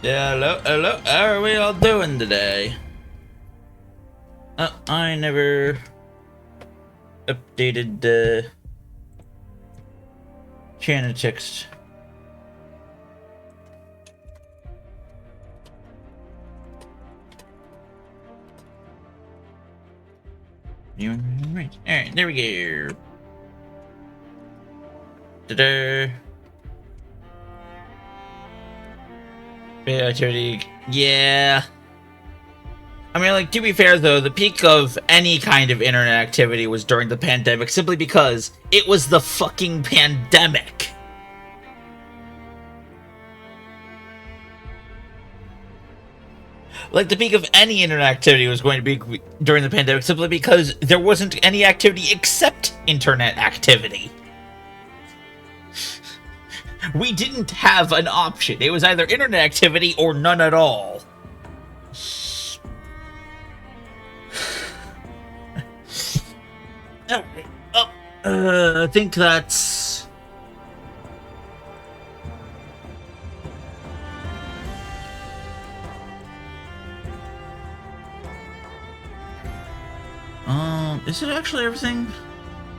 Yeah, hello. How are we all doing today? I never updated the channel text. Right. Alright, there we go. Ta-da. Activity. Yeah. I mean, like, to be fair, though, the peak of any kind of internet activity was during the pandemic, simply because it was the fucking pandemic. Like, the peak of any internet activity was going to be during the pandemic, simply because there wasn't any activity except internet activity. We didn't have an option. It was either internet activity or none at all. I think that's... is it actually everything?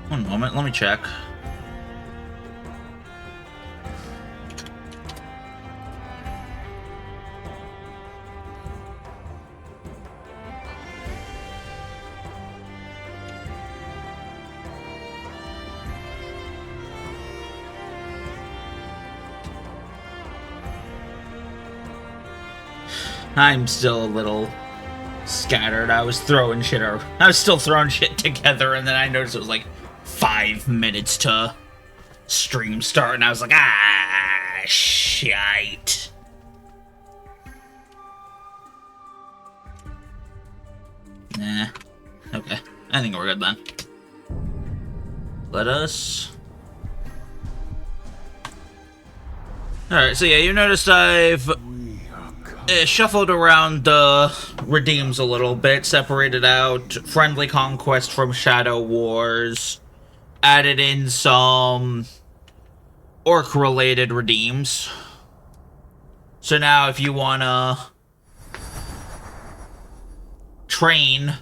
One moment, let me check. I'm still a little scattered. I was still throwing shit together, and then I noticed it was like 5 minutes to stream start, and I was like, shite. Nah. Okay. I think we're good then. Let us... Alright, so yeah, you noticed I've shuffled around the redeems a little bit, separated out Friendly Conquest from Shadow Wars, added in some orc-related redeems. So now if you wanna train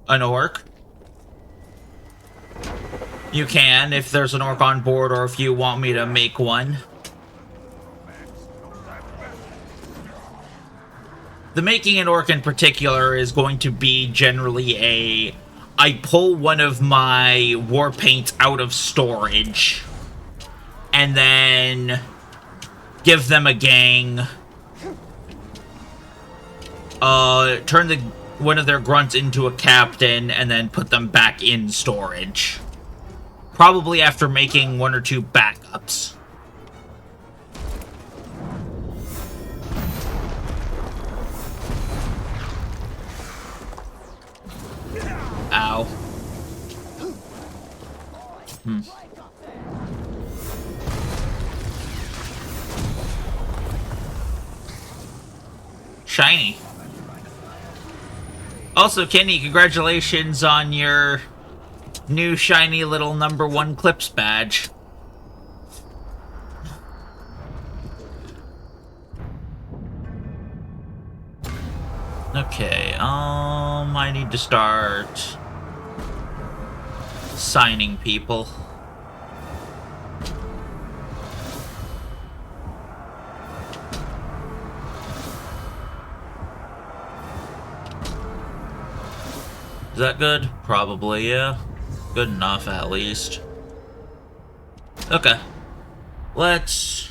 an orc, you can, if there's an orc on board, or if you want me to make one. The making an orc in particular is going to be generally I pull one of my war paints out of storage, and then give them a gang, turn one of their grunts into a captain, and then put them back in storage. Probably after making 1 or 2 backups. Ow. Shiny. Also, Kenny, congratulations on your new shiny little #1 Clips badge. Okay, I need to start signing people. Is that good? Probably, yeah. Good enough, at least. Okay. Let's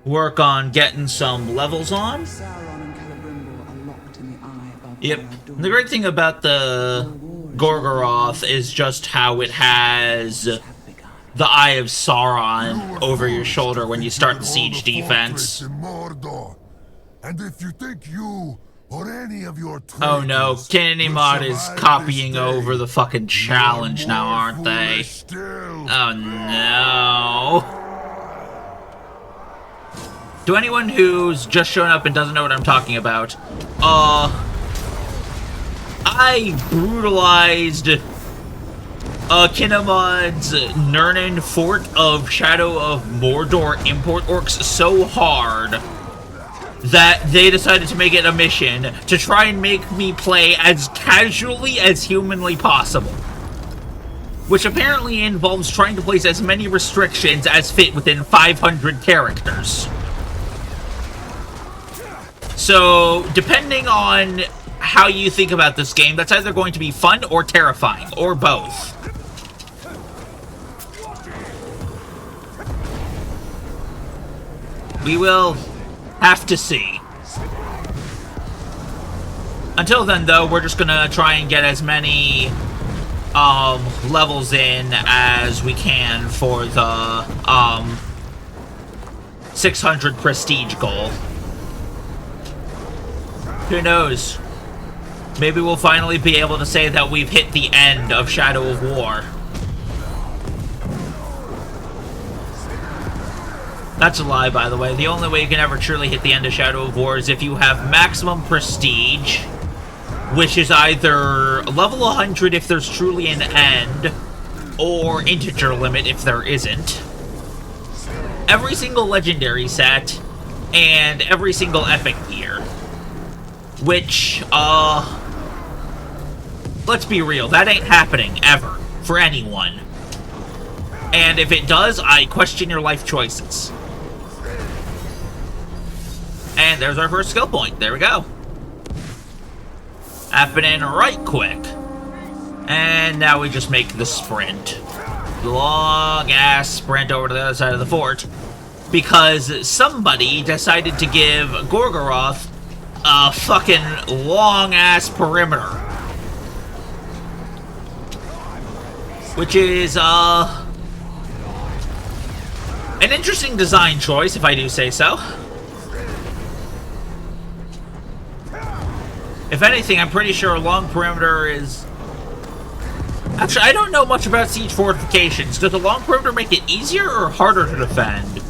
work on getting some levels on. Yep. The great thing about the Gorgoroth is just how it has the Eye of Sauron over your shoulder when you start the siege defense. And if you think you or any of your oh no, Canonymod is copying over the fucking challenge now, aren't they? Oh no. To anyone who's just shown up and doesn't know what I'm talking about, I brutalized Kinemod's Nurnen Fort of Shadow of Mordor import orcs so hard that they decided to make it a mission to try and make me play as casually as humanly possible. Which apparently involves trying to place as many restrictions as fit within 500 characters. So, depending on how you think about this game, that's either going to be fun or terrifying, or both. We will have to see. Until then, though, we're just gonna try and get as many levels in as we can for the 600 prestige goal. Who knows? Maybe we'll finally be able to say that we've hit the end of Shadow of War. That's a lie, by the way. The only way you can ever truly hit the end of Shadow of War is if you have maximum prestige, which is either level 100 if there's truly an end, or integer limit if there isn't. Every single legendary set, and every single epic gear. Which, let's be real, that ain't happening, ever, for anyone. And if it does, I question your life choices. And there's our first skill point. There we go. Happening right quick. And now we just make the sprint. Long-ass sprint over to the other side of the fort. Because somebody decided to give Gorgoroth a fucking long-ass perimeter. Which is, an interesting design choice, if I do say so. If anything, I'm pretty sure a long perimeter is... Actually, I don't know much about siege fortifications. Does a long perimeter make it easier or harder to defend?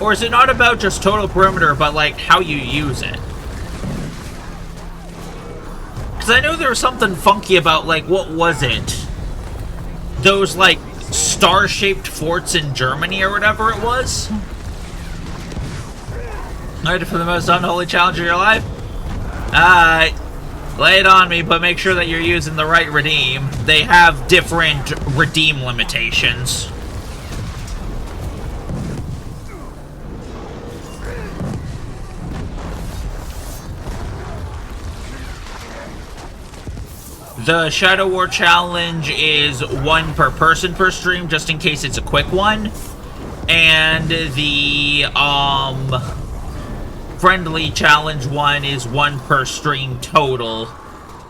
Or is it not about just total perimeter, but, like, how you use it? Because I know there was something funky about, like, what was it? Those, like, star-shaped forts in Germany or whatever it was? Ready for the most unholy challenge of your life? Alright. Lay it on me, but make sure that you're using the right redeem. They have different redeem limitations. The Shadow War challenge is 1 per person per stream, just in case it's a quick one. And the, friendly challenge one is 1 per stream total,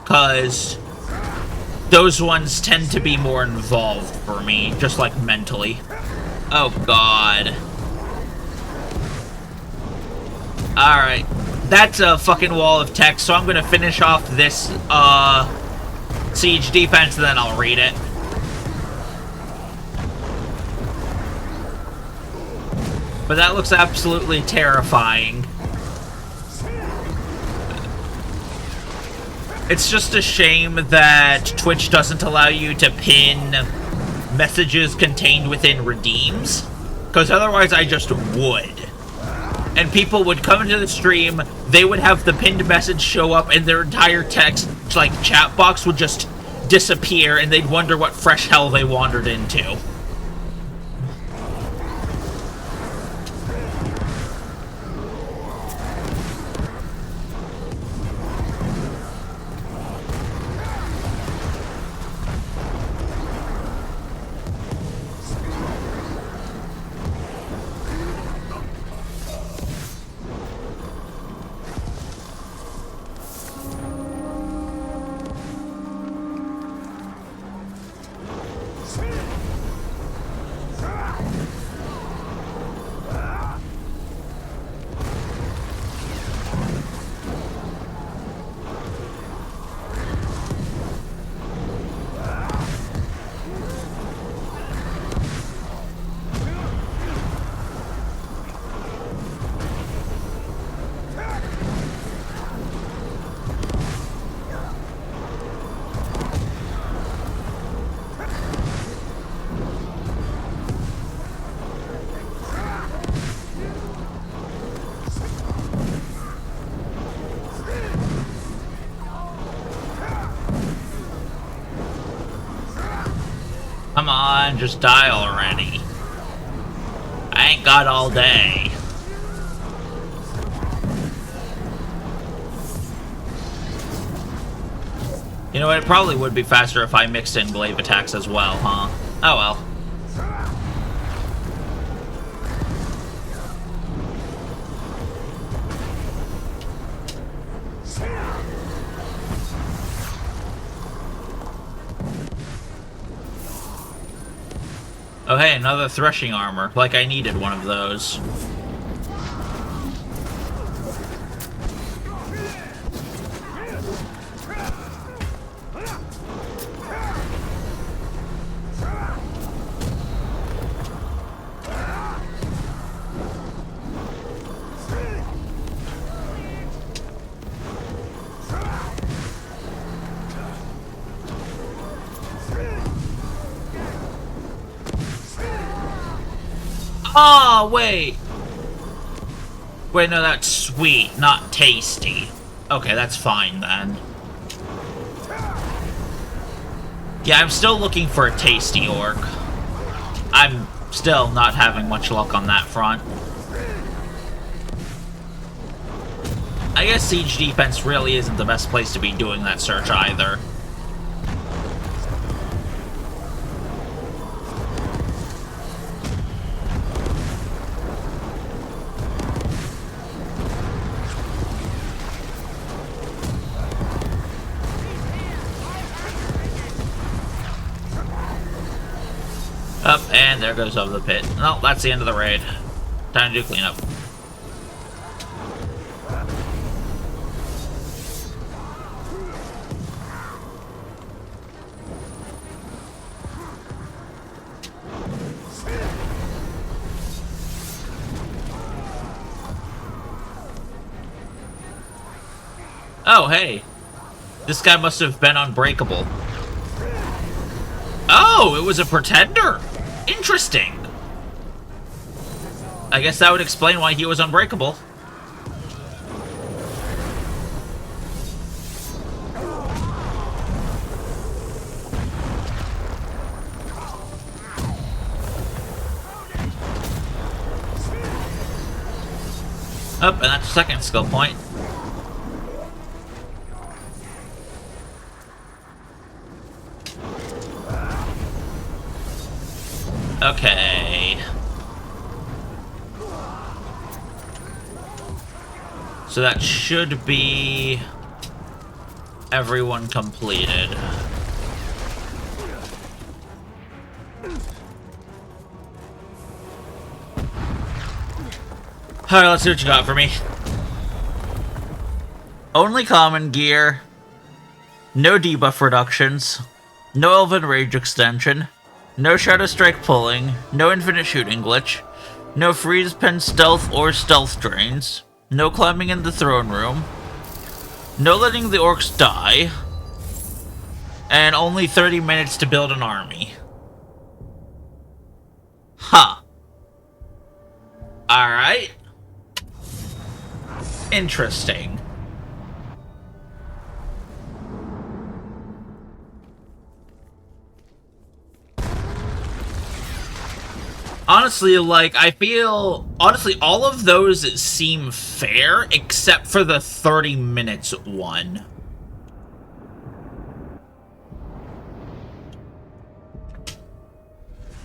because those ones tend to be more involved for me, just like mentally. Oh god. Alright, that's a fucking wall of text, so I'm gonna finish off this siege defense and then I'll read it. But that looks absolutely terrifying. It's just a shame that Twitch doesn't allow you to pin messages contained within redeems, because otherwise I just would. And people would come into the stream, they would have the pinned message show up, and their entire text, like, chat box would just disappear, and they'd wonder what fresh hell they wandered into. just die already. I ain't got all day. You know what, it probably would be faster if I mixed in glaive attacks as well, huh? Oh well. Oh hey, another threshing armor. Like I needed one of those. Oh, wait. Wait, no, that's sweet, not tasty. Okay, that's fine then. Yeah, I'm still looking for a tasty orc. I'm still not having much luck on that front. I guess siege defense really isn't the best place to be doing that search either. Up, and there goes over the pit. No, that's the end of the raid. Time to do cleanup. Oh, hey. This guy must have been unbreakable. Oh, it was a pretender. Interesting. I guess that would explain why he was unbreakable. Up, and that's the second skill point. Okay. So that should be everyone completed. Alright, let's see what you got for me. Only common gear. No debuff reductions. No Elven Rage extension. No Shadow Strike pulling, no Infinite Shooting glitch, no Freeze Pen stealth or stealth drains, no climbing in the throne room, no letting the orcs die, and only 30 minutes to build an army. Huh. Alright. Interesting. Honestly, like, I feel... Honestly, all of those seem fair, except for the 30 minutes one.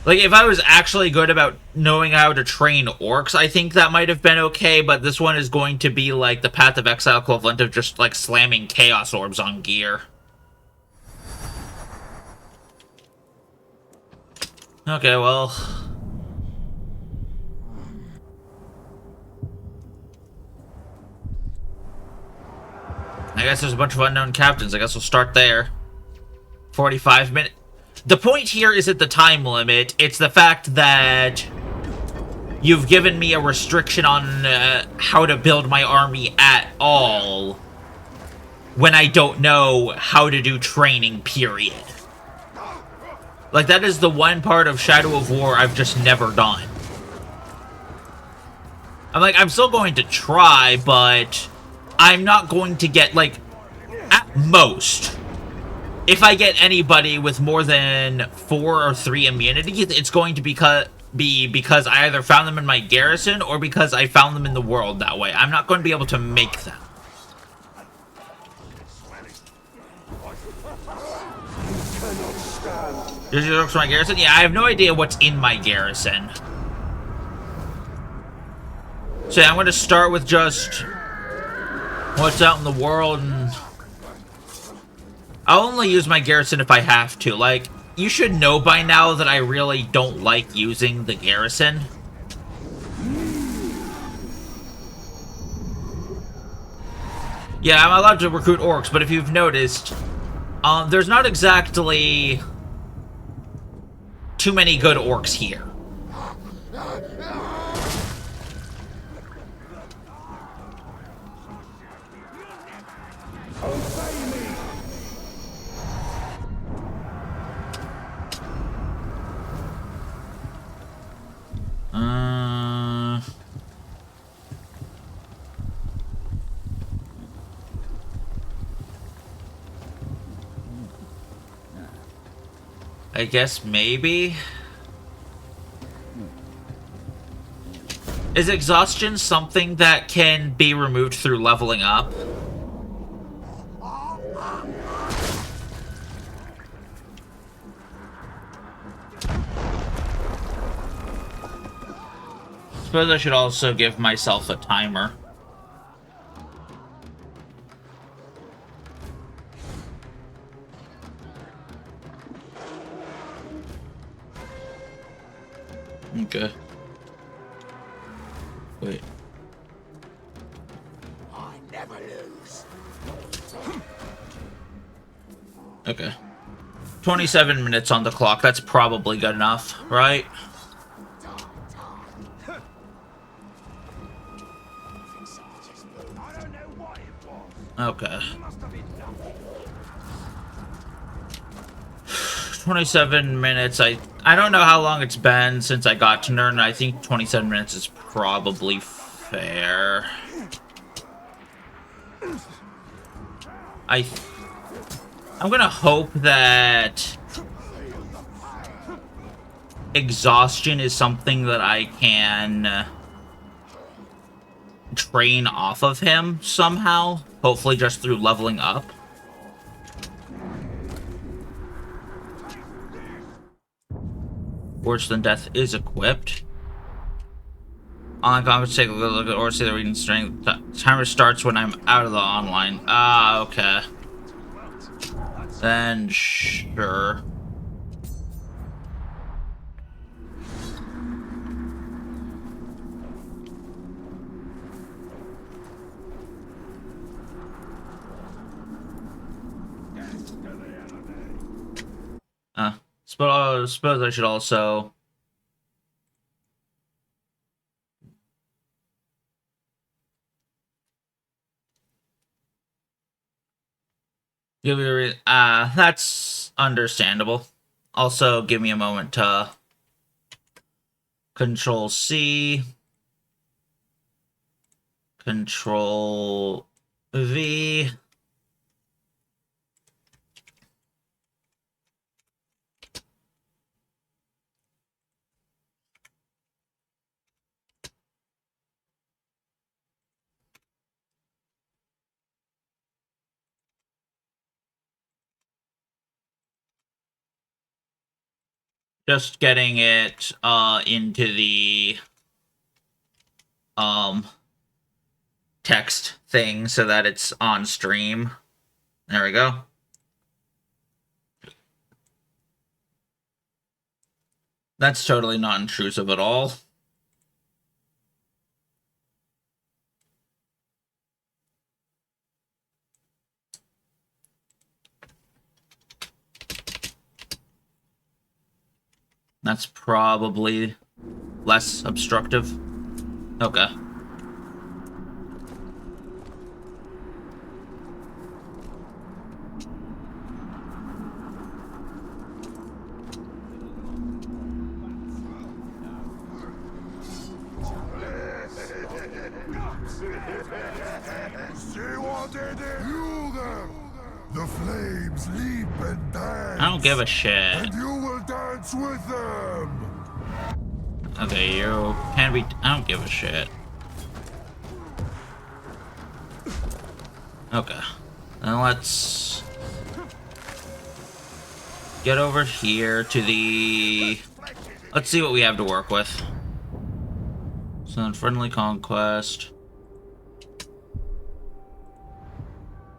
Like, if I was actually good about knowing how to train orcs, I think that might have been okay, but this one is going to be, like, the Path of Exile equivalent of just, like, slamming Chaos Orbs on gear. Okay, well... I guess there's a bunch of unknown captains. I guess we'll start there. 45 minutes. The point here isn't the time limit. It's the fact that you've given me a restriction on how to build my army at all when I don't know how to do training, period. Like, that is the one part of Shadow of War I've just never done. I'm like, I'm still going to try, but... I'm not going to get, like, at most, if I get anybody with more than 4 or 3 immunity, it's going to be because I either found them in my garrison or because I found them in the world that way. I'm not going to be able to make them. Did you look for my garrison? Yeah, I have no idea what's in my garrison. So yeah, I'm going to start with just what's out in the world, and I'll only use my garrison if I have to. Like, you should know by now that I really don't like using the garrison. Yeah, I'm allowed to recruit orcs, but if you've noticed, there's not exactly too many good orcs here. I guess maybe. Is exhaustion something that can be removed through leveling up? Suppose I should also give myself a timer. Okay. Wait. I never lose. Okay. 27 minutes on the clock. That's probably good enough, right? Okay. 27 minutes. I don't know how long it's been since I got to Nern. I think 27 minutes is probably fair. I'm gonna hope that exhaustion is something that I can train off of him somehow. Hopefully just through leveling up. Worse than death is equipped. Online comments take a look at or see the reading strength. Timer starts when I'm out of the online. Ah, okay. Then sure. Suppose I should also give you a that's understandable. Also, give me a moment to Control C, Control V. Just getting it into the text thing so that it's on stream. There we go. That's totally not intrusive at all. That's probably less obstructive. Okay. See what they did? You them! The flames leap and dance. I don't give a shit. And you will dance with them. Okay, you can be. I don't give a shit. Okay. Then let's get over here to the... Let's see what we have to work with. So then friendly conquest.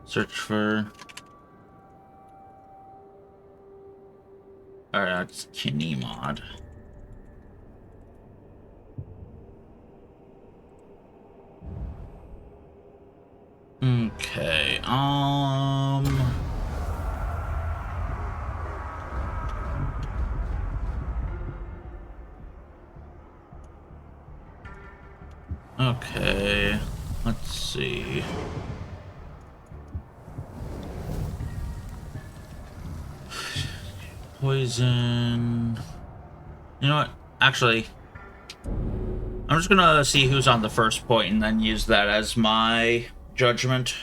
Search for... Alright, that's Kinimod. Okay, okay, let's see. Poison. You know what? Actually, I'm just gonna see who's on the first point and then use that as my judgment.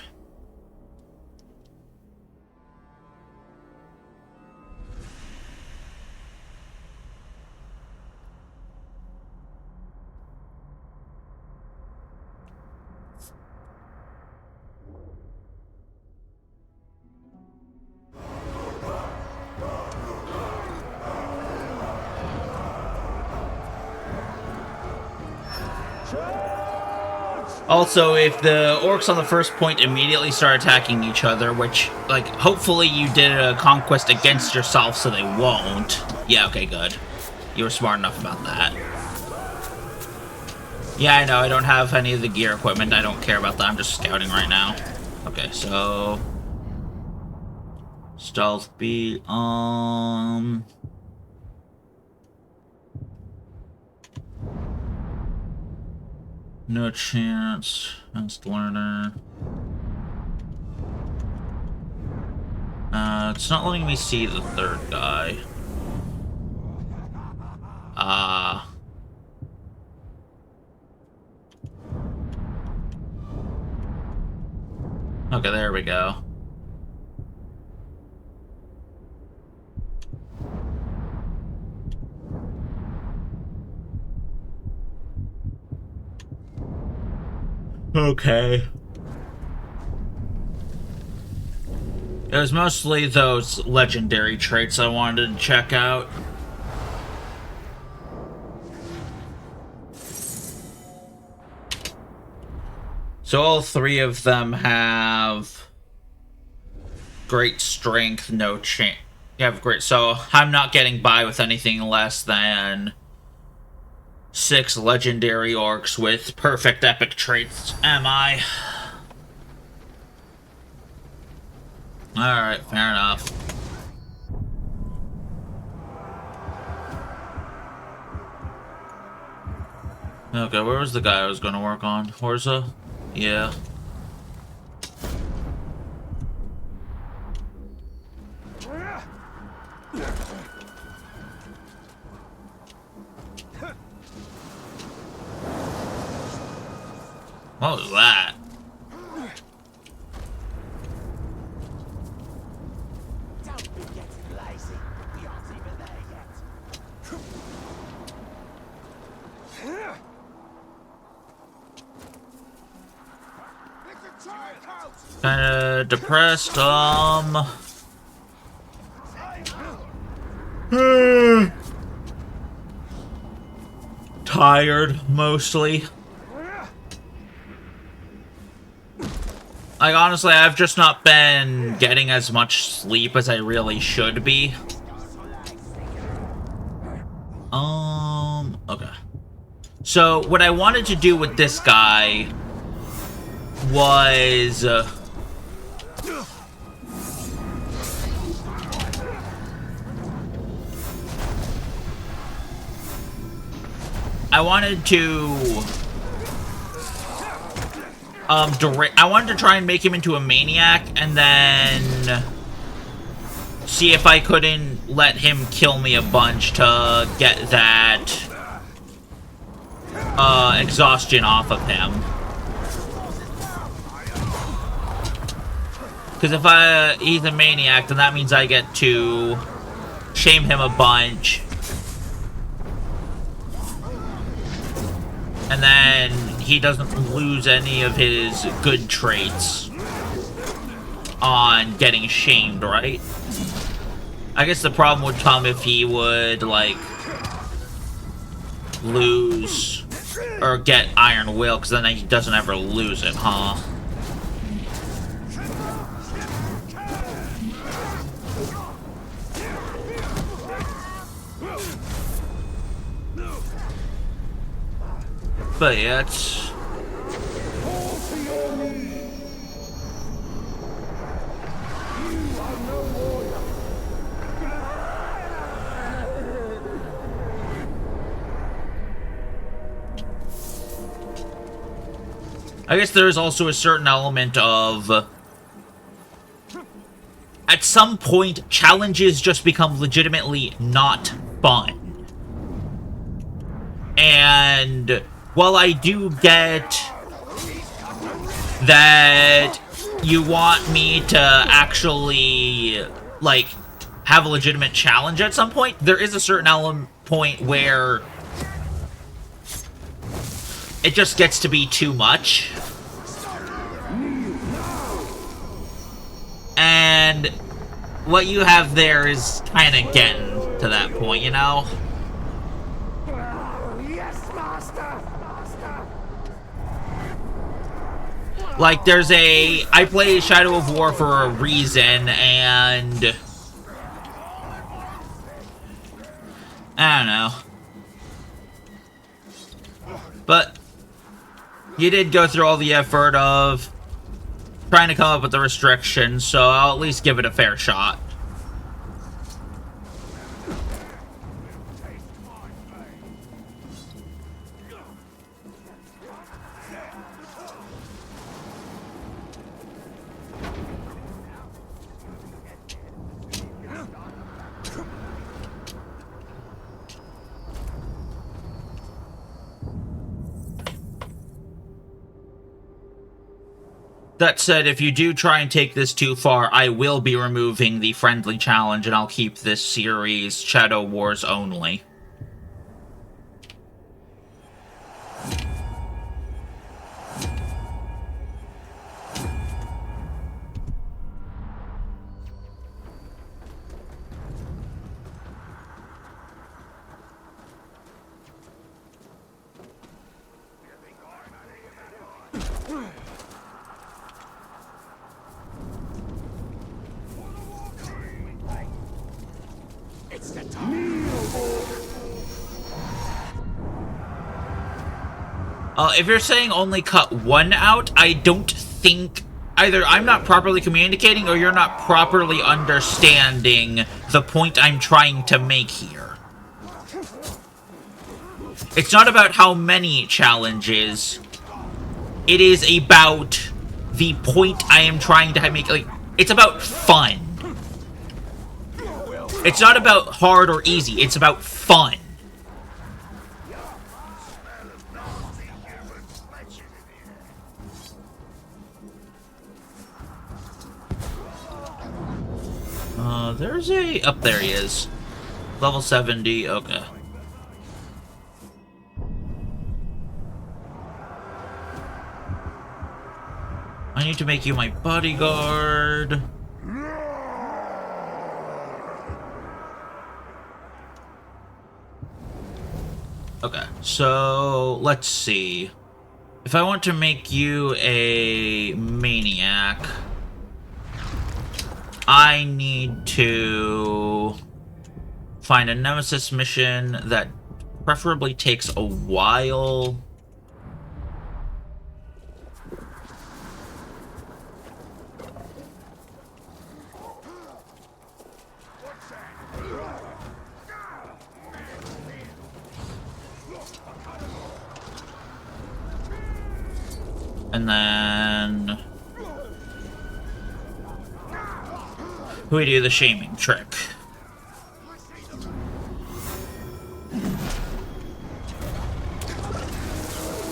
Also, if the orcs on the first point immediately start attacking each other, which, like, hopefully you did a conquest against yourself so they won't. Yeah, okay, good. You were smart enough about that. Yeah, I know, I don't have any of the gear equipment. I don't care about that. I'm just scouting right now. Okay, so... Stealth B, no chance. Advanced learner. It's not letting me see the third guy. Okay, there we go. Okay. It was mostly those legendary traits I wanted to check out. So all three of them have great strength, no chance. You have great, so I'm not getting by with anything less than 6 legendary orcs with perfect epic traits, am I? Alright, fair enough. Okay, where was the guy I was gonna work on? Horza? Yeah. What was that? Don't be getting lazy. We aren't even there yet. Kinda depressed, tired, mostly. Like, honestly, I've just not been getting as much sleep as I really should be. Okay. So, what I wanted to do with this guy was... I wanted to... I wanted to try and make him into a maniac, and then see if I couldn't let him kill me a bunch to get that exhaustion off of him. Because if he's a maniac, then that means I get to shame him a bunch. And then he doesn't lose any of his good traits on getting shamed, right? I guess the problem would come if he would, like, lose or get Iron Will, because then he doesn't ever lose it, huh? But yeah, it's... I guess there is also a certain element of... At some point, challenges just become legitimately not fun. And while I do get that you want me to actually, like, have a legitimate challenge at some point, there is a certain point where it just gets to be too much. And what you have there is kind of getting to that point, you know? Yes, master! Like, there's a... I play Shadow of War for a reason, and... I don't know. But you did go through all the effort of trying to come up with the restrictions, so I'll at least give it a fair shot. That said, if you do try and take this too far, I will be removing the friendly challenge, and I'll keep this series Shadow Wars only. It's the time. If you're saying only cut one out, I don't think... Either I'm not properly communicating, or you're not properly understanding the point I'm trying to make here. It's not about how many challenges. It is about the point I am trying to make. Like, it's about fun. It's not about hard or easy. It's about fun. There's a... Up there he is. Level 70, okay. I need to make you my bodyguard. Okay, so let's see. If I want to make you a maniac, I need to find a Nemesis mission that preferably takes a while. And then we do the shaming trick.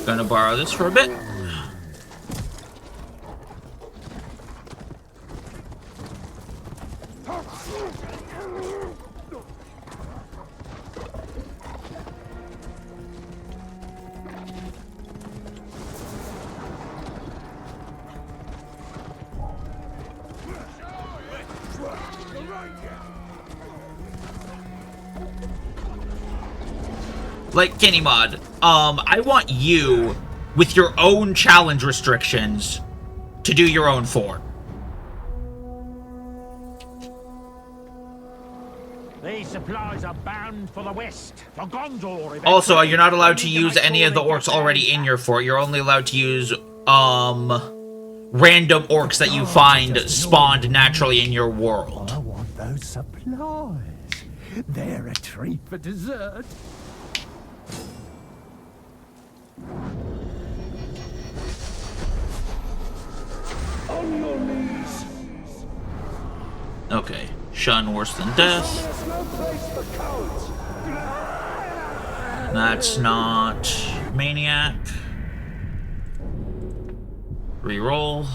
Gonna borrow this for a bit. Like, Kenny Mod, I want you, with your own challenge restrictions, to do your own fort. These supplies are bound for the west, for Gondor. Also, you're not allowed to use any of the orcs already in your fort. You're only allowed to use, random orcs that you find spawned naturally in your world. I want those supplies. They're a treat for dessert. On your knees. Okay. Shun worse than death. There's no place for cowards. That's not Maniac. Reroll.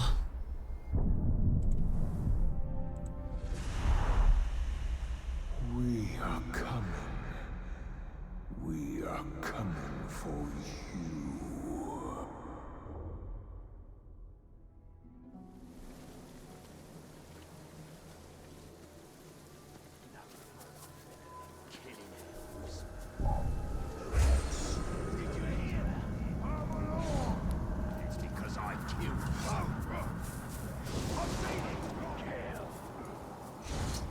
We are coming. We are coming for you. It's because I killed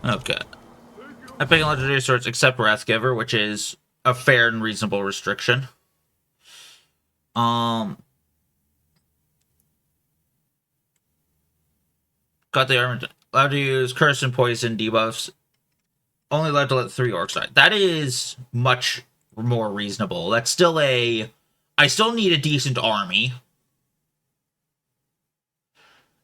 Okay. Epic and legendary swords except Wrathgiver, which is a fair and reasonable restriction. Got the armor. Allowed to use curse and poison debuffs. Only allowed to let 3 orcs die. That is much more reasonable. That's still a... I still need a decent army.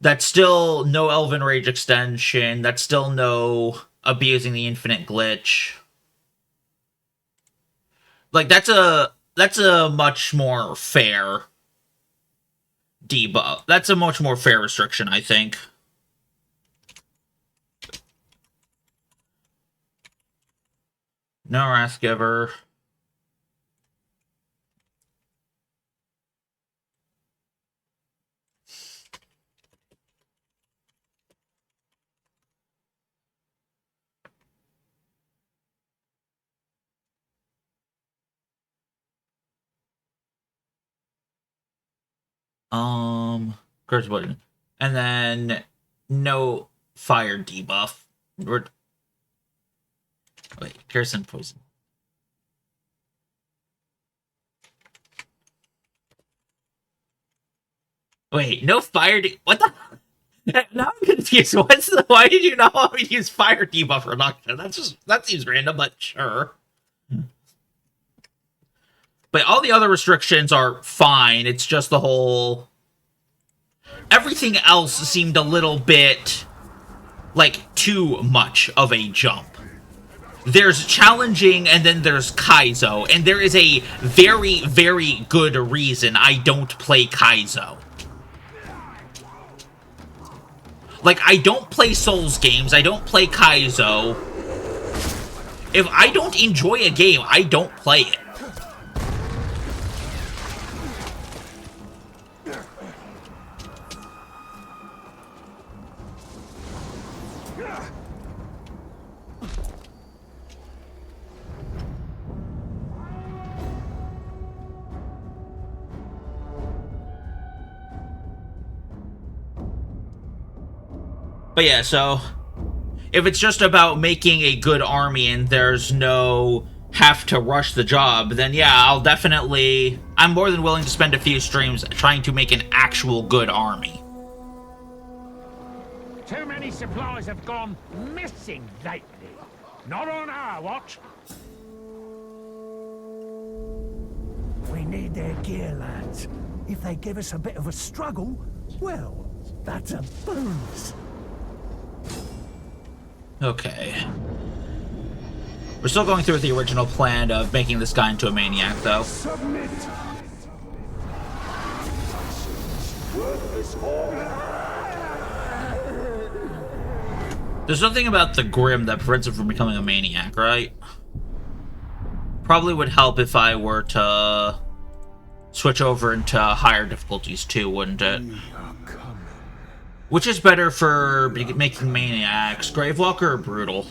That's still no Elven Rage extension. That's still no abusing the infinite glitch. Like, that's a much more fair debuff. That's a much more fair restriction, I think. No Wrathgiver. Curse button. And then no fire debuff. Wait, curse and poison. Wait, no fire what the? Now I'm confused. Why did you not want me to use fire debuff reduction? That seems random, but sure. But all the other restrictions are fine. It's just the whole... Everything else seemed a little bit, like, too much of a jump. There's challenging, and then there's Kaizo, and there is a very, very good reason I don't play Kaizo. Like, I don't play Souls games, I don't play Kaizo. If I don't enjoy a game, I don't play it. But yeah, so if it's just about making a good army and there's no have to rush the job, then yeah, I'm more than willing to spend a few streams trying to make an actual good army. Too many supplies have gone missing lately. Not on our watch. We need their gear, lads. If they give us a bit of a struggle, well, that's a bonus. Okay. We're still going through with the original plan of making this guy into a maniac, though. Submit. There's nothing about the Grim that prevents him from becoming a maniac, right? Probably would help if I were to switch over into higher difficulties too, wouldn't it? Which is better for making maniacs, Gravewalker or Brutal?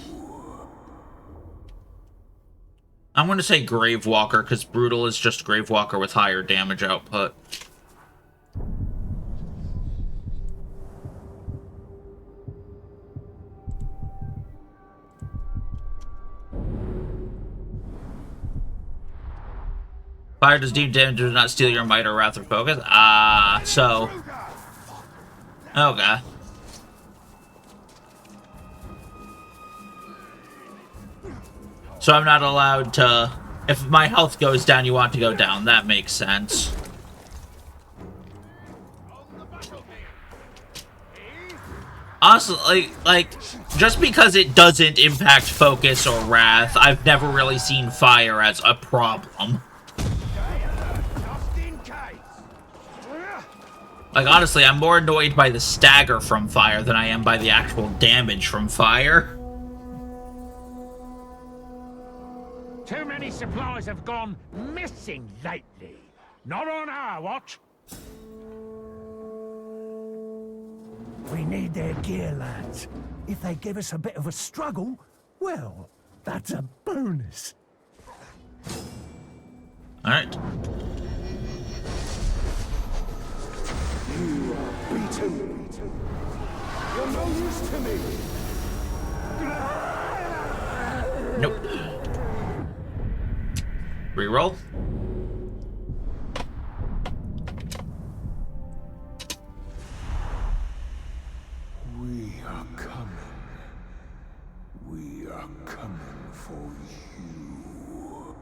I'm going to say Gravewalker, because Brutal is just Gravewalker with higher damage output. Fire does deep damage, do not steal your might or wrath or focus. So... Okay. So I'm not allowed to... If my health goes down, you want to go down. That makes sense. Honestly, like, just because it doesn't impact focus or wrath, I've never really seen fire as a problem. Like, honestly, I'm more annoyed by the stagger from fire than I am by the actual damage from fire. Too many supplies have gone missing lately. Not on our watch. We need their gear, lads. If they give us a bit of a struggle, well, that's a bonus. Alright. You are beaten. You're no use to me. Nope. Reroll. We are coming. We are coming for you.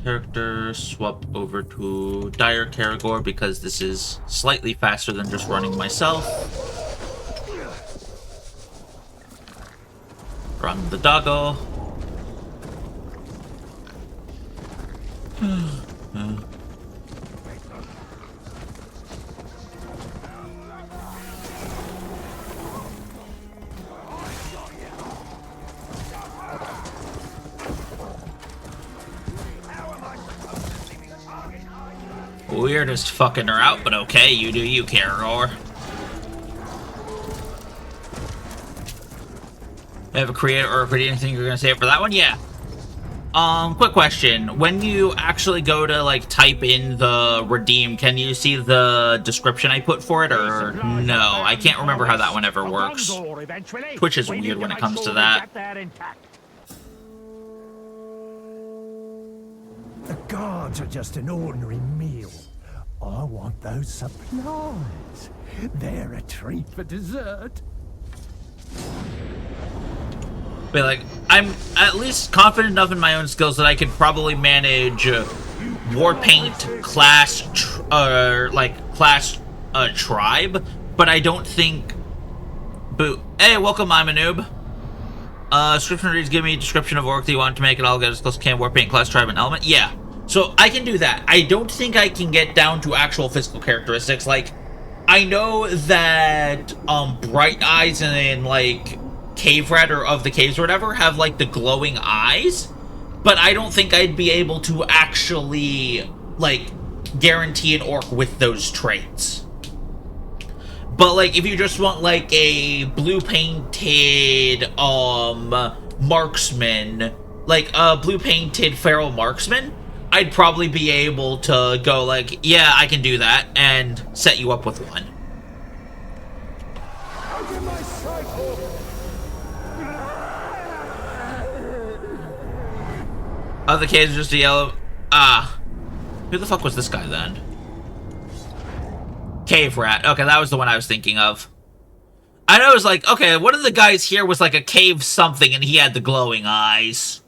Character swap over to Dire Caragor because this is slightly faster than just running myself. Run the doggo. We're just fucking her out, but okay, you do you, Caragor. Have a creator or anything you're gonna say for that one? Yeah. Quick question. When you actually go to, like, type in the redeem, can you see the description I put for it, or no? I can't remember how that one ever works. Twitch is weird when it comes to that. The guards are just an ordinary meal. I want those supplies. They're a treat for dessert. But, like, I'm at least confident enough in my own skills that I could probably manage Warpaint class, tribe, but I don't think... Hey, welcome, I'm a noob. Description reads, give me a description of orc that you want to make, and I'll get as close as I can. Warpaint class, tribe, and element. Yeah, so I can do that. I don't think I can get down to actual physical characteristics. Like, I know that Bright Eyes and, like, Cave Rat or of the Caves or whatever have, like, the glowing eyes, but I don't think I'd be able to actually, like, guarantee an orc with those traits. But, like, if you just want, like, a blue-painted, marksman, like, a blue-painted feral marksman, I'd probably be able to go, like, yeah, I can do that, and set you up with one. Oh, the caves are just a yellow... Who the fuck was this guy, then? Cave Rat. Okay, that was the one I was thinking of. I know it was like, okay, one of the guys here was like a cave something, and he had the glowing eyes.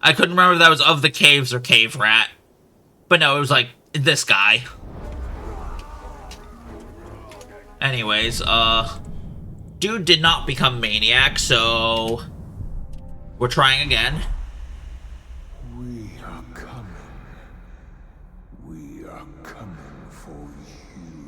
I couldn't remember if that was of the caves or Cave Rat. But no, it was like, this guy. Anyways, dude did not become Maniac, so... we're trying again. We are coming. We are coming for you.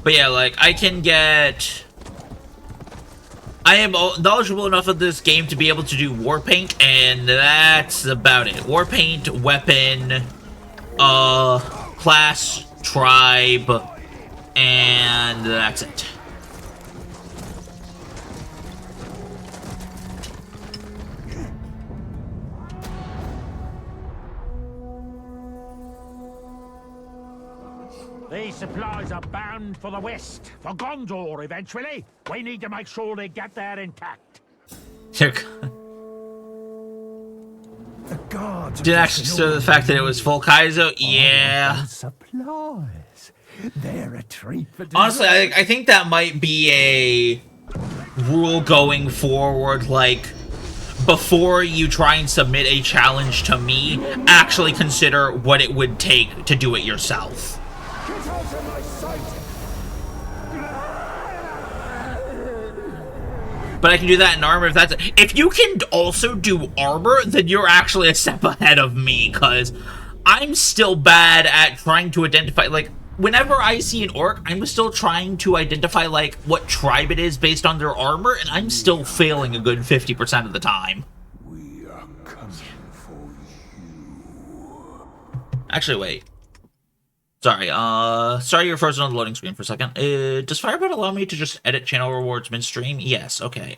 But yeah, like, I can get... I am knowledgeable enough of this game to be able to do Warpaint, and that's about it. Warpaint, weapon, class, tribe, and that's it. These supplies are bound for the west, for Gondor eventually. We need to make sure they get there intact. The guards did actually consider the fact that it was full Kaizo? Yeah. Supplies. They're a treat for honestly, I think that might be a rule going forward, like, before you try and submit a challenge to me, actually consider what it would take to do it yourself. Get out of my sight! But I can do that in armor if that's... If you can also do armor, then you're actually a step ahead of me, because I'm still bad at trying to identify, like, whenever I see an orc, I'm still trying to identify, like, what tribe it is based on their armor, and I'm still failing a good 50% of the time. We are coming for you. Actually, wait. Sorry, sorry you're frozen on the loading screen for a second. Does Firebird allow me to just edit channel rewards mid-stream? Yes, okay.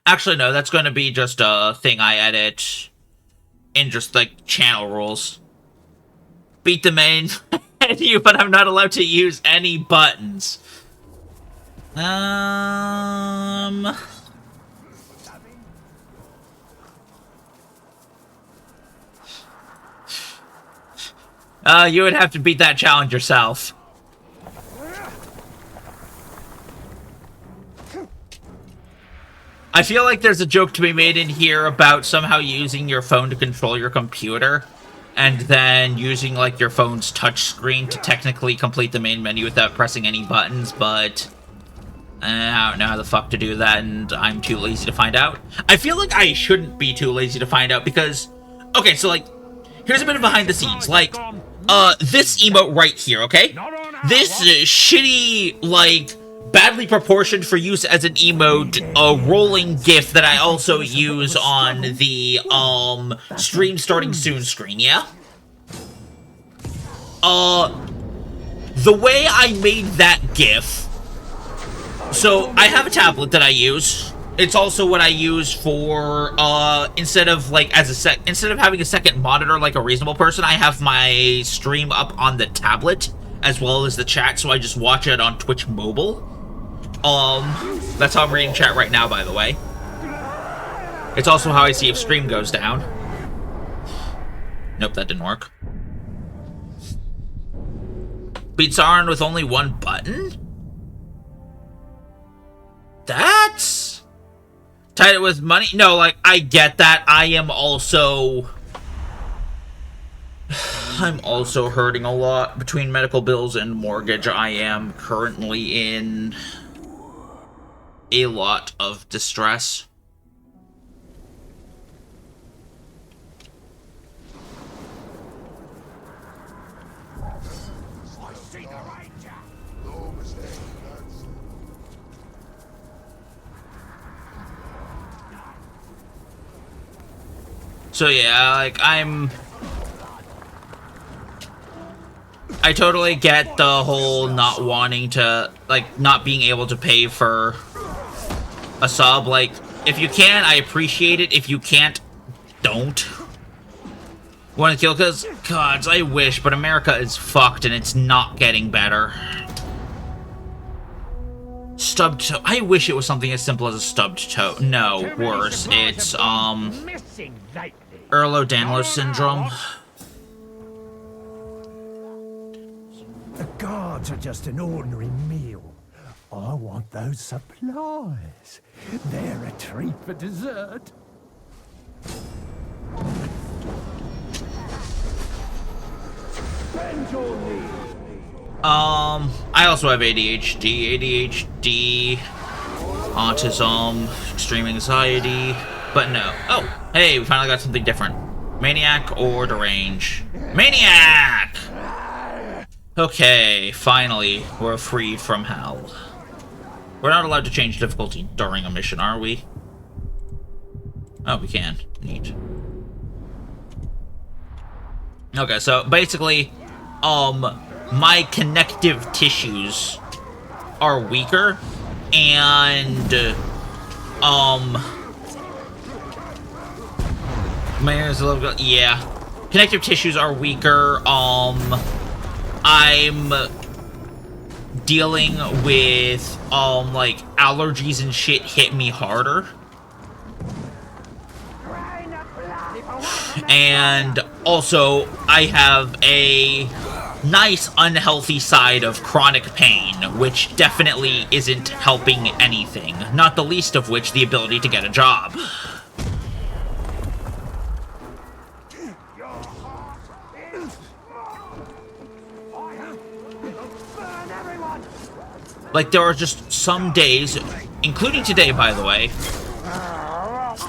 Actually, no, that's going to be just a thing I edit in just, like, channel rules. Beat the main menu, but I'm not allowed to use any buttons. You would have to beat that challenge yourself. I feel like there's a joke to be made in here about somehow using your phone to control your computer, and then using, like, your phone's touchscreen to technically complete the main menu without pressing any buttons, but I don't know how the fuck to do that, and I'm too lazy to find out. I feel like I shouldn't be too lazy to find out, because... Okay, so, like, here's a bit of behind the scenes. Like, this emote right here, okay? This shitty, like, badly proportioned for use as an emote, rolling GIF that I also use on the, stream starting soon screen, yeah? The way I made that GIF, so I have a tablet that I use. It's also what I use for, instead of, like, instead of having a second monitor like a reasonable person, I have my stream up on the tablet, as well as the chat, so I just watch it on Twitch Mobile. That's how I'm reading chat right now, by the way. It's also how I see if stream goes down. Nope, that didn't work. Beat Sauron with only one button? That's... Tied it with money? No, like, I get that. I am also... I'm also hurting a lot. Between medical bills and mortgage, I am currently in a lot of distress. No mistake. So yeah, like, I totally get the whole not wanting to, like, not being able to pay for a sub. Like, if you can, I appreciate it. If you can't, don't. Want to kill? Because, gods, I wish, but America is fucked and it's not getting better. Stubbed toe. I wish it was something as simple as a stubbed toe. No, worse. It's, Ehlers-Danlos syndrome. The guards are just an ordinary meal. I want those supplies. They're a treat for dessert. Bend your knee. I also have ADHD, autism, extreme anxiety, but no. Oh, hey, we finally got something different. Maniac or Derange? Maniac! Okay, finally, we're free from hell. We're not allowed to change difficulty during a mission, are we? Oh, we can. Neat. Okay, so basically, my connective tissues are weaker, and, yeah. Connective tissues are weaker, I'm dealing with, like, allergies and shit hit me harder. And also, I have a nice unhealthy side of chronic pain, which definitely isn't helping anything. Not the least of which the ability to get a job. Like, there are just some days, including today, by the way,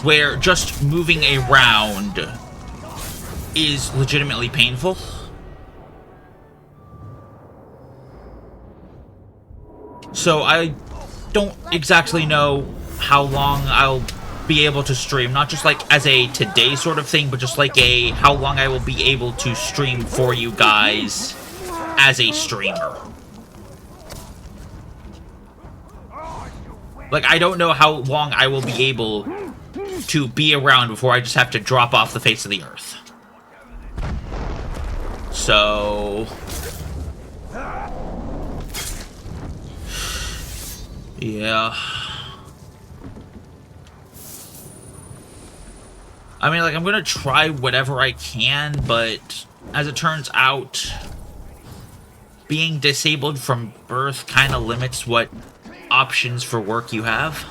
where just moving around is legitimately painful. So I don't exactly know how long I'll be able to stream, not just like as a today sort of thing, but just like a how long I will be able to stream for you guys as a streamer. Like, I don't know how long I will be able to be around before I just have to drop off the face of the earth. So... yeah. I mean, like, I'm gonna try whatever I can, but as it turns out, being disabled from birth kind of limits what options for work you have.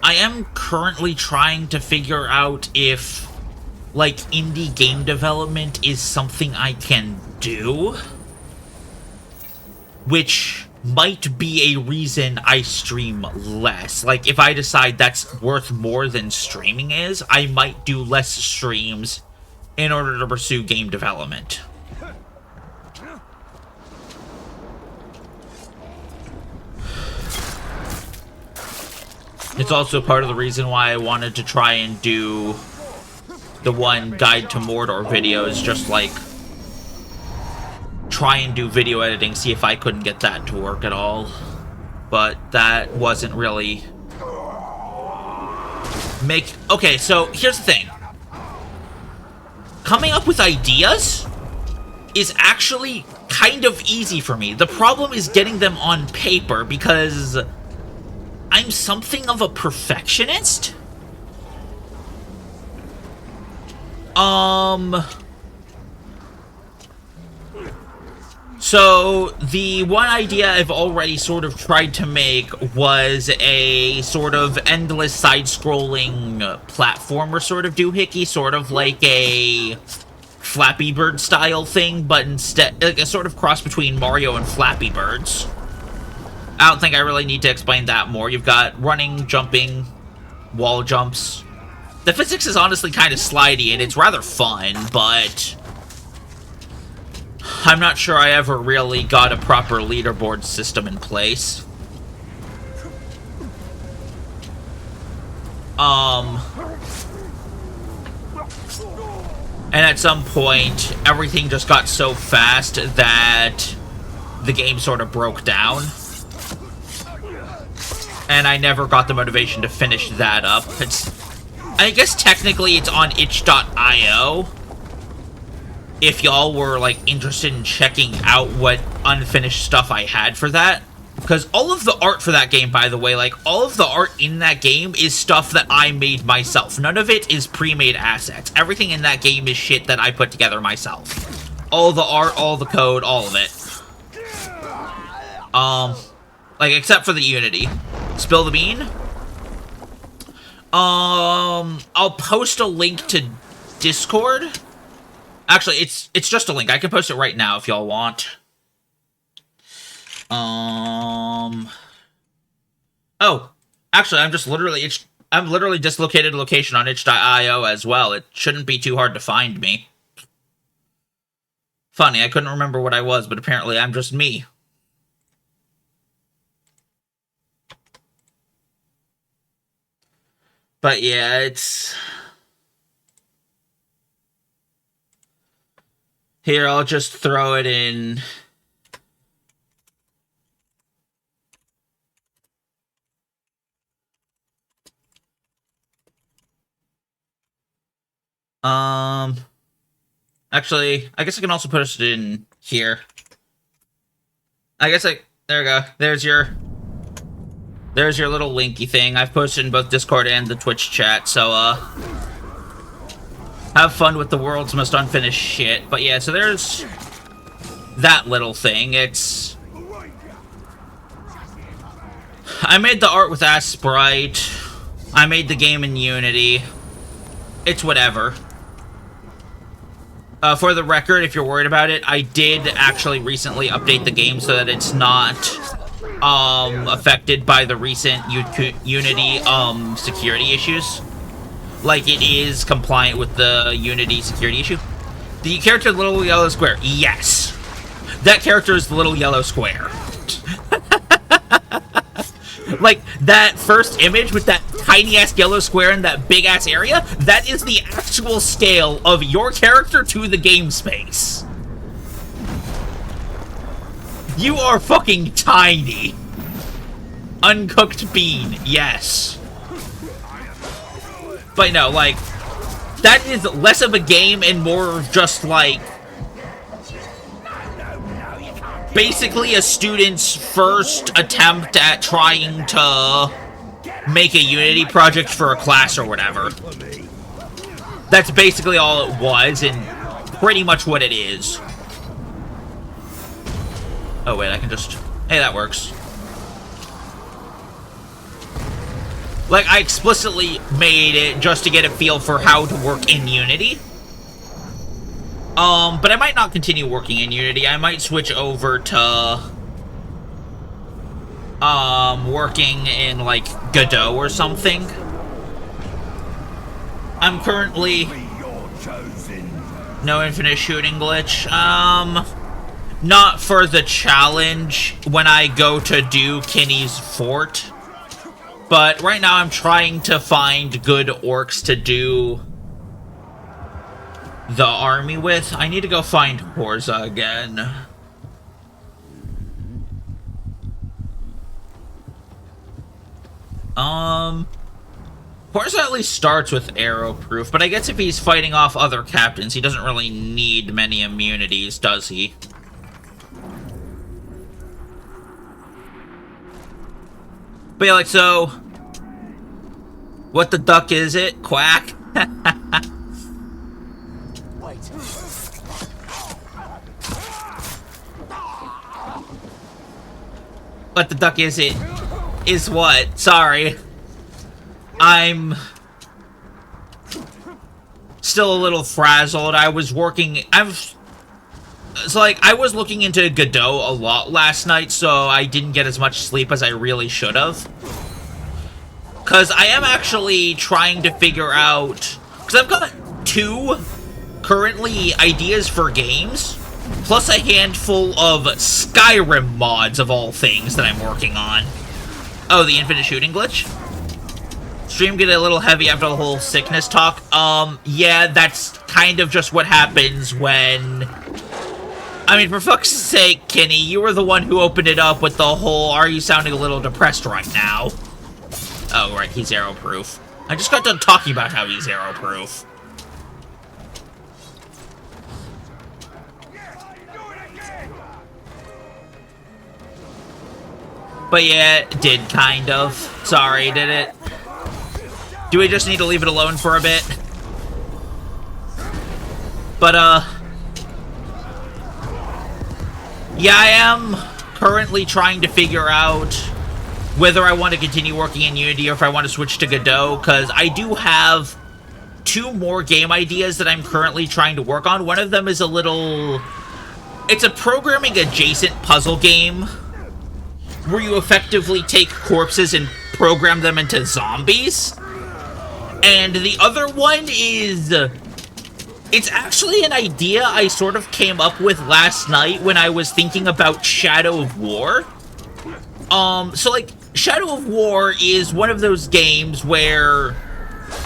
I am currently trying to figure out if, like, indie game development is something I can do, which might be a reason I stream less. Like, if I decide that's worth more than streaming is, I might do less streams in order to pursue game development. It's also part of the reason why I wanted to try and do the one Guide to Mordor videos, just like try and do video editing, see if I couldn't get that to work at all. But that wasn't really okay, so here's the thing. Coming up with ideas is actually kind of easy for me. The problem is getting them on paper, because I'm something of a perfectionist. So, the one idea I've already sort of tried to make was a sort of endless side-scrolling platformer sort of doohickey, sort of like a Flappy Bird style thing, but instead, like a sort of cross between Mario and Flappy Birds. I don't think I really need to explain that more. You've got running, jumping, wall jumps. The physics is honestly kind of slidey, and it's rather fun, but I'm not sure I ever really got a proper leaderboard system in place. And at some point, everything just got so fast that the game sort of broke down. And I never got the motivation to finish that up. I guess technically it's on itch.io. If y'all were, like, interested in checking out what unfinished stuff I had for that. Because all of the art for that game, by the way, like, all of the art in that game is stuff that I made myself. None of it is pre-made assets. Everything in that game is shit that I put together myself. All the art, all the code, all of it. Like, except for the Unity. Spill the bean? I'll post a link to Discord. Actually, it's just a link. I can post it right now if y'all want. Oh, actually, I'm just literally I'm literally dislocated location on itch.io as well. It shouldn't be too hard to find me. Funny, I couldn't remember what I was, but apparently I'm just me. But yeah, it's... Here, I'll just throw it in... Actually, I guess I can also put it in here. There we go. There's your little linky thing. I've posted in both Discord and the Twitch chat, so, have fun with the world's most unfinished shit. But yeah, so there's that little thing. I made the art with Asprite. I made the game in Unity. It's whatever. For the record, if you're worried about it, I did actually recently update the game so that it's not affected by the recent Unity security issues. Like, it is compliant with the Unity security issue. The character, the little yellow square. Yes! That character is the little yellow square. Like, that first image with that tiny-ass yellow square in that big-ass area, that is the actual scale of your character to the game space. You are fucking tiny. Uncooked bean, yes. But no, like, that is less of a game and more of just, like, basically a student's first attempt at trying to make a Unity project for a class or whatever. That's basically all it was, and pretty much what it is. Oh wait, I can just... Hey, that works. Like, I explicitly made it just to get a feel for how to work in Unity. But I might not continue working in Unity. I might switch over to, working in, like, Godot or something. I'm currently... No infinite shooting glitch. Not for the challenge when I go to do Kinney's Fort. But right now I'm trying to find good orcs to do the army with. I need to go find Horza again. Horza at least starts with arrow proof, but I guess if he's fighting off other captains, he doesn't really need many immunities, does he? But yeah, like, so... What the duck is it? Quack? What the duck is it? Is what? Sorry. I'm still a little frazzled. I was working... It's like, I was looking into Godot a lot last night, so I didn't get as much sleep as I really should have. Because I am actually trying to figure out... Because I've got 2, currently, ideas for games, plus a handful of Skyrim mods, of all things, that I'm working on. Oh, the infinite shooting glitch? Stream get a little heavy after the whole sickness talk. Yeah, that's kind of just what happens when... I mean, for fuck's sake, Kenny, you were the one who opened it up with the whole, are you sounding a little depressed right now? Oh, right, he's arrow-proof. I just got done talking about how he's arrow-proof. But yeah, it did, kind of. Sorry, did it? Do we just need to leave it alone for a bit? But, yeah, I am currently trying to figure out whether I want to continue working in Unity or if I want to switch to Godot, because I do have 2 more game ideas that I'm currently trying to work on. One of them is a little... It's a programming-adjacent puzzle game where you effectively take corpses and program them into zombies. And the other one is... it's actually an idea I sort of came up with last night when I was thinking about Shadow of War. So, like, Shadow of War is one of those games where,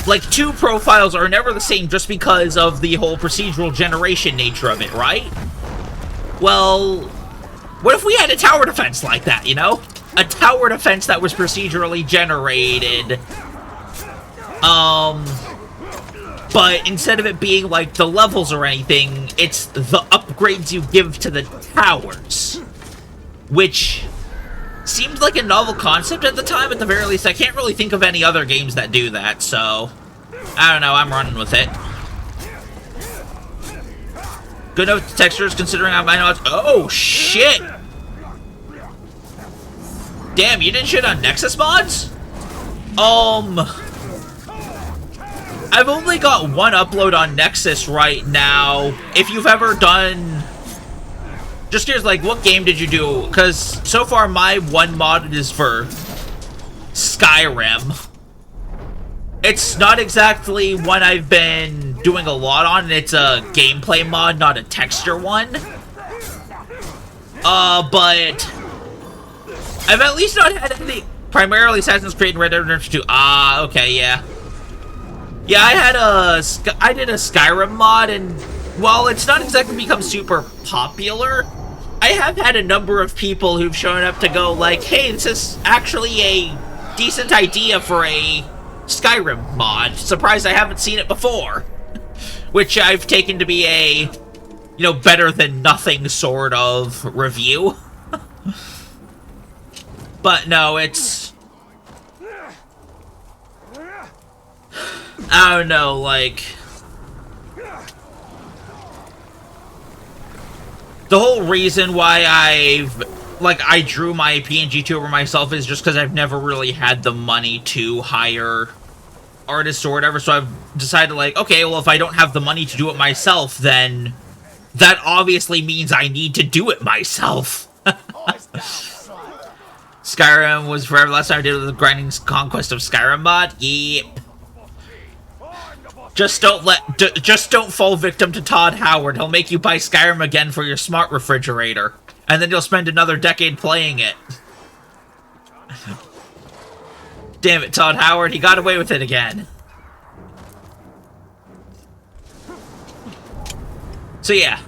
like, two profiles are never the same just because of the whole procedural generation nature of it, right? Well, what if we had a tower defense like that, you know? A tower defense that was procedurally generated. But instead of it being, like, the levels or anything, it's the upgrades you give to the towers. Which seemed like a novel concept at the time, at the very least. I can't really think of any other games that do that, so... I don't know, I'm running with it. Good enough textures, considering I might not... oh, shit! Damn, you did shit on Nexus mods? I've only got one upload on Nexus right now. If you've ever done... just curious, like, what game did you do? Because so far my one mod is for Skyrim. It's not exactly one I've been doing a lot on. It's a gameplay mod, not a texture one. But I've at least not had any... primarily Assassin's Creed and Red Dead Redemption 2. Ah, okay, yeah. Yeah, I did a Skyrim mod, and while it's not exactly become super popular, I have had a number of people who've shown up to go like, hey, this is actually a decent idea for a Skyrim mod. Surprised I haven't seen it before. Which I've taken to be a, you know, better than nothing sort of review. But no, it's... I don't know, like... the whole reason why I drew my PNG tuber myself is just because I've never really had the money to hire artists or whatever, so I've decided, like, okay, well, if I don't have the money to do it myself, then that obviously means I need to do it myself. Skyrim was forever. Last time I did was the Grinding Conquest of Skyrim mod. Yep. Just don't fall victim to Todd Howard. He'll make you buy Skyrim again for your smart refrigerator. And then you'll spend another decade playing it. Damn it, Todd Howard, he got away with it again. So yeah,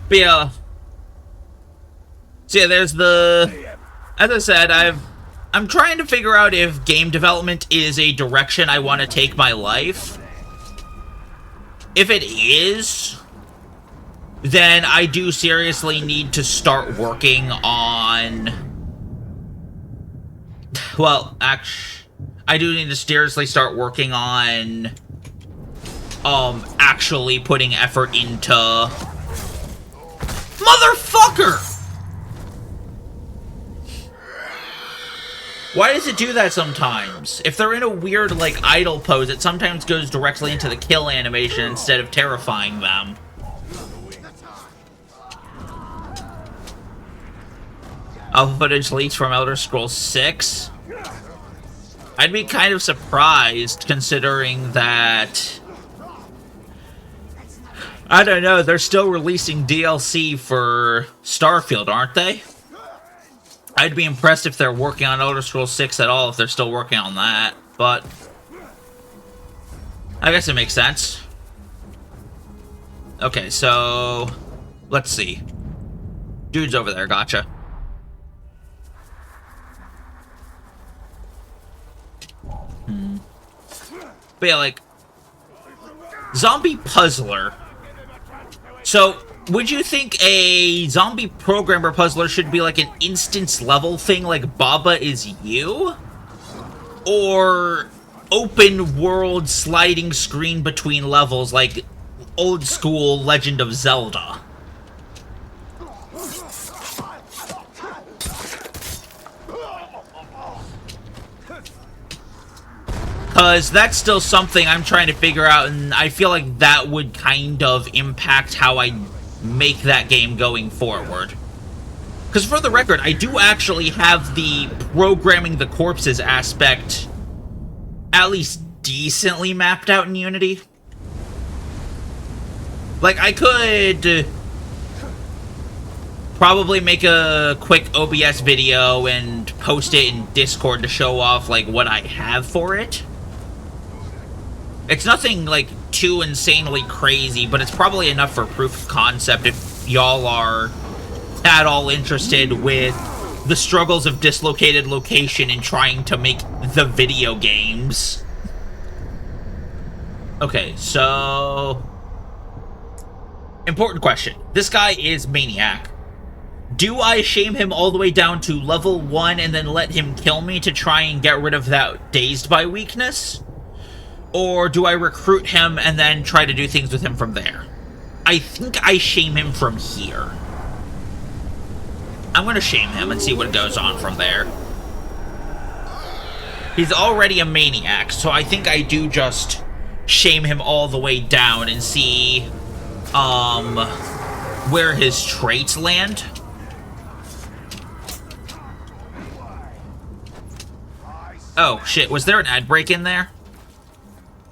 but yeah. So yeah, there's the... as I said, I'm trying to figure out if game development is a direction I want to take my life. If it is, then I do seriously need to start working on... well, actually, I do need to seriously start working on... actually putting effort into... motherfucker! Why does it do that sometimes? If they're in a weird, like, idle pose, it sometimes goes directly into the kill animation instead of terrifying them. Alpha footage leaks from Elder Scrolls 6. I'd be kind of surprised, considering that... I don't know, they're still releasing DLC for Starfield, aren't they? I'd be impressed if they're working on Elder Scrolls 6 at all, if they're still working on that, but... I guess it makes sense. Okay, so... let's see. Dude's over there, gotcha. But yeah, like... zombie puzzler. So... would you think a zombie programmer puzzler should be like an instance level thing like Baba Is You? Or open world sliding screen between levels like old school Legend of Zelda? Because that's still something I'm trying to figure out, and I feel like that would kind of impact how I make that game going forward. Because for the record, I do actually have the programming the corpses aspect at least decently mapped out in Unity. Like, I could probably make a quick OBS video and post it in Discord to show off, like, what I have for it. It's nothing, like, too insanely crazy, but it's probably enough for proof of concept if y'all are at all interested with the struggles of Dislocated Location in trying to make the video games. Okay, so... important question. This guy is Maniac. Do I shame him all the way down to level 1 and then let him kill me to try and get rid of that Dazed by weakness? Or do I recruit him and then try to do things with him from there? I think I shame him from here. I'm gonna shame him and see what goes on from there. He's already a Maniac, so I think I do just shame him all the way down and see, where his traits land. Oh, shit, was there an ad break in there?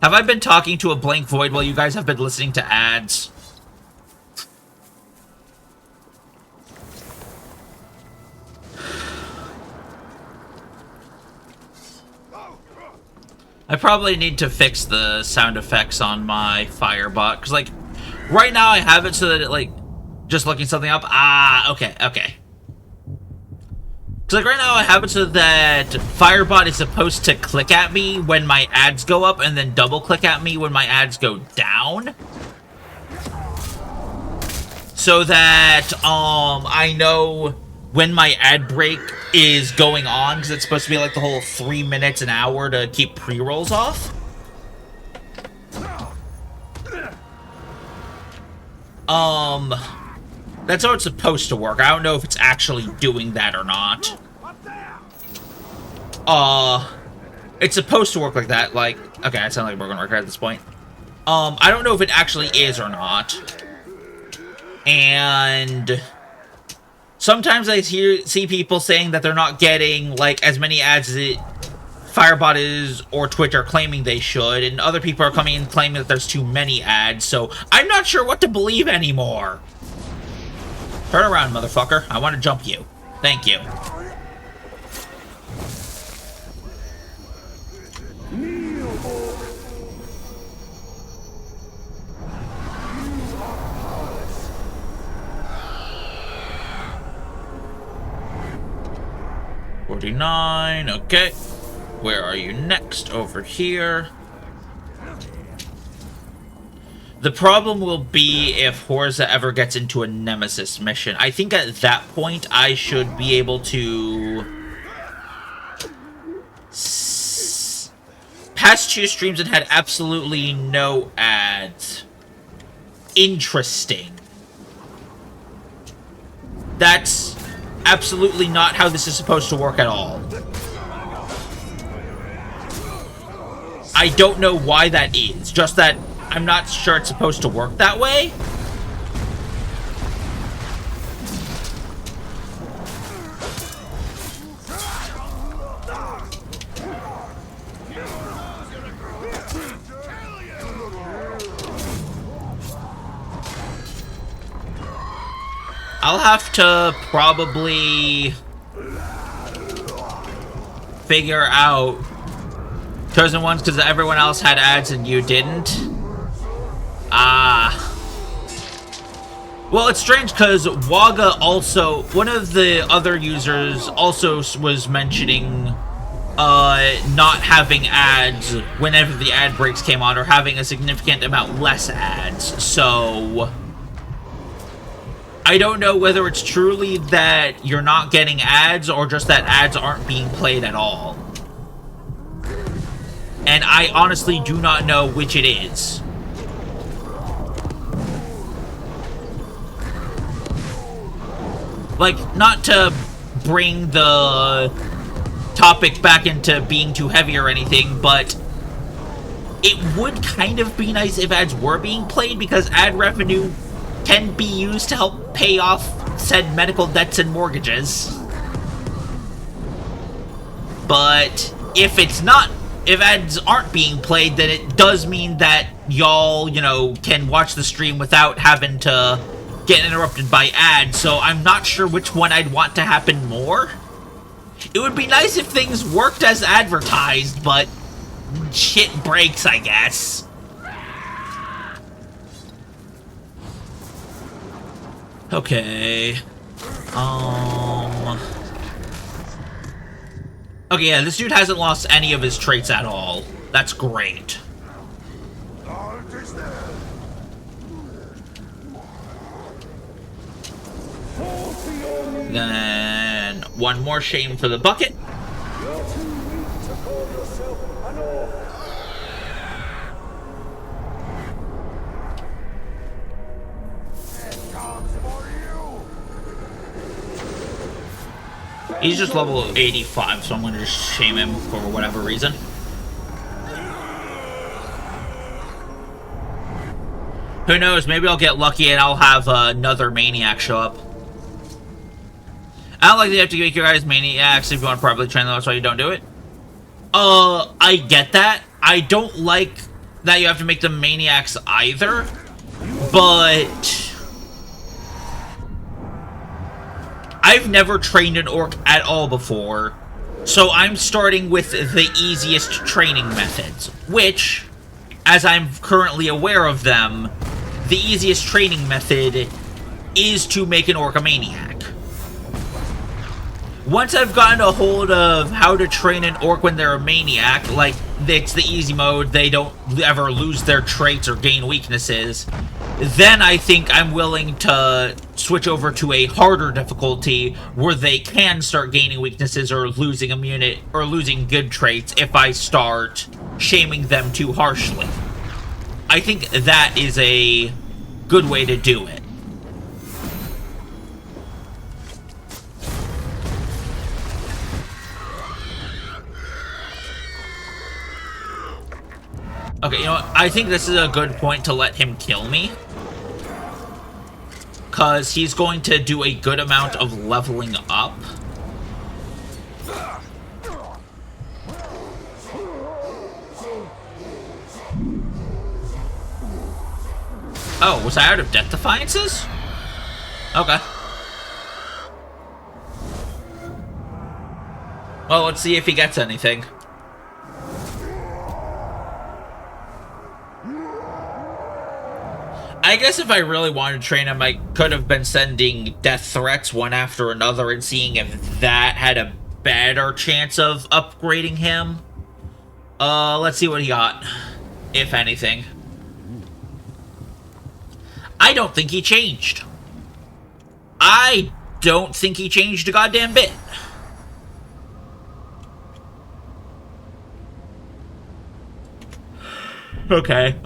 Have I been talking to a blank void while you guys have been listening to ads? I probably need to fix the sound effects on my Firebot, because, like, right now I have it so that it, like, just looking something up. Ah, okay. Because, like, right now I have it so that Firebot is supposed to click at me when my ads go up and then double click at me when my ads go down. So that, I know when my ad break is going on, because it's supposed to be like the whole 3 minutes an hour to keep pre-rolls off. That's how it's supposed to work. I don't know if it's actually doing that or not. It's supposed to work like that, like... okay, that sounds like a broken record at this point. I don't know if it actually is or not. And... sometimes I see people saying that they're not getting, like, as many ads as Firebot is or Twitch are claiming they should, and other people are coming in claiming that there's too many ads, so I'm not sure what to believe anymore. Turn around, motherfucker. I want to jump you. Thank you. $49, okay. Where are you next? Over here. The problem will be if Horza ever gets into a Nemesis mission. I think at that point I should be able to... past 2 streams and had absolutely no ads. Interesting. That's absolutely not how this is supposed to work at all. I don't know why that is, just that I'm not sure it's supposed to work that way. I'll have to probably figure out Chosen Ones because everyone else had ads and you didn't. Well, it's strange because Waga also, one of the other users also was mentioning not having ads whenever the ad breaks came on, or having a significant amount less ads. So I don't know whether it's truly that you're not getting ads or just that ads aren't being played at all. And I honestly do not know which it is. Like, not to bring the topic back into being too heavy or anything, but it would kind of be nice if ads were being played, because ad revenue can be used to help pay off said medical debts and mortgages. But if it's not if ads aren't being played, then it does mean that y'all, you know, can watch the stream without having to get interrupted by ads, so I'm not sure which one I'd want to happen more. It would be nice if things worked as advertised, but shit breaks, I guess. Okay. Okay, yeah, this dude hasn't lost any of his traits at all. That's great. Then one more shame for the bucket. He's just level 85, so I'm going to just shame him for whatever reason. Who knows, maybe I'll get lucky and I'll have another maniac show up. I don't like that you have to make your guys maniacs if you want to properly train them, that's why you don't do it. I get that. I don't like that you have to make them maniacs either, but I've never trained an orc at all before, so I'm starting with the easiest training methods, which, as I'm currently aware of them, the easiest training method is to make an orc a maniac. Once I've gotten a hold of how to train an orc when they're a maniac, like, it's the easy mode, they don't ever lose their traits or gain weaknesses, then I think I'm willing to switch over to a harder difficulty where they can start gaining weaknesses or losing immunity or losing good traits if I start shaming them too harshly. I think that is a good way to do it. Okay, you know what? I think this is a good point to let him kill me. Because he's going to do a good amount of leveling up. Oh, was I out of Death Defiances? Okay. Well, let's see if he gets anything. I guess if I really wanted to train him, I could have been sending death threats one after another and seeing if that had a better chance of upgrading him. Let's see what he got, if anything. I don't think he changed. I don't think he changed a goddamn bit. Okay,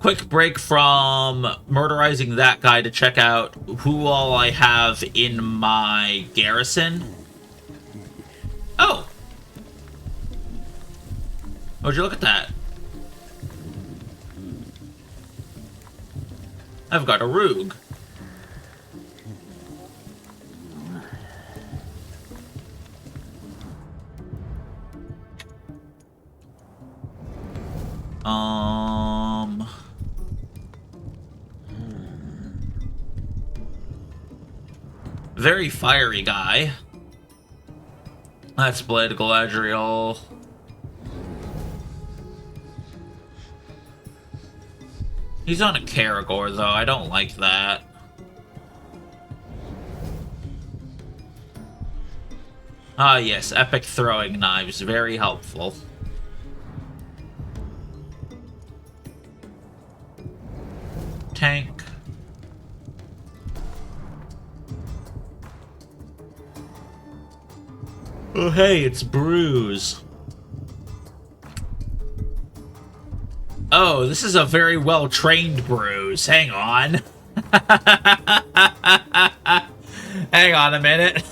quick break from murderizing that guy to check out who all I have in my garrison. Oh! Would you look at that? I've got a rogue. Very fiery guy. That's Blade Galadriel. He's on a Caragor, though. I don't like that. Ah, yes. Epic throwing knives. Very helpful. Tank. Oh, hey, it's Bruise. Oh, this is a very well-trained Bruise. Hang on. Hang on a minute.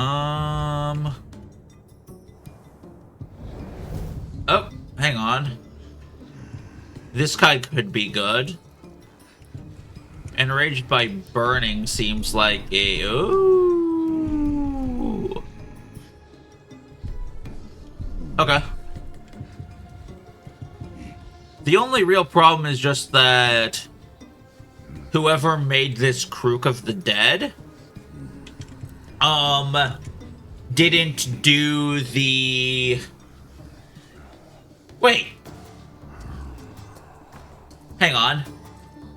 Oh, hang on. This guy could be good. Enraged by burning seems like a... Ooh. Okay. The only real problem is just that whoever made this Crook of the Dead, didn't do the... Wait. Hang on.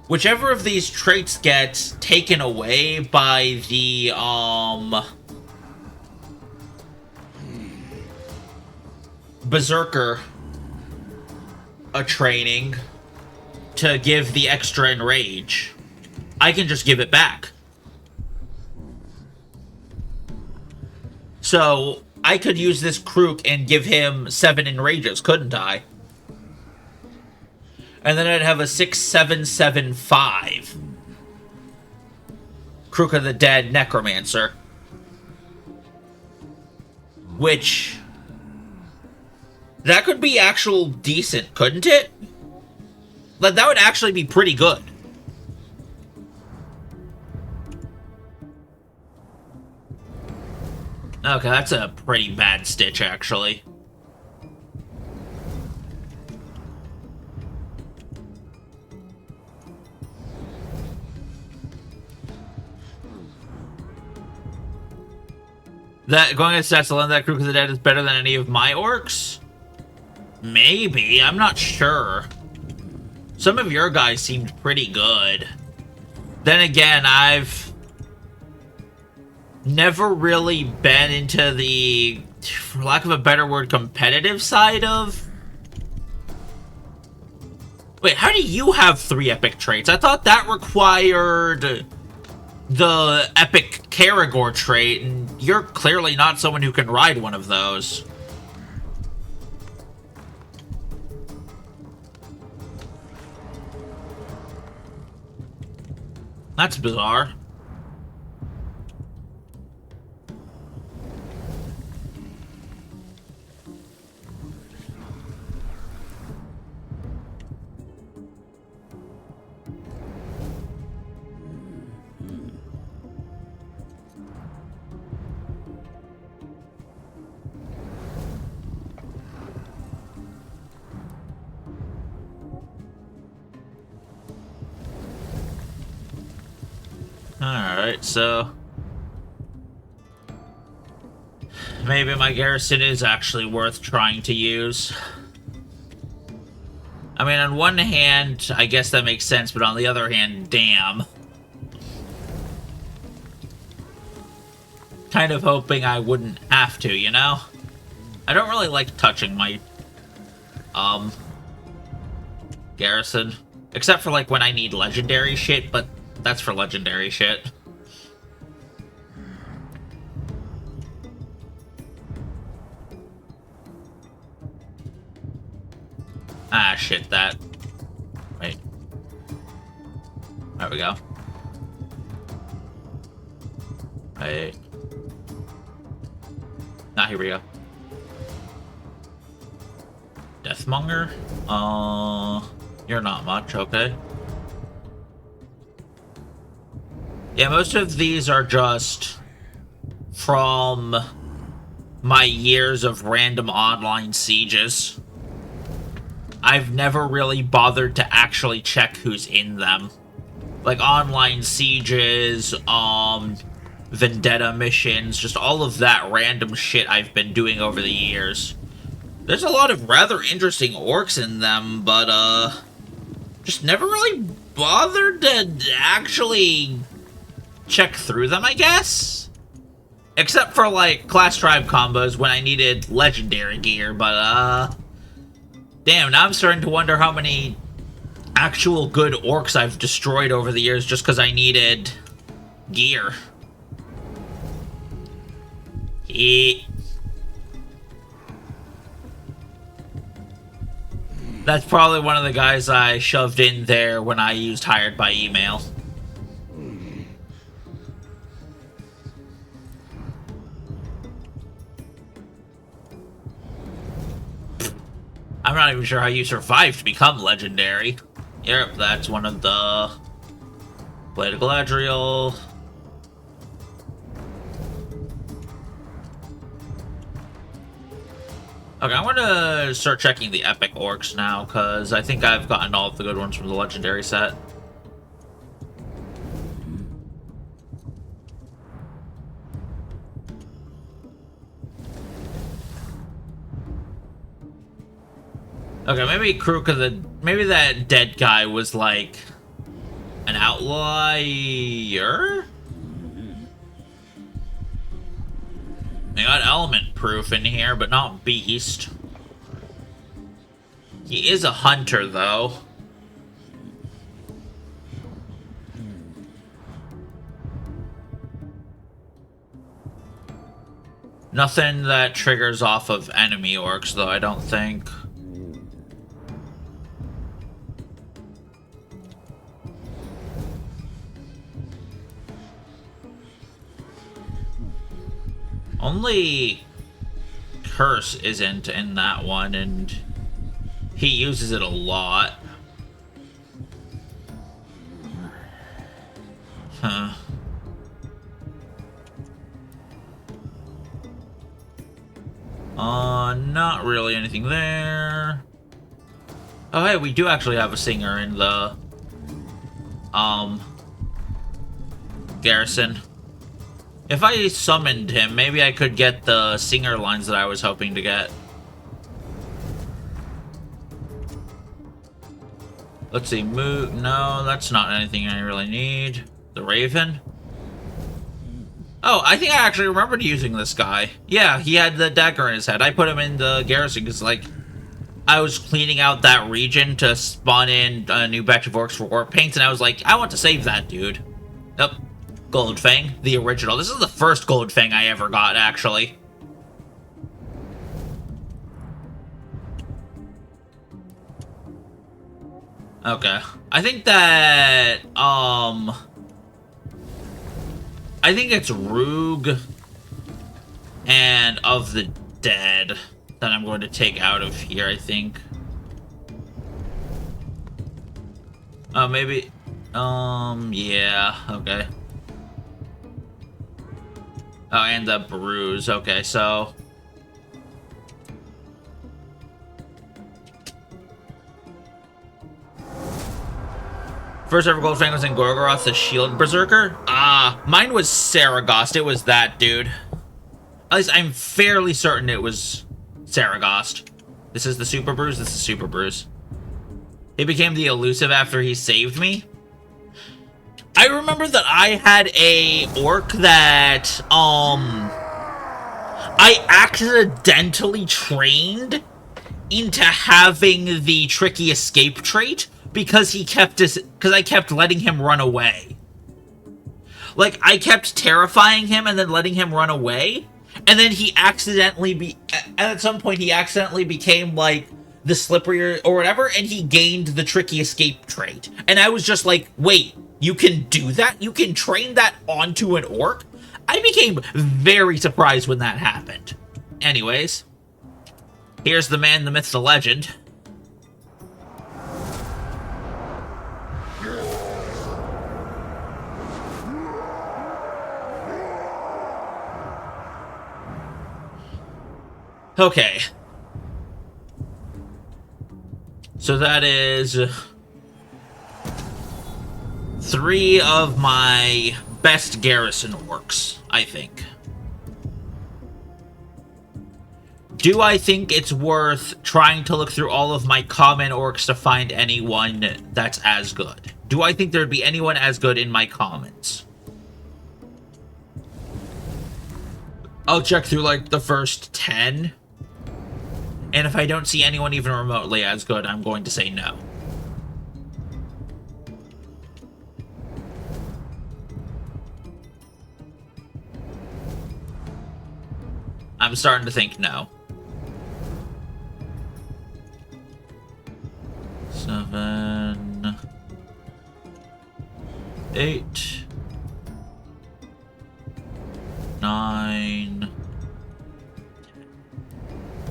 Whichever of these traits gets taken away by the, Berserker a training to give the extra enrage, I can just give it back. So, I could use this Crook and give him 7 enrages, couldn't I? And then I'd have a 6-7-7-5 Crook of the Dead Necromancer. Which... that could be actual decent, couldn't it? Like, that would actually be pretty good. Okay, that's a pretty bad stitch, actually. That going against stats alone, that Crook of the Dead is better than any of my orcs? Maybe, I'm not sure. Some of your guys seemed pretty good. Then again, I've never really been into the, for lack of a better word, competitive side of... Wait, how do you have 3 epic traits? I thought that required the epic Karagor trait, and you're clearly not someone who can ride one of those. That's bizarre. Alright, so... maybe my garrison is actually worth trying to use. I mean, on one hand, I guess that makes sense, but on the other hand, damn. Kind of hoping I wouldn't have to, you know? I don't really like touching my, garrison. Except for, like, when I need legendary shit, but that's for legendary shit. Ah, shit, that. Wait. There we go. Wait. Ah, here we go. Deathmonger? You're not much, okay. Yeah, most of these are just from my years of random online sieges. I've never really bothered to actually check who's in them. Like online sieges, vendetta missions, just all of that random shit I've been doing over the years. There's a lot of rather interesting orcs in them, but, just never really bothered to actually check through them, I guess? Except for, like, class tribe combos when I needed legendary gear, but, damn, now I'm starting to wonder how many actual good orcs I've destroyed over the years just because I needed gear. That's probably one of the guys I shoved in there when I used hired by email. I'm not even sure how you survived to become legendary. Yep, that's one of the Blade of Galadriel. Okay, I'm gonna start checking the epic orcs now, because I think I've gotten all of the good ones from the legendary set. Okay, maybe Krook of the... Maybe that dead guy was, like, an outlier? I got element proof in here, but not beast. He is a hunter, though. Nothing that triggers off of enemy orcs, though, I don't think. Only Curse isn't in that one, and he uses it a lot. Huh. Not really anything there. Oh, hey, we do actually have a singer in the, garrison. If I summoned him, maybe I could get the singer lines that I was hoping to get. Let's see, no, that's not anything I really need. The Raven? Oh, I think I actually remembered using this guy. Yeah, he had the dagger in his head. I put him in the garrison because, like, I was cleaning out that region to spawn in a new batch of orcs for Orc Paints, and I was like, I want to save that dude. Yep. Goldfang, the original. This is the first Goldfang I ever got, actually. Okay. I think that, I think it's Roog and Of the Dead that I'm going to take out of here, I think. Oh, maybe, yeah, okay. Oh, and the Bruise. Okay, so... First ever Goldfang was in Gorgoroth, the Shield Berserker? Ah, mine was Saragost. It was that dude. At least I'm fairly certain it was Saragost. This is the Super Bruise, this is Super Bruise. He became the elusive after he saved me. I remember that I had a orc that, I accidentally trained into having the tricky escape trait because I kept letting him run away. Like, I kept terrifying him and then letting him run away, and then he accidentally at some point he accidentally became, like, the slippery or whatever, and he gained the tricky escape trait. And I was just like, wait, you can do that? You can train that onto an orc? I became very surprised when that happened. Anyways, here's the man, the myth, the legend. Okay. So that is 3 of my best garrison orcs, I think. Do I think it's worth trying to look through all of my common orcs to find anyone that's as good? Do I think there'd be anyone as good in my commons? I'll check through, like, the first 10. And if I don't see anyone even remotely as good, I'm going to say no. I'm starting to think no. 7, 8, 9.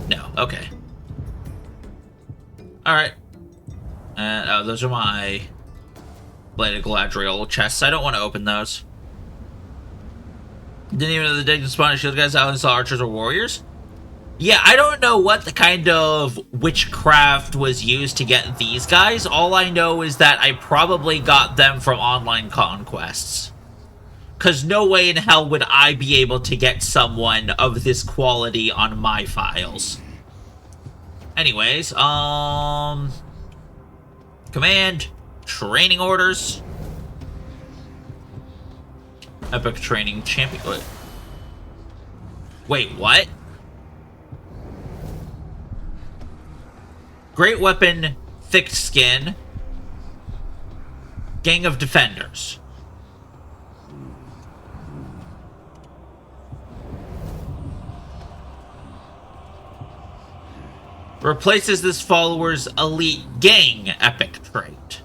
No, okay. Alright. And, oh, those are my Bladed Galadriel chests. I don't want to open those. Didn't even know the dead spawn shield guys out and saw archers or warriors? Yeah, I don't know what the kind of witchcraft was used to get these guys. All I know is that I probably got them from online conquests. Because no way in hell would I be able to get someone of this quality on my files. Anyways, command, training orders. Epic training champion. Wait, what? Great weapon, thick skin. Gang of defenders. Replaces this follower's elite gang epic trait.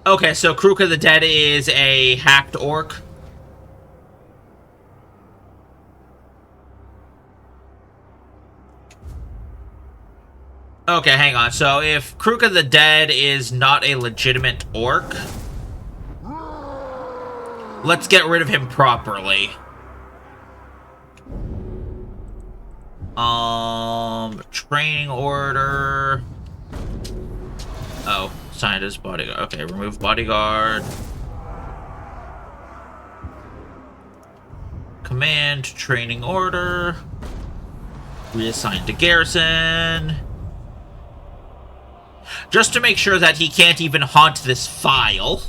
Okay, so Kruka the Dead is a hacked orc. Okay, hang on. So if Kruka the Dead is not a legitimate orc, let's get rid of him properly. Training order. Oh, signed as bodyguard. Okay, remove bodyguard. Command, training order. Reassigned to garrison. Just to make sure that he can't even haunt this file.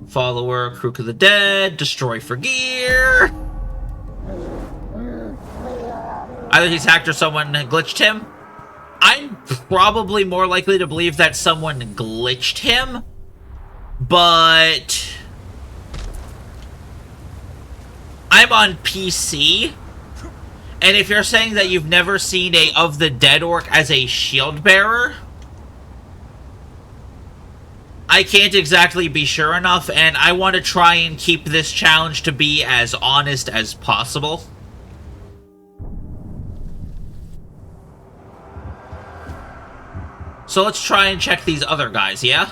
Follower, Kruka the Dead, destroy for gear. Either he's hacked or someone glitched him. I'm probably more likely to believe that someone glitched him, but I'm on PC, and if you're saying that you've never seen a Of the Dead orc as a shield bearer, I can't exactly be sure enough, and I want to try and keep this challenge to be as honest as possible. So let's try and check these other guys, yeah?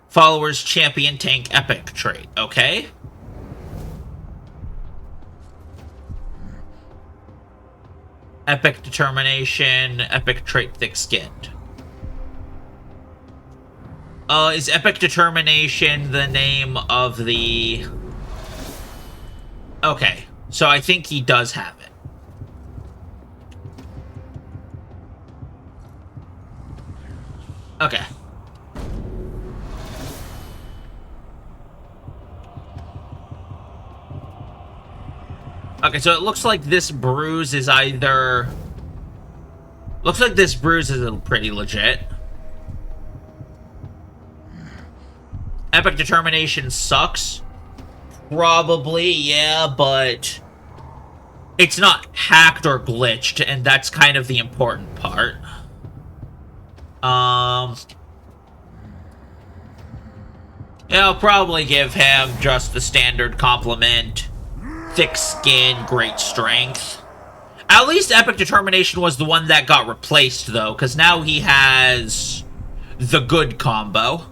Followers, champion, tank, epic trait, okay? Epic determination, epic trait, thick-skinned. Is epic determination the name of the... Okay, so I think he does have it. Okay. Okay, so it looks like this bruise is either... Looks like this bruise is pretty legit. Epic determination sucks. Probably, yeah, but... It's not hacked or glitched, and that's kind of the important part. Yeah, I'll probably give him just the standard compliment. Thick skin, great strength. At least Epic Determination was the one that got replaced, though, because now he has the good combo.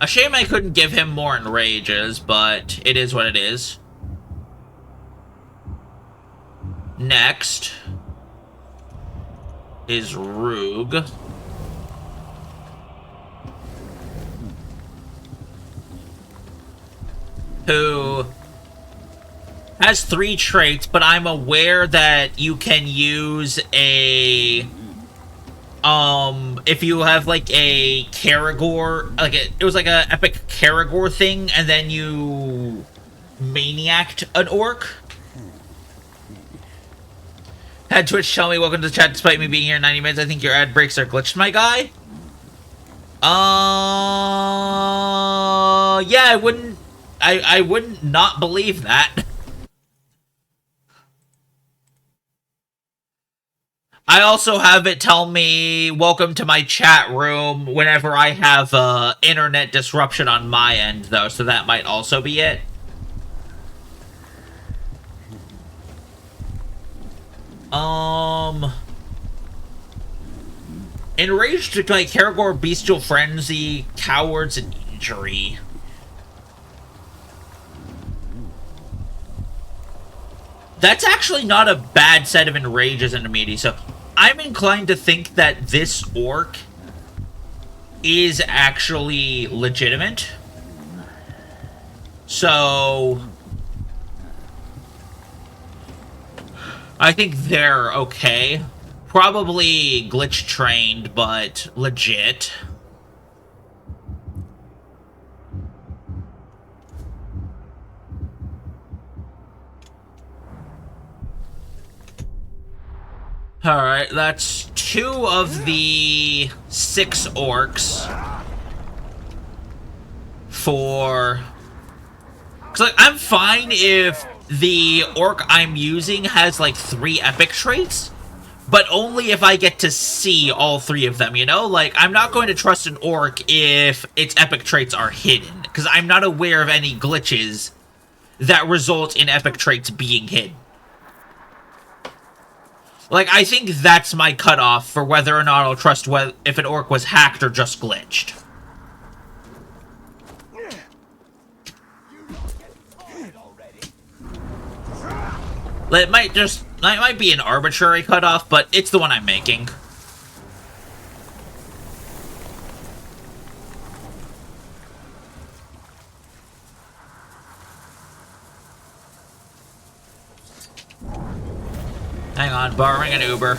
A shame I couldn't give him more enrages, but it is what it is. Next is Rug. Who has 3 traits, but I'm aware that you can use a... if you have, like, a Karagor... Like, it was like a epic Karagor thing, and then you... maniac'd an orc. Had Twitch tell me, welcome to the chat, despite me being here 90 minutes, I think your ad breaks are glitched, my guy. Yeah, I wouldn't not believe that. I also have it tell me, welcome to my chat room, whenever I have internet disruption on my end, though, so that might also be it. Enraged, like, Karagor, Bestial Frenzy, Cowards, and Injury. That's actually not a bad set of Enrages and Meaty, so I'm inclined to think that this orc is actually legitimate. So I think they're okay. Probably glitch trained, but legit. Alright, that's 2 of the 6 orcs for... Cause, like, I'm fine if the orc I'm using has, like, 3 epic traits, but only if I get to see all 3 of them, you know? Like, I'm not going to trust an orc if its epic traits are hidden, because I'm not aware of any glitches that result in epic traits being hidden. Like, I think that's my cutoff for whether or not I'll trust if an orc was hacked or just glitched. It might be an arbitrary cutoff, but it's the one I'm making. Hang on, borrowing an Uber.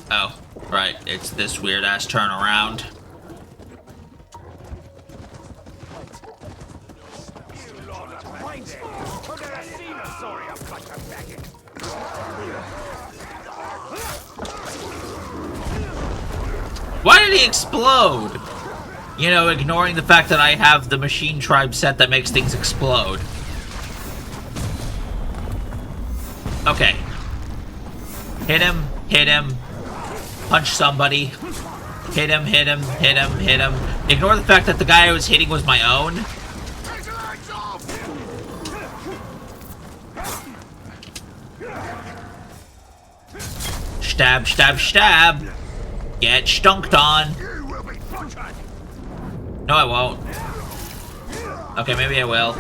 Oh, right, it's this weird-ass turnaround. Why did he explode? You know, ignoring the fact that I have the Machine Tribe set that makes things explode. Okay. Hit him, hit him. Punch somebody. Hit him, hit him, hit him, hit him. Ignore the fact that the guy I was hitting was my own. Stab, stab, stab. Get stunked on. No, I won't. Okay, maybe I will.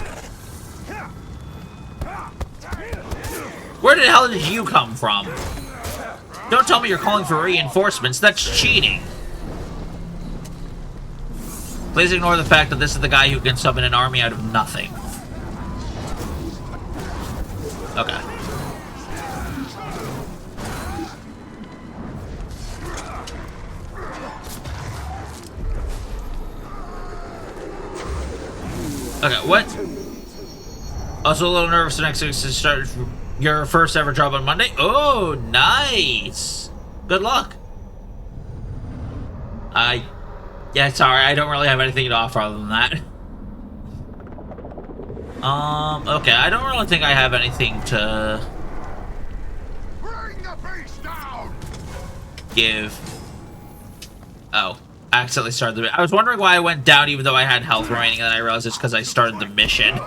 Where the hell did you come from? Don't tell me you're calling for reinforcements. That's cheating. Please ignore the fact that this is the guy who can summon an army out of nothing. Okay. Okay, what? Also a little nervous next week to start your first ever job on Monday. Oh, nice. Good luck. Yeah, sorry, I don't really have anything to offer other than that. Okay, I don't really think I have anything to give. Oh. Accidentally started the... I was wondering why I went down even though I had health remaining, and then I realized it's because I started the mission.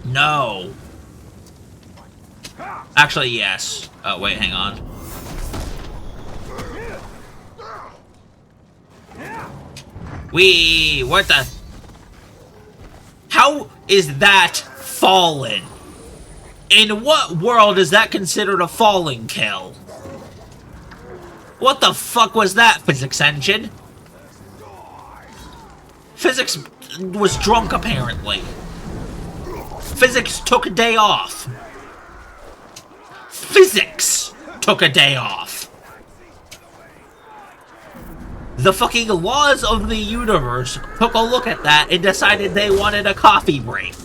No. Actually, yes. Oh, wait, hang on. What the... How is that fallen? In what world is that considered a falling kill? What the fuck was that, physics engine? Physics was drunk, apparently. Physics took a day off. Physics took a day off. The fucking laws of the universe took a look at that and decided they wanted a coffee break.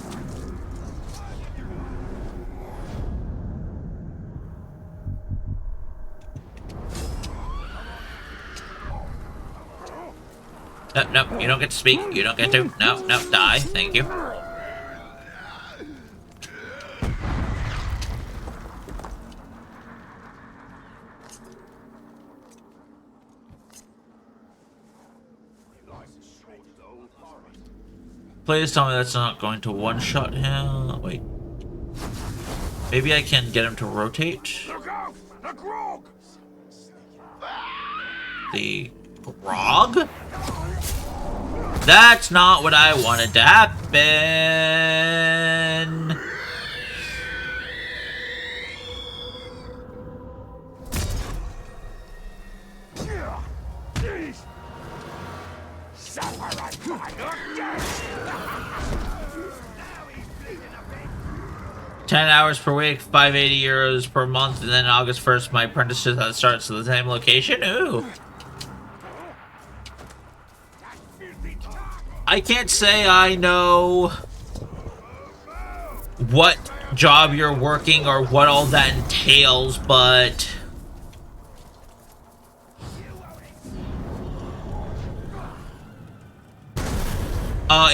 No, no, you don't get to speak. You don't get to. No, no, die. Thank you. Please tell me that's not going to one-shot him. Wait. Maybe I can get him to rotate. Look out! The grog! The grog? That's not what I wanted to happen. Jeez! Suffer at my death! 10 hours per week, 580 euros per month, and then August 1st, my apprenticeship starts at the same location. Ooh. I can't say I know what job you're working or what all that entails, but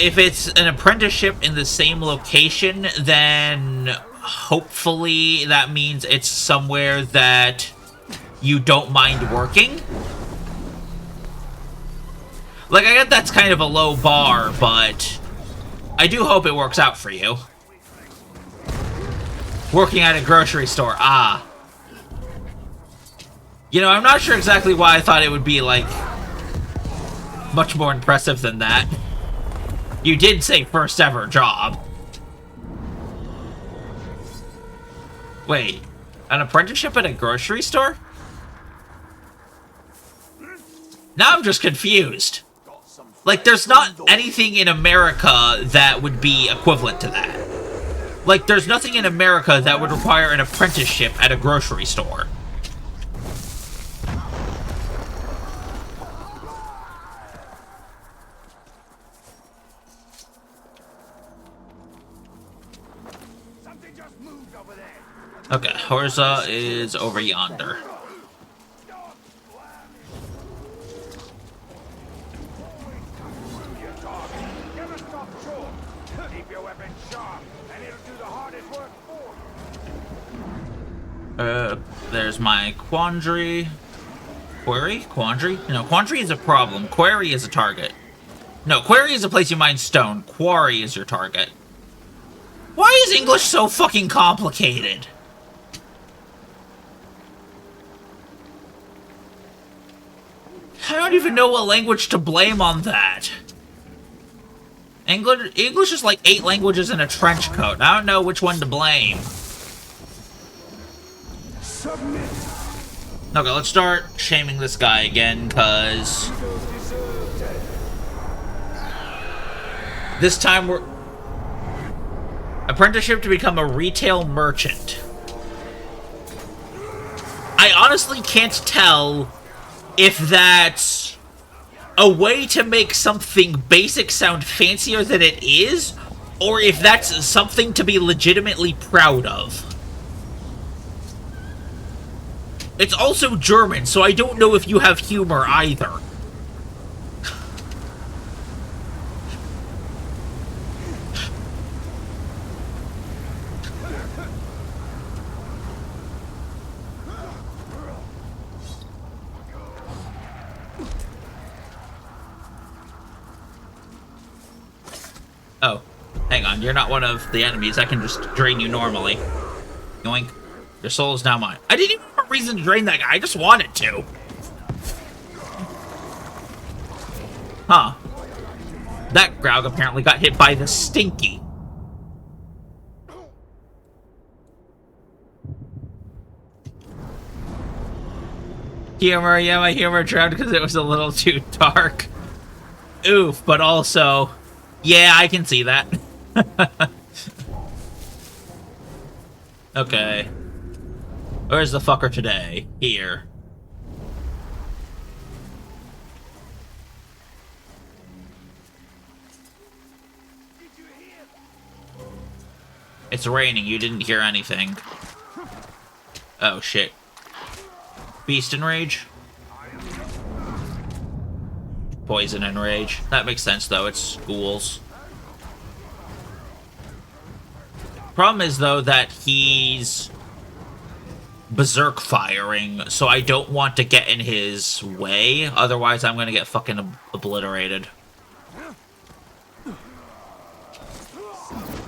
if it's an apprenticeship in the same location, then hopefully that means it's somewhere that you don't mind working. Like, I get that's kind of a low bar, but I do hope it works out for you. Working at a grocery store, ah. You know, I'm not sure exactly why I thought it would be, like, much more impressive than that. You did say first ever job. Wait, an apprenticeship at a grocery store? Now I'm just confused. Like, there's not anything in America that would be equivalent to that. Like, there's nothing in America that would require an apprenticeship at a grocery store. Okay, Horza is over yonder. There's my quandary. Query? Quandary? No, quandary is a problem. Query is a target. No, query is a place you mine stone. Quarry is your target. Why is English so fucking complicated? I don't even know what language to blame on that. English is like 8 languages in a trench coat. I don't know which one to blame. Submit! Okay, let's start shaming this guy again, because this time we're... Apprenticeship to become a retail merchant. I honestly can't tell if that's a way to make something basic sound fancier than it is, or if that's something to be legitimately proud of. It's also German, so I don't know if you have humor either. Oh, hang on, you're not one of the enemies. I can just drain you normally. Yoink. Your soul is now mine. I didn't even have a reason to drain that guy, I just wanted to. Huh. That Graug apparently got hit by the Stinky. Humor, yeah, my humor drowned because it was a little too dark. Oof, but also... Yeah, I can see that. Okay. Where's the fucker today? Here. It's raining, you didn't hear anything. Oh shit. Beast in Rage? poison and rage. That makes sense, though. It's ghouls. Problem is, though, that he's berserk firing, so I don't want to get in his way. Otherwise, I'm gonna get fucking obliterated.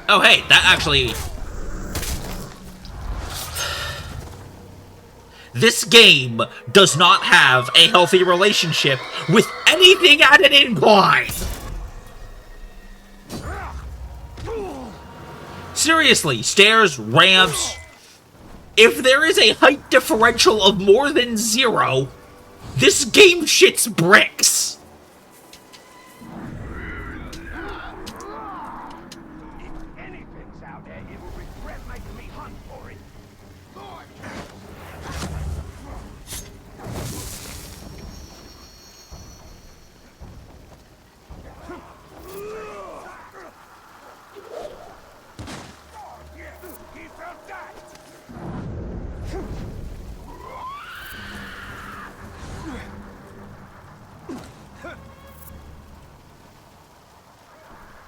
Oh, hey, that actually... This game does not have a healthy relationship with anything at an incline! Seriously, stairs, ramps... If there is a height differential of more than 0, this game shits bricks!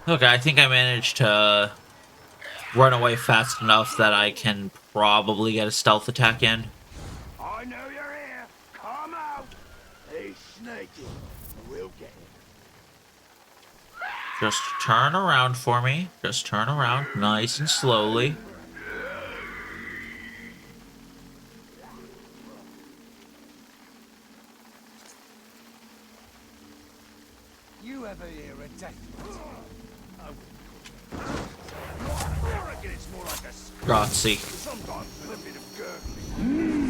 Okay, I think I managed to run away fast enough that I can probably get a stealth attack in. I know you're here. Come out. He's sneaking. We'll get him. Just turn around for me. Just turn around nice and slowly. You ever hear a death? Grazie. Sometimes with a bit of gurgling.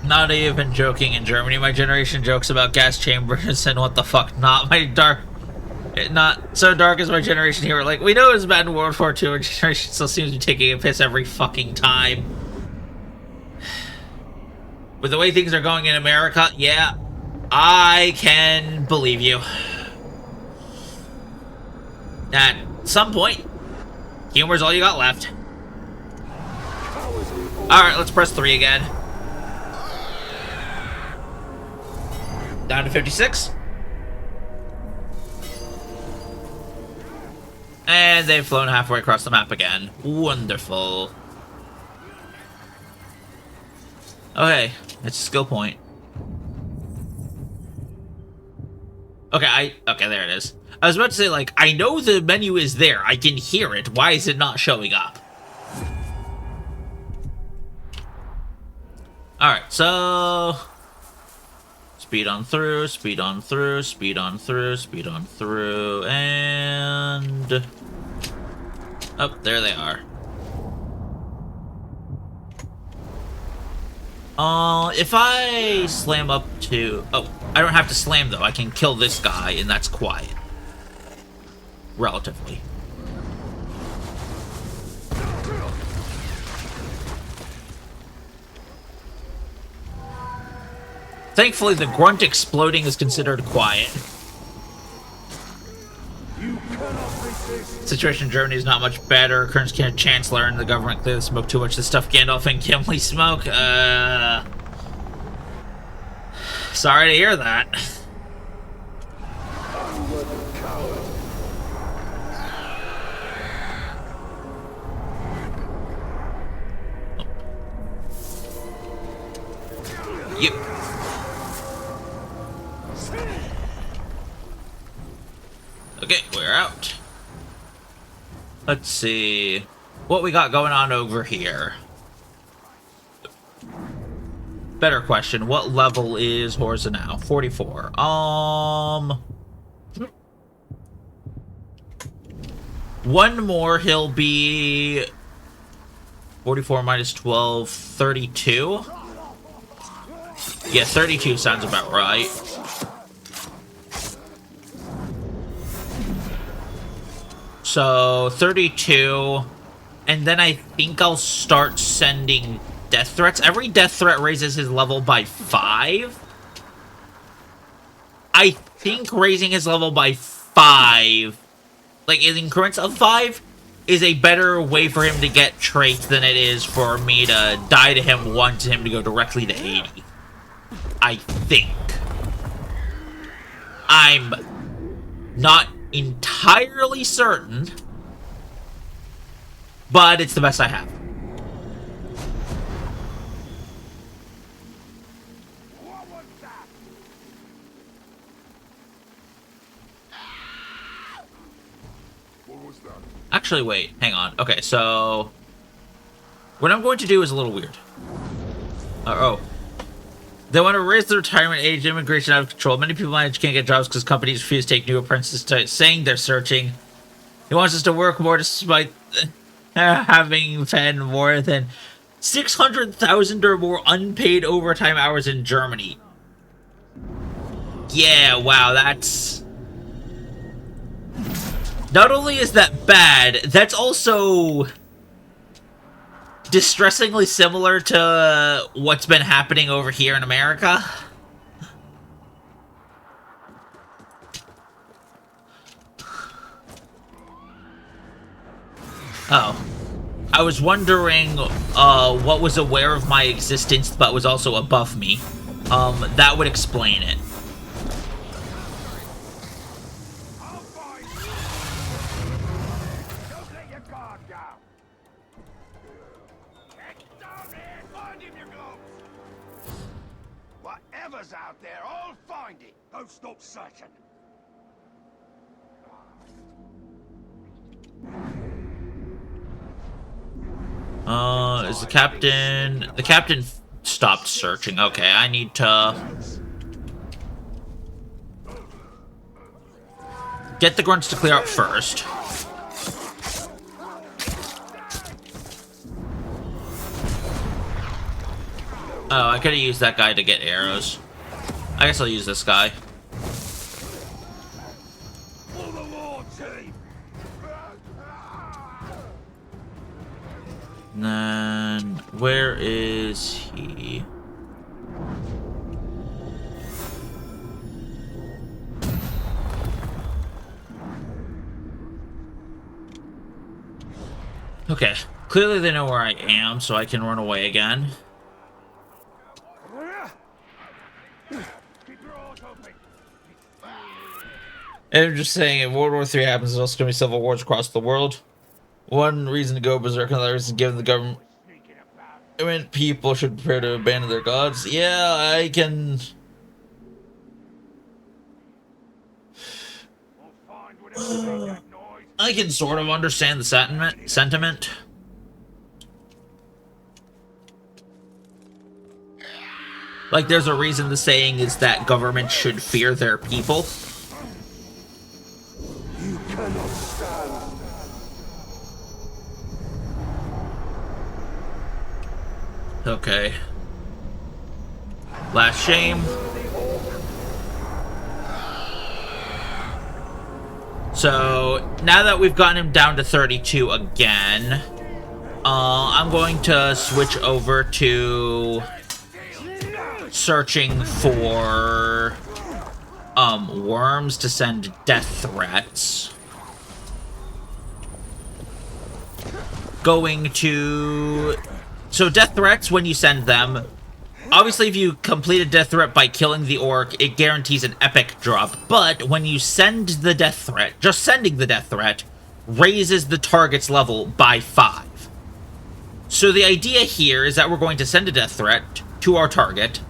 Not even joking. In Germany, my generation jokes about gas chambers and what the fuck. Not so dark as my generation here. Like, we know it was bad in World War II. Our generation still seems to be taking a piss every fucking time. With the way things are going in America, yeah, I can believe you. At some point, humor's all you got left. Alright, let's press 3 again. Down to 56. And they've flown halfway across the map again. Wonderful. Okay, it's a skill point. Okay, there it is. I was about to say, like, I know the menu is there. I can hear it. Why is it not showing up? Alright, so... Speed on through, speed on through, speed on through, speed on through, and... Oh, there they are. If I slam up to... Oh, I don't have to slam, though. I can kill this guy, and that's quiet. Relatively. Thankfully, the grunt exploding is considered quiet. Situation in Germany is not much better. Current Chancellor and the government clearly smoke too much of the stuff Gandalf and Gimli smoke. Sorry to hear that. Yep. Okay, we're out. Let's see what we got going on over here. Better question, what level is Horza now? 44. One more, he'll be 44 minus 12, 32. Yeah, 32 sounds about right. So, 32, and then I think I'll start sending death threats. Every death threat raises his level by 5. I think raising his level by 5, like in increments of 5, is a better way for him to get traits than it is for me to die to him once and him to go directly to 80. I think. I'm not entirely certain, but it's the best I have. What was that? What was that? Actually, wait, hang on. Okay, so what I'm going to do is a little weird. Oh. They want to raise the retirement age, immigration out of control. Many people my age can't get jobs because companies refuse to take new apprentices, saying they're searching. He wants us to work more despite having had more than 600,000 or more unpaid overtime hours in Germany. Yeah, wow, that's... Not only is that bad, that's also distressingly similar to what's been happening over here in America. Oh. I was wondering what was aware of my existence but was also above me. That would explain it. I'll find you. Don't let your guard down. Get down here. Find him, you globes. Whatever's out there, I'll find it. Don't stop searching. Is the captain... The captain stopped searching. Okay, I need to... get the grunts to clear out first. Oh, I could have used that guy to get arrows. I guess I'll use this guy. For the war team. And then... where is he? Okay. Clearly they know where I am, so I can run away again. Keep your eyes open. And I'm just saying, if World War III happens, there's also going to be civil wars across the world. One reason to go berserk, another reason given the government Sneaking about. I mean, people should prepare to abandon their gods. Yeah, I can... We'll find whatever made that noise. I can sort of understand the sentiment. Like, there's a reason the saying is that government should fear their people. You cannot stand. Okay. Last shame. So, now that we've gotten him down to 32 again, I'm going to switch over to searching for worms to send death threats. Going to... So death threats, when you send them, obviously if you complete a death threat by killing the orc, it guarantees an epic drop. But when you send the death threat, just sending the death threat raises the target's level by 5. So the idea here is that we're going to send a death threat to our target.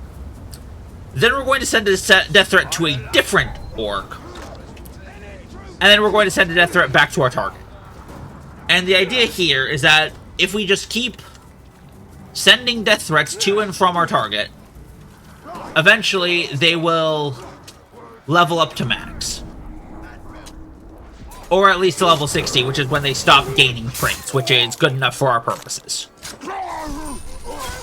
Then we're going to send a death threat to a different orc. And then we're going to send a death threat back to our target. And the idea here is that if we just keep sending death threats to and from our target, eventually they will level up to max. Or at least to level 60, which is when they stop gaining traits, which is good enough for our purposes.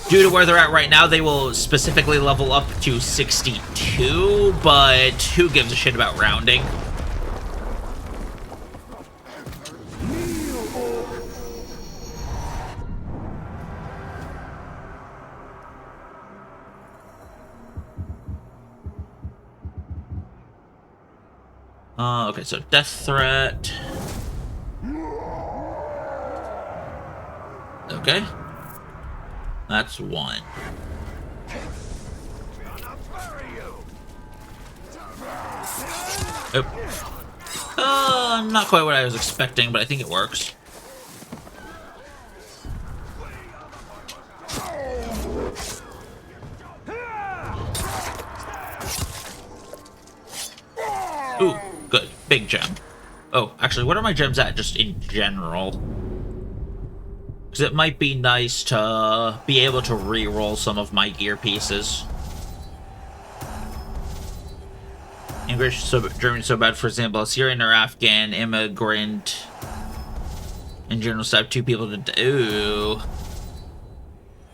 Due to where they're at right now, they will specifically level up to 62, but who gives a shit about rounding? Okay, so death threat. Okay. That's one. Not quite what I was expecting, but I think it works. Ooh, good. Big gem. Oh, actually, what are my gems at, just in general? Because it might be nice to be able to re-roll some of my gear pieces. English, German so bad, for example, Syrian or Afghan immigrant. In general, so I have 2 people to... Ooh.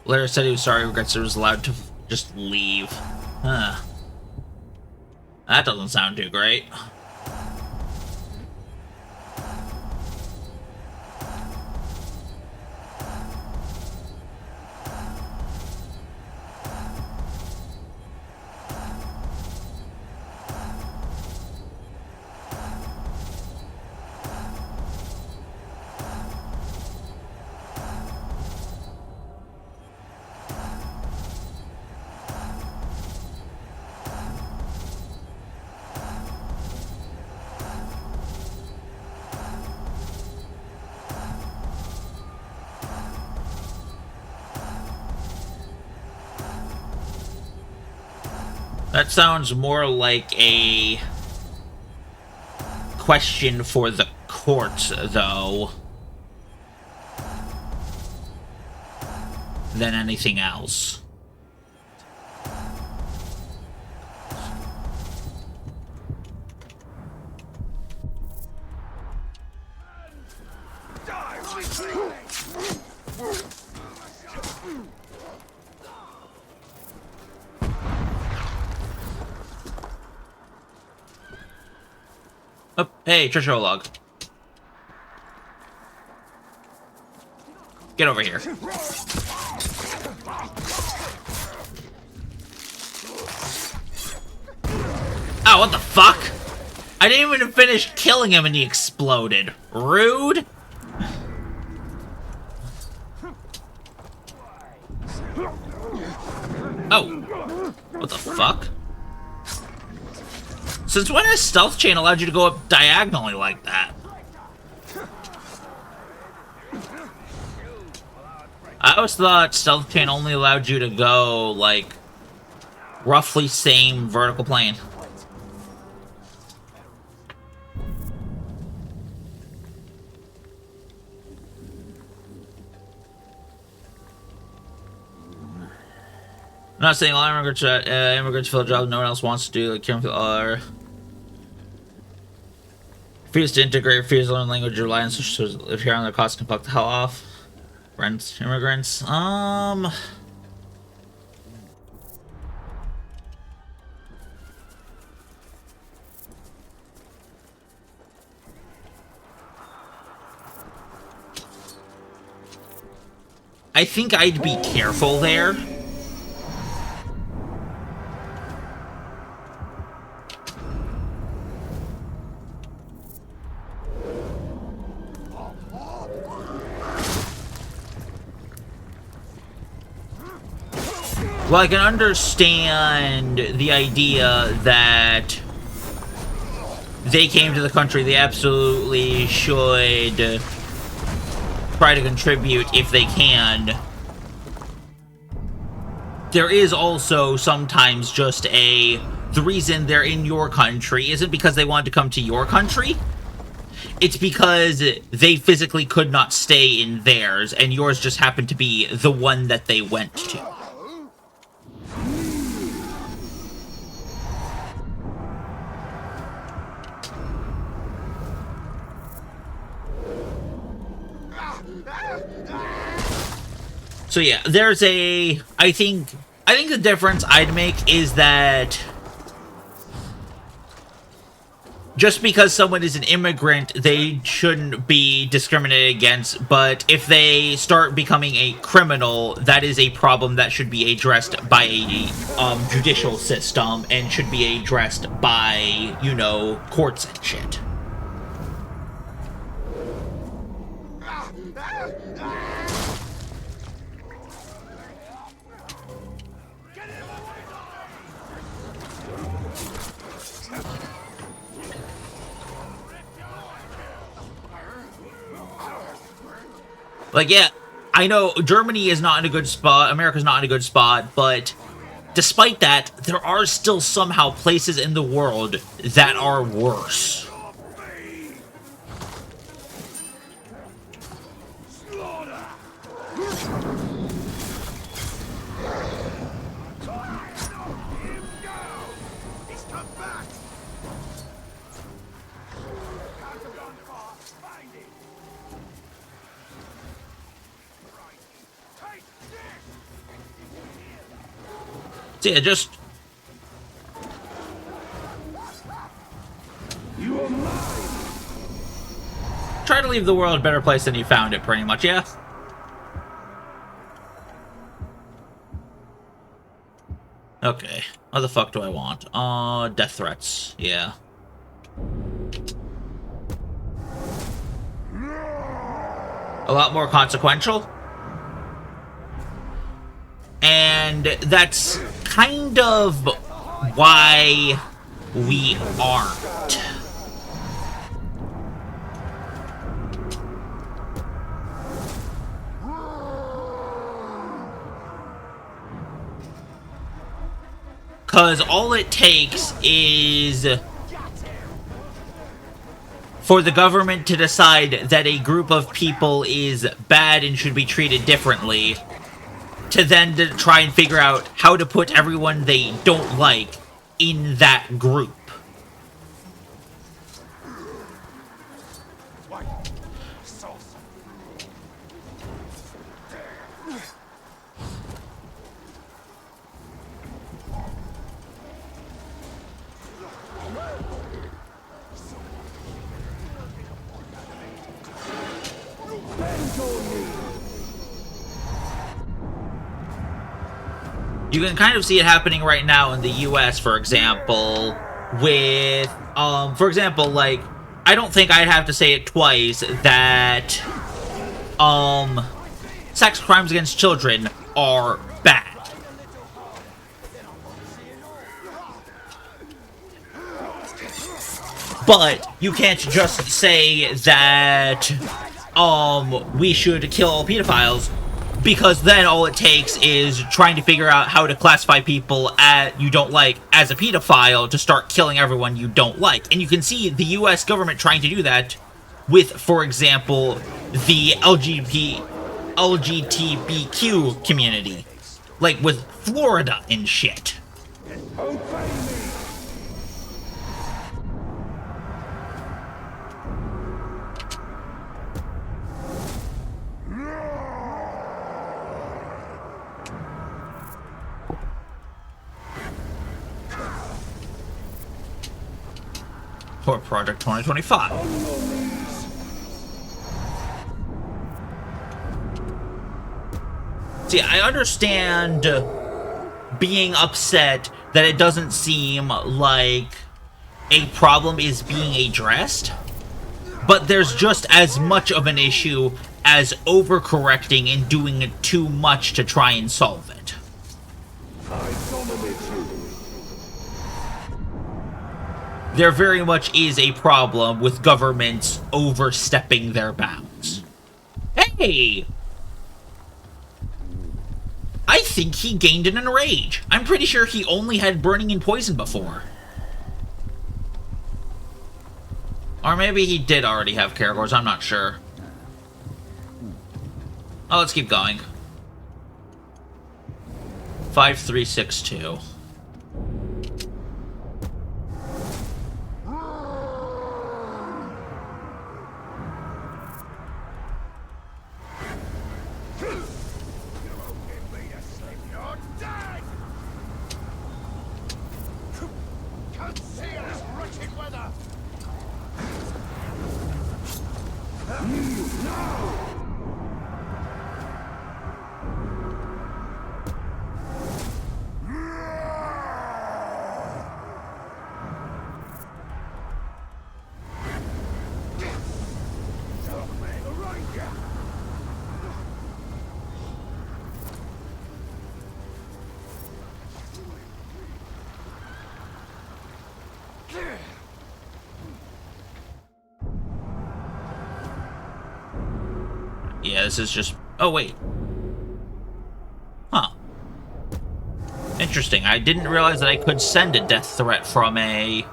Later said he was sorry, regrets he was allowed to just leave. Huh. That doesn't sound too great. That sounds more like a question for the court, though, than anything else. Oh, hey, treasure log. Get over here. Oh, what the fuck? I didn't even finish killing him and he exploded. Rude. Oh. What the fuck? Since when has Stealth Chain allowed you to go up diagonally like that? I always thought Stealth Chain only allowed you to go, like, roughly same vertical plane. I'm not saying all immigrants fill a job no one else wants to do, like or refuse to integrate, refuse to learn language or rely on social, if you're on their cost can fuck the hell off. Friends, immigrants. I think I'd be careful there. Well, I can understand the idea that they came to the country, they absolutely should try to contribute if they can. There is also sometimes just the reason they're in your country isn't because they wanted to come to your country. It's because they physically could not stay in theirs, and yours just happened to be the one that they went to. So yeah, there's I think the difference I'd make is that just because someone is an immigrant, they shouldn't be discriminated against, but if they start becoming a criminal, that is a problem that should be addressed by a judicial system and should be addressed by, you know, courts and shit. Like, yeah, I know Germany is not in a good spot, America's not in a good spot, but despite that, there are still somehow places in the world that are worse. So yeah, just try to leave the world a better place than you found it, pretty much, yeah? Okay. What the fuck do I want? Death threats. Yeah. A lot more consequential. And that's kind of why we aren't. Because all it takes is for the government to decide that a group of people is bad and should be treated differently, to then to try and figure out how to put everyone they don't like in that group. You can kind of see it happening right now in the US, for example, with, for example, like, I don't think I'd have to say it twice that, sex crimes against children are bad. But you can't just say that, we should kill all pedophiles, because then all it takes is trying to figure out how to classify people you don't like as a pedophile to start killing everyone you don't like. And you can see the US government trying to do that with, for example, the LGBTQ community. Like with Florida and shit. For Project 2025. See, I understand being upset that it doesn't seem like a problem is being addressed, but there's just as much of an issue as overcorrecting and doing too much to try and solve it. There very much is a problem with governments overstepping their bounds. Hey! I think he gained an enrage. I'm pretty sure he only had burning and poison before. Or maybe he did already have Caragors, I'm not sure. Oh, let's keep going. 5362. yeah, this is just... Oh, wait. Huh. Interesting. I didn't realize that I could send a death threat from a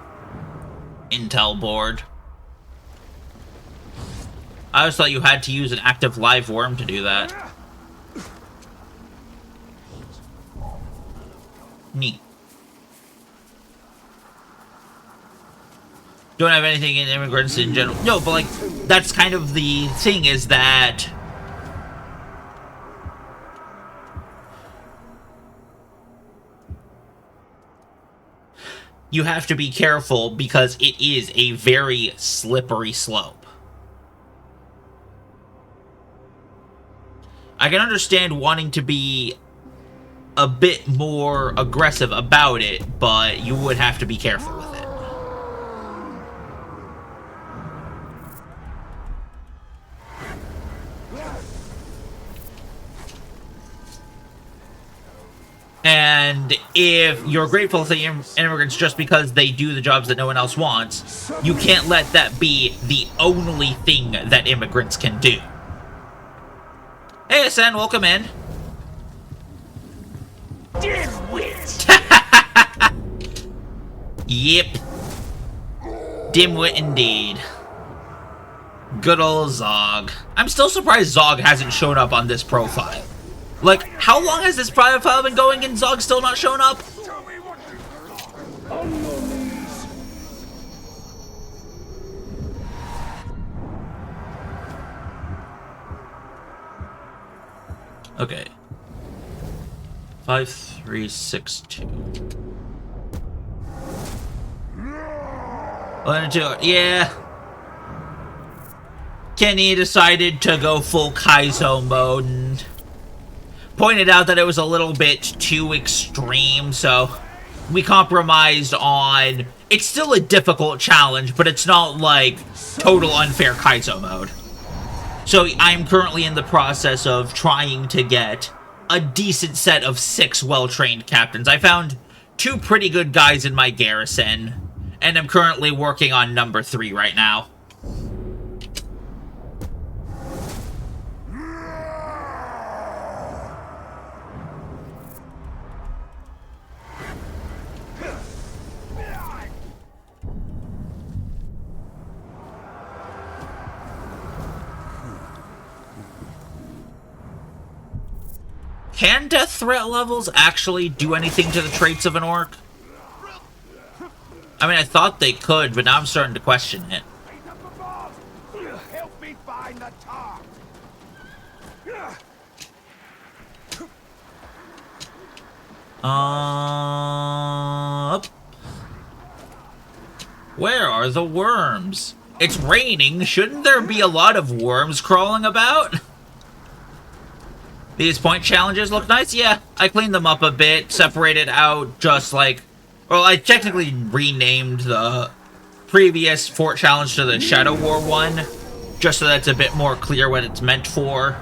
intel board. I always thought you had to use an active live worm to do that. Neat. Don't have anything in immigrants in general. No, but, like, that's kind of the thing, is that... you have to be careful because it is a very slippery slope. I can understand wanting to be a bit more aggressive about it, but you would have to be careful with it. And if you're grateful to immigrants just because they do the jobs that no one else wants, you can't let that be the only thing that immigrants can do. Hey, Asen, welcome in. Dimwit! Yep. Dimwit indeed. Good old Zog. I'm still surprised Zog hasn't shown up on this profile. Like, how long has this profile been going and Zog's still not shown up? Tell me what Okay. 5362. 1-2. Yeah. Kenny decided to go full Kaizo mode and pointed out that it was a little bit too extreme, so we compromised on... It's still a difficult challenge, but it's not like total unfair Kaizo mode. So I'm currently in the process of trying to get a decent set of 6 well-trained captains. I found 2 pretty good guys in my garrison, and I'm currently working on number 3 right now. Can death threat levels actually do anything to the traits of an orc? I mean, I thought they could, but now I'm starting to question it. help me find the tar. Where are the worms? It's raining. Shouldn't there be a lot of worms crawling about? These point challenges look nice. Yeah, I cleaned them up a bit, separated out just like... Well, I technically renamed the previous fort challenge to the Shadow War one, just so that's a bit more clear what it's meant for.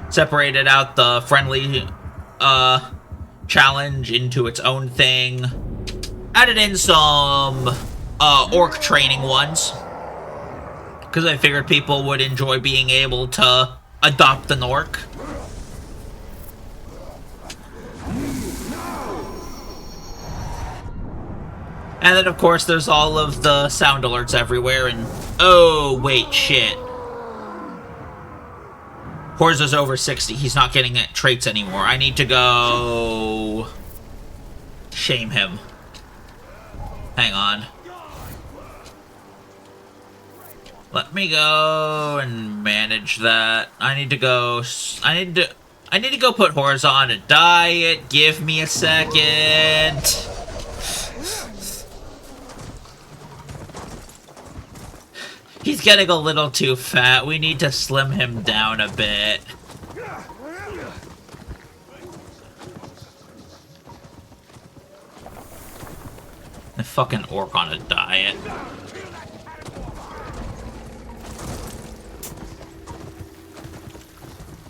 Separated out the friendly challenge into its own thing. Added in some orc training ones, because I figured people would enjoy being able to adopt an orc. And then, of course, there's all of the sound alerts everywhere, and... Oh, wait, shit. Horza's over 60. He's not getting traits anymore. I need to go... shame him. Hang on. Let me go and manage that. I need to go put Horza on a diet. Give me a second. He's getting a little too fat. We need to slim him down a bit. The fucking orc on a diet.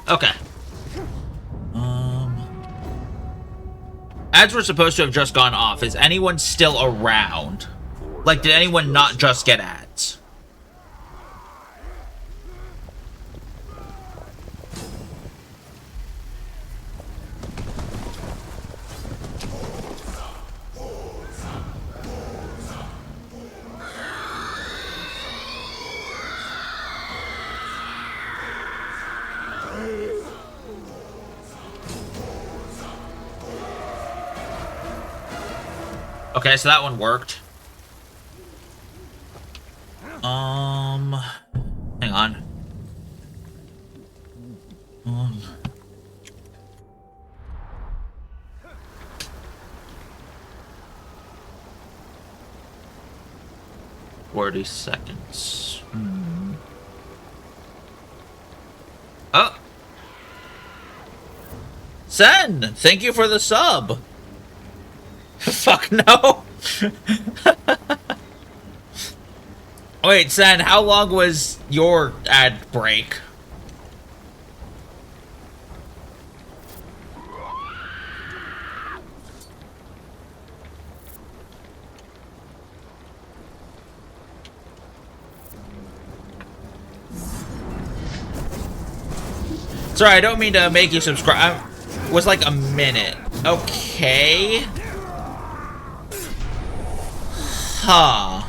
Okay. Ads were supposed to have just gone off. Is anyone still around? Like, did anyone not just get ads? Okay, so that one worked. Hang on. "40 seconds. Oh! Sen! Thank you for the sub! Fuck no! Wait, Sen, how long was your ad break? Sorry, I don't mean to make you subscribe. It was like a minute. Okay. Huh.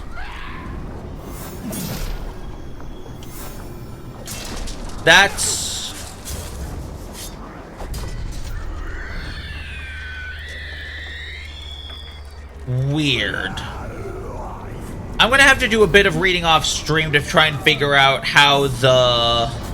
That's... weird. I'm gonna have to do a bit of reading off stream to try and figure out how the...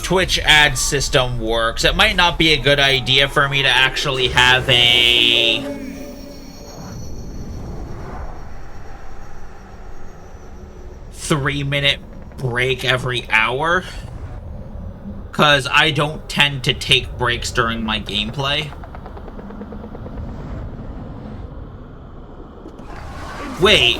Twitch ad system works. It might not be a good idea for me to actually have a... 3-minute break every hour, because I don't tend to take breaks during my gameplay. Wait.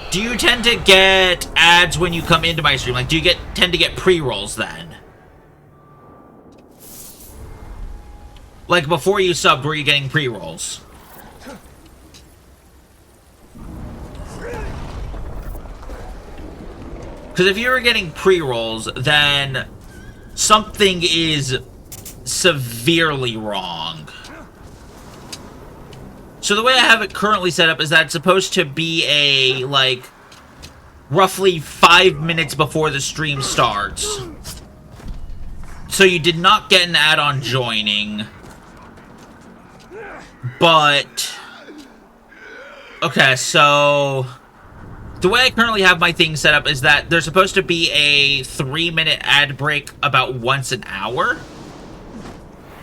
Do you tend to get ads when you come into my stream? Like, do you tend to get pre-rolls then? Like, before you subbed, were you getting pre-rolls? Because if you were getting pre-rolls, then something is severely wrong. So the way I have it currently set up is that it's supposed to be a, like, roughly 5 minutes before the stream starts. So you did not get an ad on joining. But... okay, so... the way I currently have my thing set up is that there's supposed to be a 3-minute ad break about once an hour.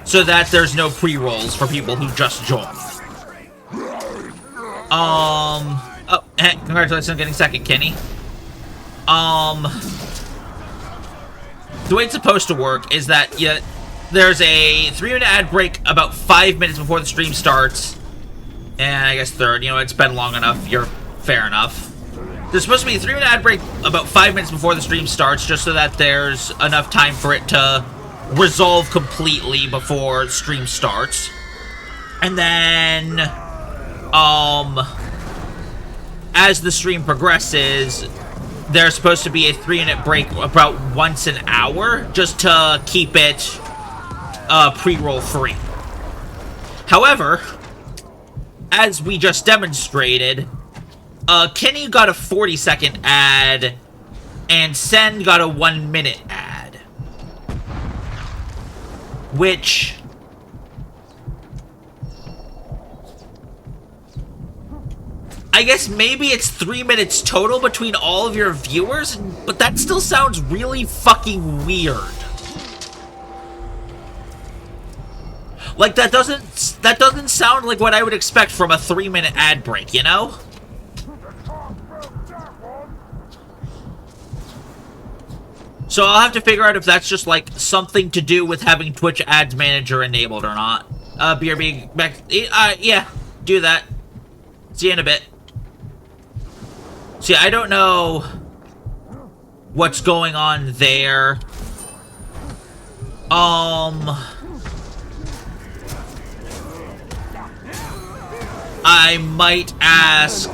So that there's no pre-rolls for people who just joined. Oh, hey, congratulations on getting second, Kenny. The way it's supposed to work is that, yeah, there's a 3-minute ad break about 5 minutes before the stream starts. And I guess third, you know, it's been long enough, you're fair enough. There's supposed to be a 3-minute ad break about 5 minutes before the stream starts, just so that there's enough time for it to resolve completely before stream starts. And then, as the stream progresses, there's supposed to be a 3-minute break about once an hour, just to keep it, pre-roll free. However, as we just demonstrated, Kenny got a 40-second ad, and Sen got a 1-minute ad. Which... I guess maybe it's 3 minutes total between all of your viewers, but that still sounds really fucking weird. Like, that doesn't sound like what I would expect from a 3-minute ad break, you know? So I'll have to figure out if that's just, like, something to do with having Twitch Ads Manager enabled or not. BRB, back... yeah, do that. See you in a bit. See, I don't know what's going on there. I might ask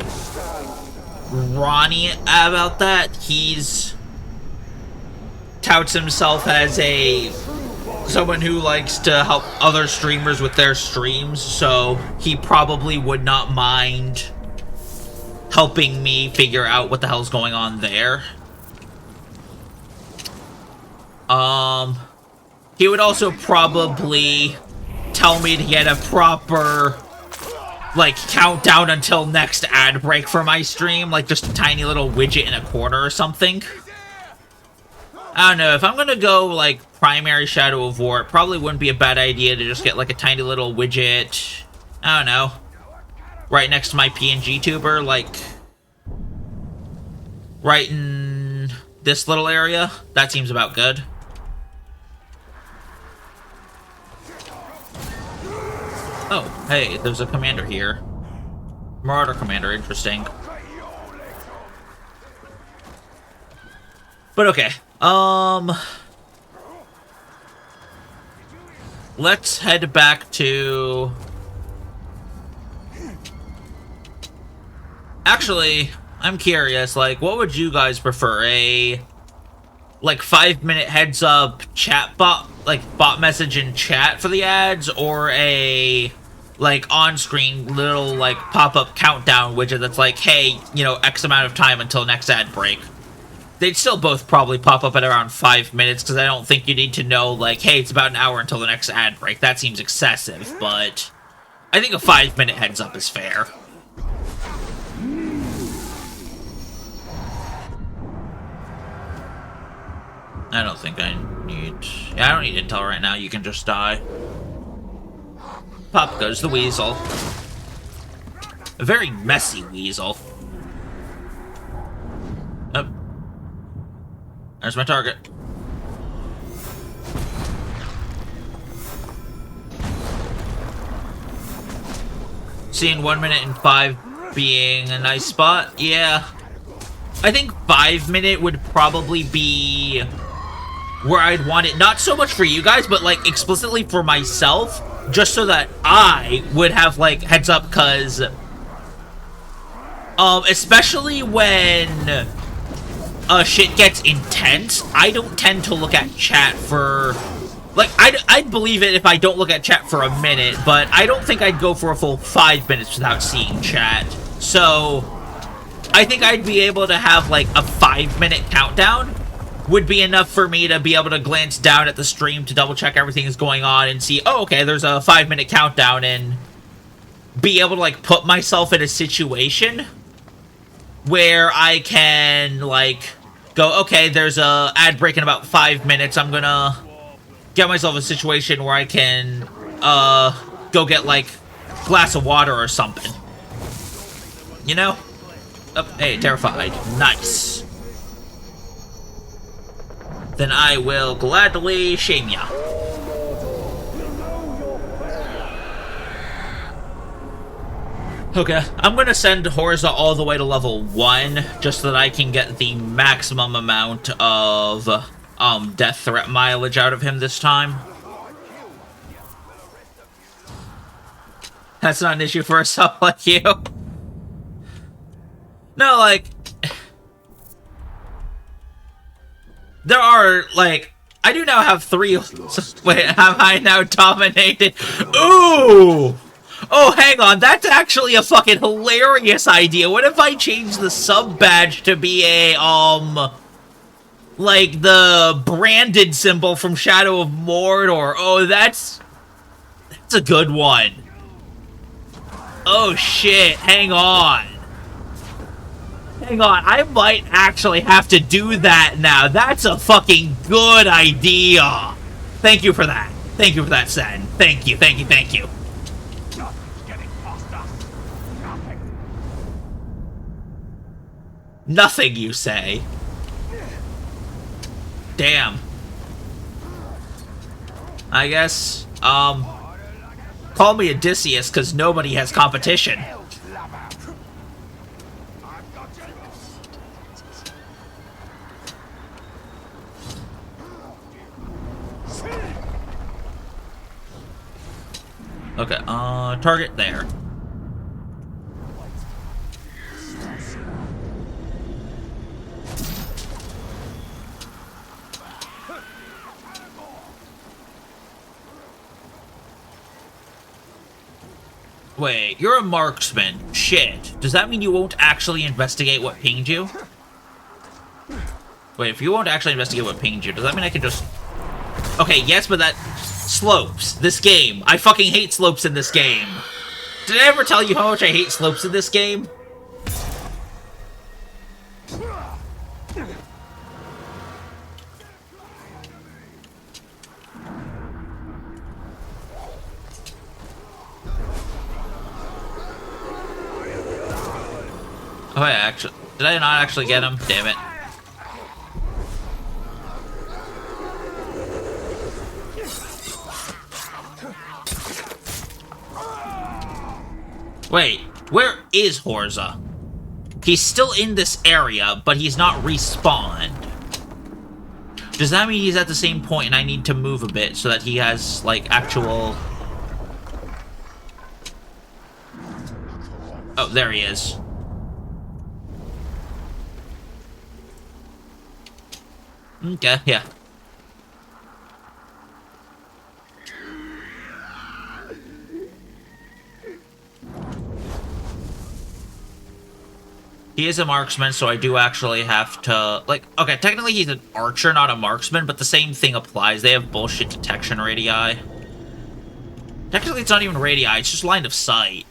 Ronnie about that. He's touts himself as someone who likes to help other streamers with their streams, so he probably would not mind helping me figure out what the hell's going on there. He would also probably tell me to get a proper, like, countdown until next ad break for my stream, like just a tiny little widget in a corner or something. I don't know, if I'm gonna go, like, primary Shadow of War, it probably wouldn't be a bad idea to just get, like, a tiny little widget, I don't know, right next to my PNG tuber, like, right in this little area. That seems about good. Oh, hey, there's a commander here. Marauder commander, interesting. But okay, let's head back to... Actually, I'm curious, like, what would you guys prefer? A, like, 5-minute heads-up chat bot, like, bot message in chat for the ads, or a, like, on-screen little, like, pop-up countdown widget that's like, hey, you know, X amount of time until next ad break? They'd still both probably pop up at around 5 minutes, because I don't think you need to know, like, hey, it's about an hour until the next ad break. That seems excessive, but I think a 5-minute heads-up is fair. I don't think I need... Yeah, I don't need intel right now. You can just die. Pop goes the weasel. A very messy weasel. Oh. There's my target. Seeing 1 minute and 5 being a nice spot? Yeah. I think 5-minute would probably be where I'd want it. Not so much for you guys, but like explicitly for myself. Just so that I would have like heads up, because especially when shit gets intense, I don't tend to look at chat for, like, I'd believe it if I don't look at chat for a minute, but I don't think I'd go for a full 5 minutes without seeing chat. So I think I'd be able to have like a 5-minute countdown would be enough for me to be able to glance down at the stream to double check everything is going on and see, oh, okay, there's a 5-minute countdown, and be able to like put myself in a situation where I can like go, okay, there's a ad break in about 5 minutes. I'm gonna get myself a situation where I can go get like a glass of water or something. You know? Oh, hey, terrified. Nice. Then I will gladly shame ya. Okay, I'm gonna send Horza all the way to level 1, just so that I can get the maximum amount of death threat mileage out of him this time. That's not an issue for a sub like you. No, like, there are, like, I do now have 3... Wait, have I now dominated? Ooh! Oh, hang on, that's actually a fucking hilarious idea. What if I change the sub badge to be a, like, the branded symbol from Shadow of Mordor? Oh, that's a good one. Oh, shit, hang on. Hang on, I might actually have to do that now. That's a fucking good idea. Thank you for that. Thank you for that, Sen. Thank you, thank you, thank you. Nothing, you say? Damn. I guess, call me Odysseus, because nobody has competition. Okay, target there. Wait, you're a marksman. Shit. Does that mean you won't actually investigate what pinged you? Wait, if you won't actually investigate what pinged you, does that mean I can just Okay, yes, but that... Slopes. This game. I fucking hate slopes in this game. Did I ever tell you how much I hate slopes in this game? Oh, I actually... Did I not actually get him? Damn it. Wait, where is Horza? He's still in this area, but he's not respawned. Does that mean he's at the same point and I need to move a bit so that he has, like, actual... Oh, there he is. Okay, yeah. He is a marksman, so I do actually have to, like, okay, technically he's an archer, not a marksman, but the same thing applies. They have bullshit detection radii. Technically, it's not even radii, it's just line of sight.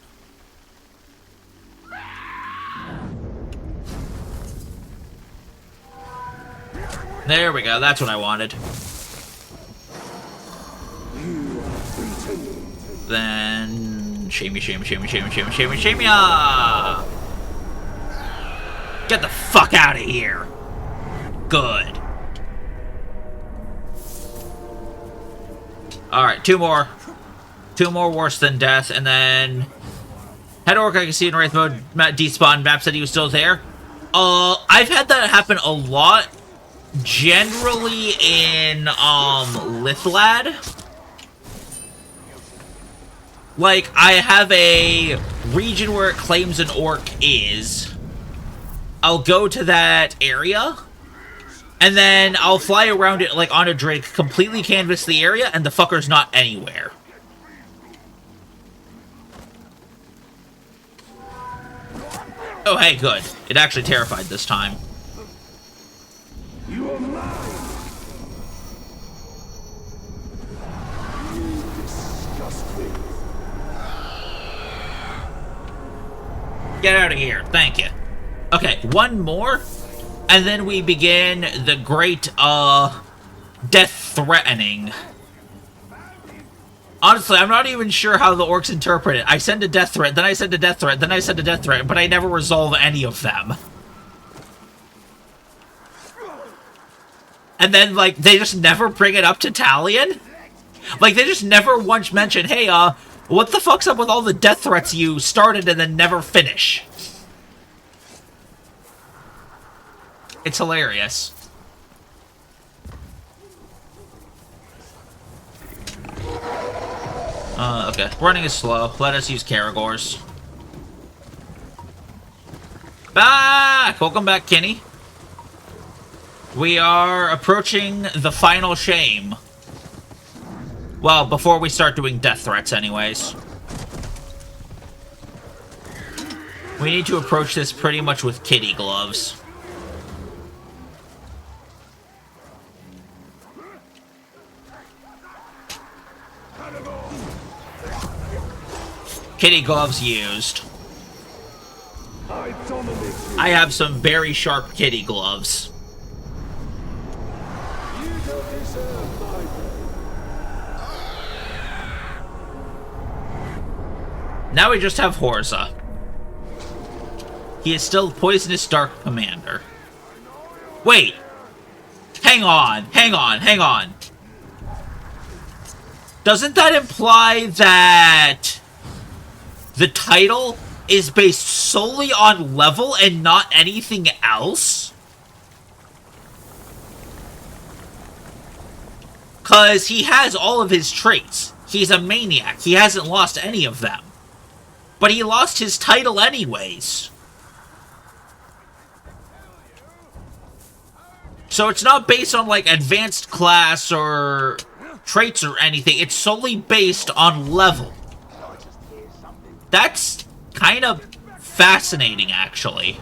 There we go, that's what I wanted. Then... Shame ya! Get the fuck out of here! Good. Alright, two more. Two more worse than death, and then... Head orc I can see in Wraith mode, despawn, map said he was still there. I've had that happen a lot. Generally in, Lithlad. Like, I have a region where it claims an orc is. I'll go to that area, and then I'll fly around it, like, on a drake, completely canvass the area, and the fucker's not anywhere. Oh, hey, good. It actually terrified this time. You are mine! You disgust me. Get out of here. Thank you. Okay, one more, and then we begin the great, death threatening. Honestly, I'm not even sure how the orcs interpret it. I send a death threat, then I send a death threat, then I send a death threat, but I never resolve any of them. And then, like, they just never bring it up to Talion? Like, they just never once mention, hey, what the fuck's up with all the death threats you started and then never finish? It's hilarious. Okay. Running is slow. Let us use Caragors. Back! Welcome back, Kenny. We are approaching the final shame. Well, before we start doing death threats anyways. We need to approach this pretty much with kitty gloves. Kitty gloves used. I have some very sharp kitty gloves. Now we just have Horza. He is still Poisonous Dark Commander. Wait! Hang on, hang on, hang on. Doesn't that imply that the title is based solely on level and not anything else? Because he has all of his traits. He's a maniac. He hasn't lost any of them. But he lost his title anyways. So it's not based on, like, advanced class or traits or anything. It's solely based on level. That's kind of fascinating, actually.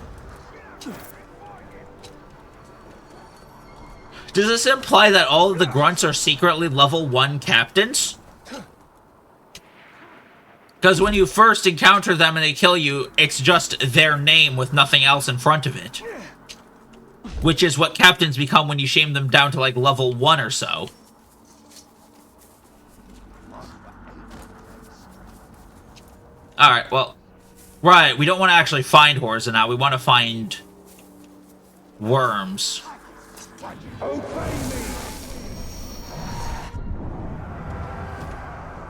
Does this imply that all of the grunts are secretly level 1 captains? Because when you first encounter them and they kill you, it's just their name with nothing else in front of it. Which is what captains become when you shame them down to like level 1 or so. Alright, well... Right, we don't want to actually find Horza now. We want to find... worms.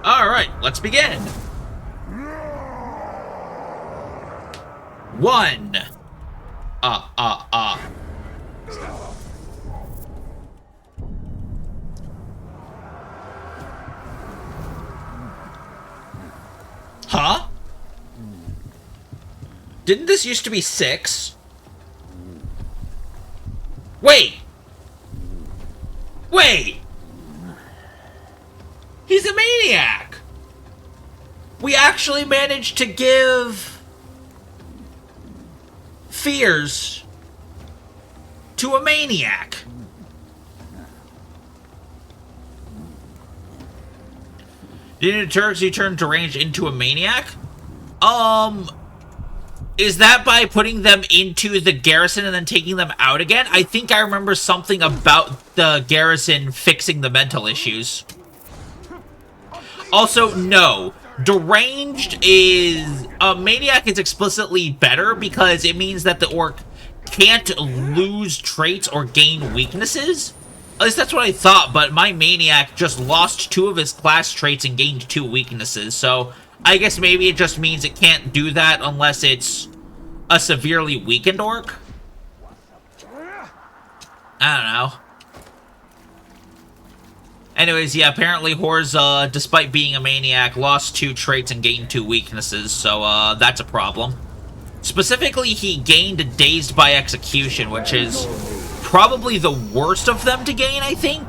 Alright, let's begin. 1. Huh? Didn't this used to be 6? Wait! Wait! He's a maniac! We actually managed to give... fears... to a maniac. Didn't Turks you turn deranged into a maniac? Is that by putting them into the garrison and then taking them out again? I think I remember something about the garrison fixing the mental issues. Also, no. Deranged is... a maniac is explicitly better because it means that the orc can't lose traits or gain weaknesses. At least that's what I thought, but my maniac just lost 2 of his class traits and gained 2 weaknesses, so I guess maybe it just means it can't do that unless it's a severely weakened orc? I don't know. Anyways, yeah, apparently Horza, despite being a maniac, lost 2 traits and gained 2 weaknesses, so that's a problem. Specifically, he gained Dazed by Execution, which is probably the worst of them to gain, I think.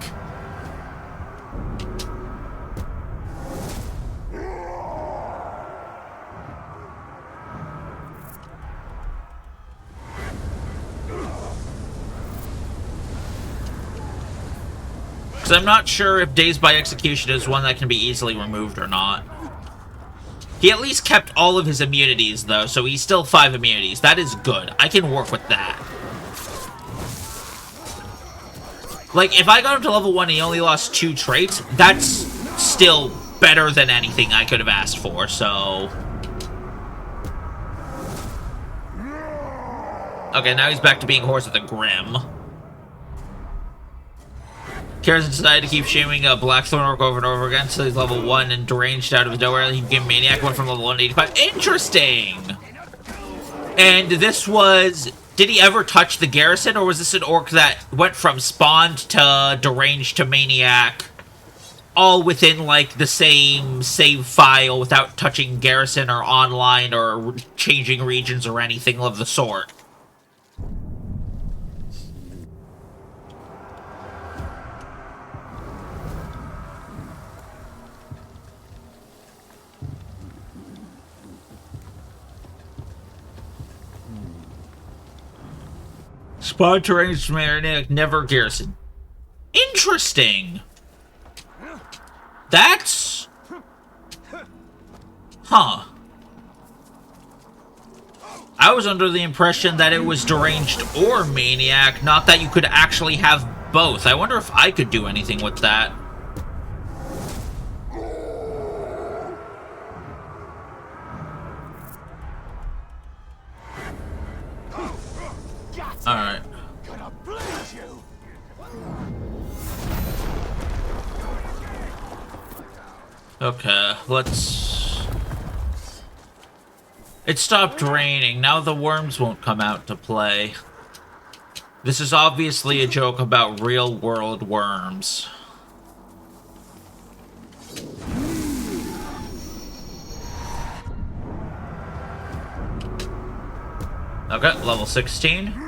Because I'm not sure if Dazed by Execution is one that can be easily removed or not. He at least kept all of his immunities, though, so he's still 5 immunities. That is good. I can work with that. Like, if I got him to level 1 and he only lost 2 traits, that's still better than anything I could have asked for, so... Okay, now he's back to being Horza the Grim. Karazhan decided to keep shaming Blackthorn Orc over and over again until he's level 1 and deranged out of nowhere. He became Maniac, went from level 1 to 85. Interesting! And this was... Did he ever touch the garrison, or was this an orc that went from spawned to deranged to maniac, all within, like, the same save file without touching garrison or online or changing regions or anything of the sort? Spawn deranged maniac, never garrison. Interesting. That's... Huh. I was under the impression that it was deranged or maniac, not that you could actually have both. I wonder if I could do anything with that. Alright. Okay, let's... It stopped raining. Now the worms won't come out to play. This is obviously a joke about real-world worms. Okay, level 16.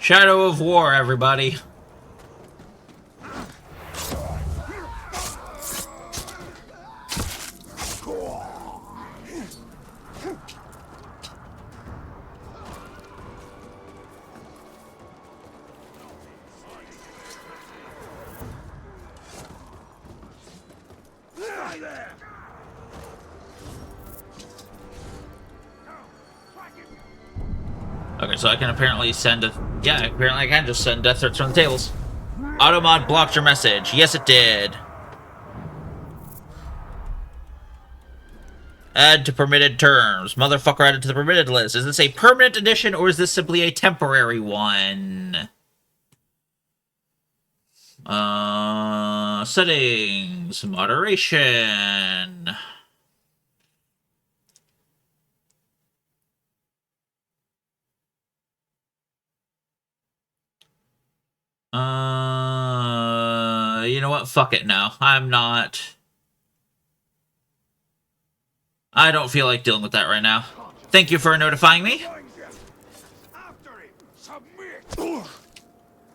Shadow of War, everybody. Okay, so I can apparently send a... Yeah, apparently I can just send death threats from the tables. Automod blocked your message. Yes, it did. Add to permitted terms. Motherfucker added to the permitted list. Is this a permanent addition or is this simply a temporary one? Settings. Moderation. You know what? Fuck it now. I'm not... I don't feel like dealing with that right now. Thank you for notifying me. After him! Submit!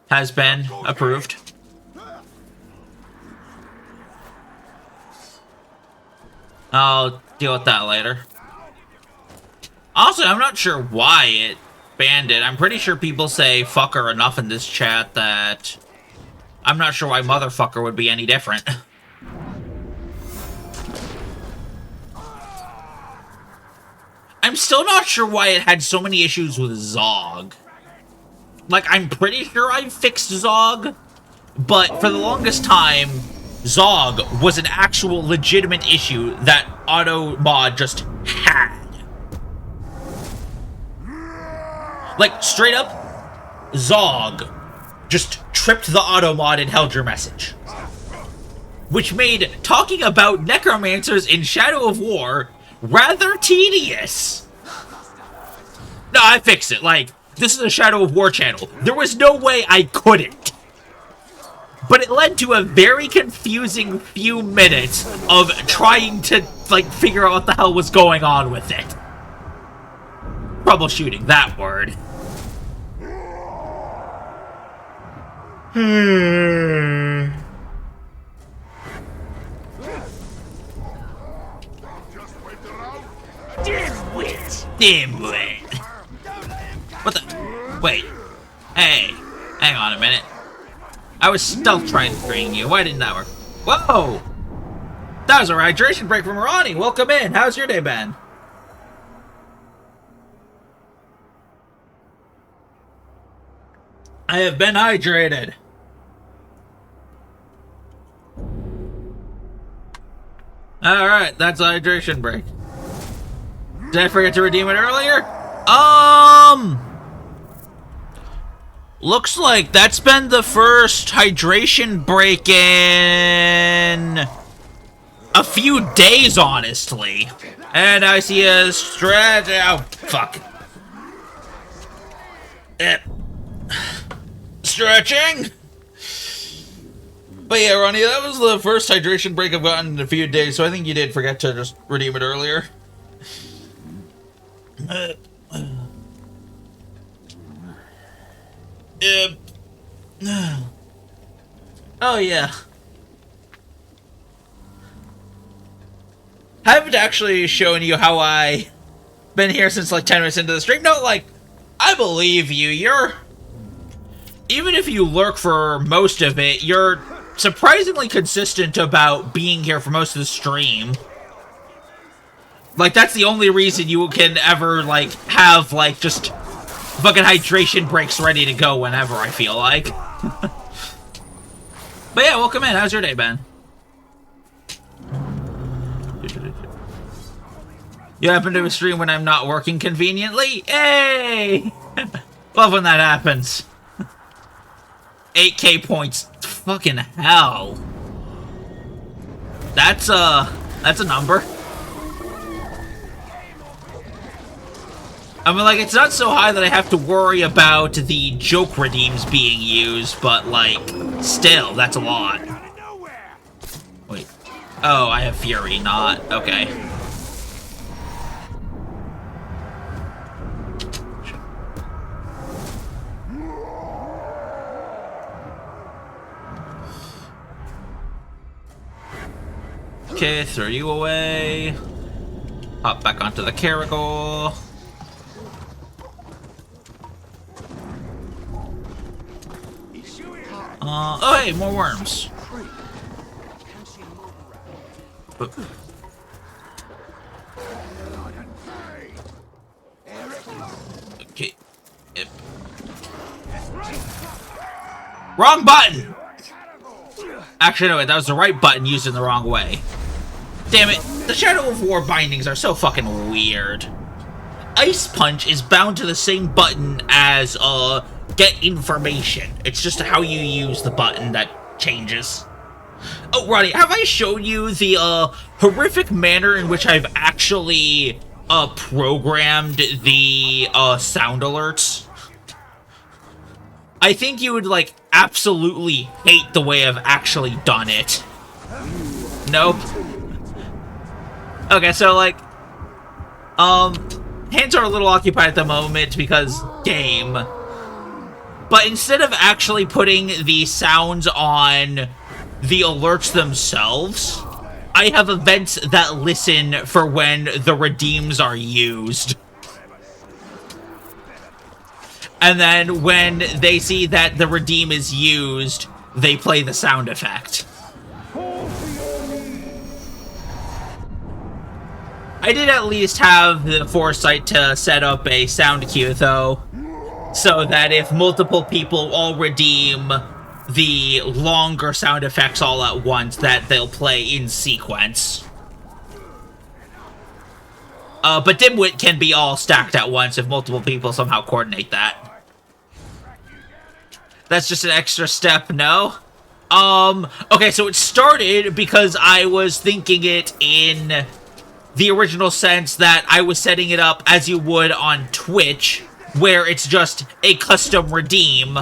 Has been approved. I'll deal with that later. Also, I'm not sure why it banned it. I'm pretty sure people say fucker enough in this chat that I'm not sure why motherfucker would be any different. I'm still not sure why it had so many issues with Zog. Like, I'm pretty sure I fixed Zog, but for the longest time, Zog was an actual legitimate issue that Automod just had. Like, straight up, Zog just tripped the Automod and held your message. Which made talking about necromancers in Shadow of War rather tedious. No, I fixed it. Like, this is a Shadow of War channel. There was no way I couldn't. But it led to a very confusing few minutes of trying to, like, figure out what the hell was going on with it. Troubleshooting, that word. Dimwit. What the? Wait. Hey. Hang on a minute. I was stealth trying to bring you. Why didn't that work? Whoa! That was a hydration break from Ronnie. Welcome in. How's your day been? I have been hydrated. Alright, that's a hydration break. Did I forget to redeem it earlier? Looks like that's been the first hydration break in a few days, honestly. And I see a stretch. Oh, fuck. Stretching. But yeah, Ronnie, that was the first hydration break I've gotten in a few days, so I think you did forget to just redeem it earlier. Oh yeah. I haven't actually shown you how I been here since like 10 minutes into the stream. No, like, I believe you. Even if you lurk for most of it, you're surprisingly consistent about being here for most of the stream. Like, that's the only reason you can ever, like, have, like, just fucking hydration breaks ready to go whenever I feel like. But yeah, welcome in. How's your day, Ben? You happen to stream when I'm not working conveniently? Hey! Love when that happens. 8K points. Fucking hell. That's a number. I mean, like, it's not so high that I have to worry about the joke redeems being used, but, like, still, that's a lot. Wait. Oh, I have Fury, not... Okay. Okay, throw you away. Hop back onto the Caragol. Oh hey, more worms. Okay. Yep. Wrong button! Actually, no, wait, that was the right button used in the wrong way. Damn it, the Shadow of War bindings are so fucking weird. Ice Punch is bound to the same button as, get information. It's just how you use the button that changes. Oh, Ronnie, have I shown you the, horrific manner in which I've actually, programmed the, sound alerts? I think you would, like, absolutely hate the way I've actually done it. Nope. Okay, so, like, hands are a little occupied at the moment because game. But instead of actually putting the sounds on the alerts themselves, I have events that listen for when the redeems are used. And then when they see that the redeem is used, they play the sound effect. I did at least have the foresight to set up a sound cue, though, so that if multiple people all redeem the longer sound effects all at once, that they'll play in sequence. But Dimwit can be all stacked at once if multiple people somehow coordinate that. That's just an extra step, no? Okay, so it started because I was thinking it in the original sense that I was setting it up as you would on Twitch, where it's just a custom redeem,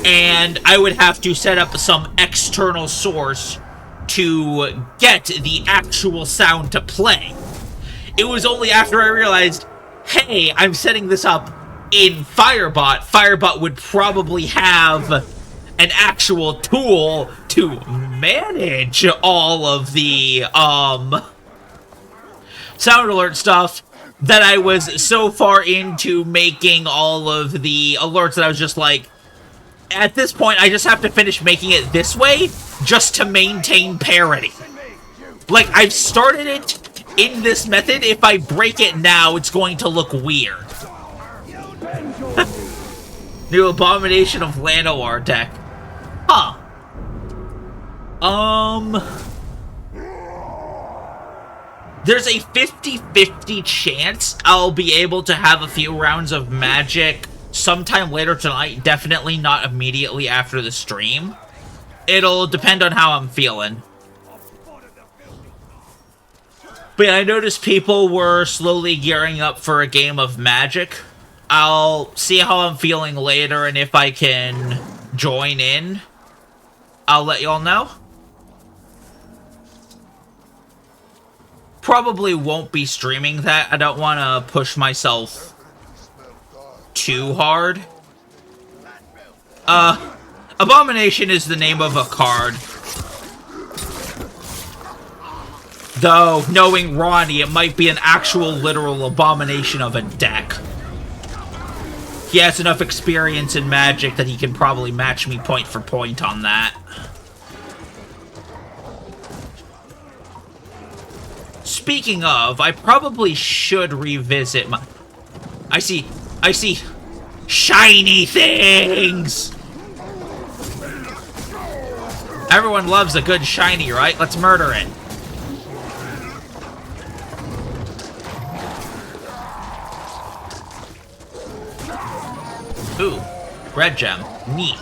and I would have to set up some external source to get the actual sound to play. It was only after I realized, hey, I'm setting this up in Firebot. Firebot would probably have an actual tool to manage all of the, sound alert stuff, that I was so far into making all of the alerts that I was just like, at this point, I just have to finish making it this way just to maintain parity. Like, I've started it in this method. If I break it now, it's going to look weird. New Abomination of Llanowar deck. Huh. There's a 50-50 chance I'll be able to have a few rounds of Magic sometime later tonight. Definitely not immediately after the stream. It'll depend on how I'm feeling. But yeah, I noticed people were slowly gearing up for a game of Magic. I'll see how I'm feeling later, and if I can join in, I'll let y'all know. Probably won't be streaming that. I don't want to push myself too hard. Abomination is the name of a card. Though, knowing Ronnie, it might be an actual literal abomination of a deck. He has enough experience in Magic that he can probably match me point for point on that. Speaking of, I probably should revisit my... I see shiny things! Everyone loves a good shiny, right? Let's murder it. Ooh, red gem. Neat.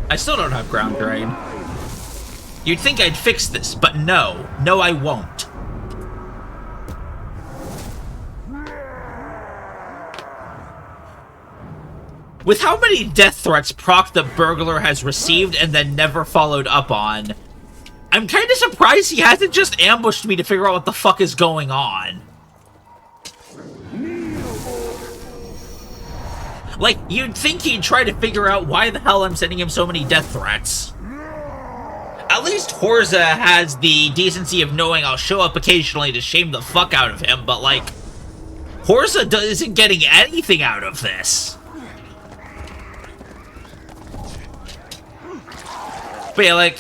I still don't have ground drain. You'd think I'd fix this, but no. No, I won't. With how many death threats Proc the Burglar has received and then never followed up on, I'm kind of surprised he hasn't just ambushed me to figure out what the fuck is going on. Like, you'd think he'd try to figure out why the hell I'm sending him so many death threats. At least Horza has the decency of knowing I'll show up occasionally to shame the fuck out of him, but, like, Horza isn't getting anything out of this. But yeah, like,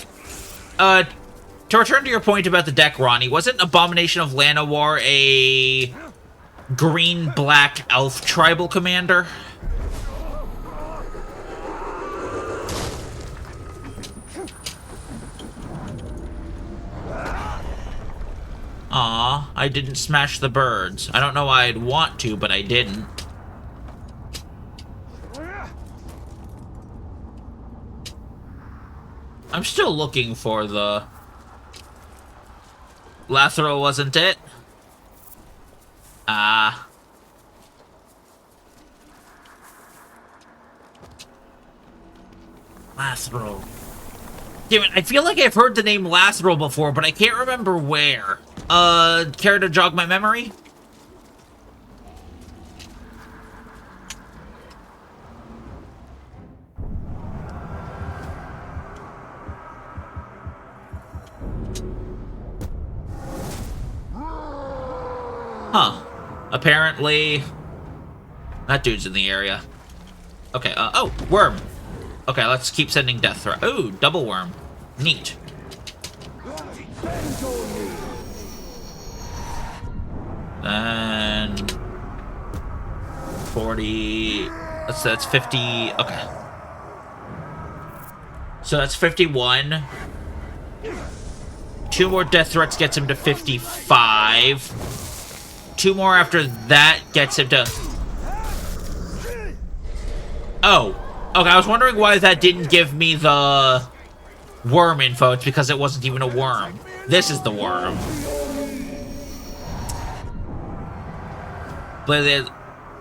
to return to your point about the deck, Ronnie, wasn't Abomination of Llanowar a green-black elf tribal commander? Aw, I didn't smash the birds. I don't know why I'd want to, but I didn't. I'm still looking for the... Lathril, wasn't it? Ah. Lathril. Damn it, I feel like I've heard the name Lathril before, but I can't remember where. Care to jog my memory? Huh. Apparently... that dude's in the area. Okay, oh, worm. Okay, let's keep sending death threat. Ooh, double worm. Neat. And... 40... That's 50... Okay. So that's 51. 2 more death threats gets him to 55. 2 more after that gets him to... Oh. Okay, I was wondering why that didn't give me the worm info. It's because it wasn't even a worm. This is the worm.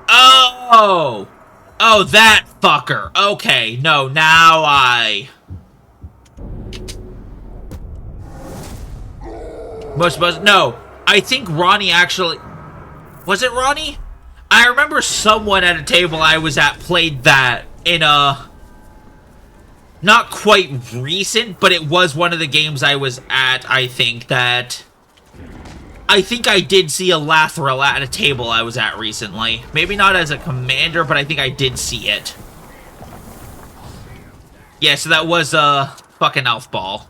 Oh! Oh, that fucker. Okay, no, now I... No, I think Ronnie actually... Was it Ronnie? I remember someone at a table I was at played that in a... Not quite recent, but it was one of the games I was at, I think, that... I think I did see a Lathril at a table I was at recently. Maybe not as a commander, but I think I did see it. Yeah, so that was a fucking elf ball.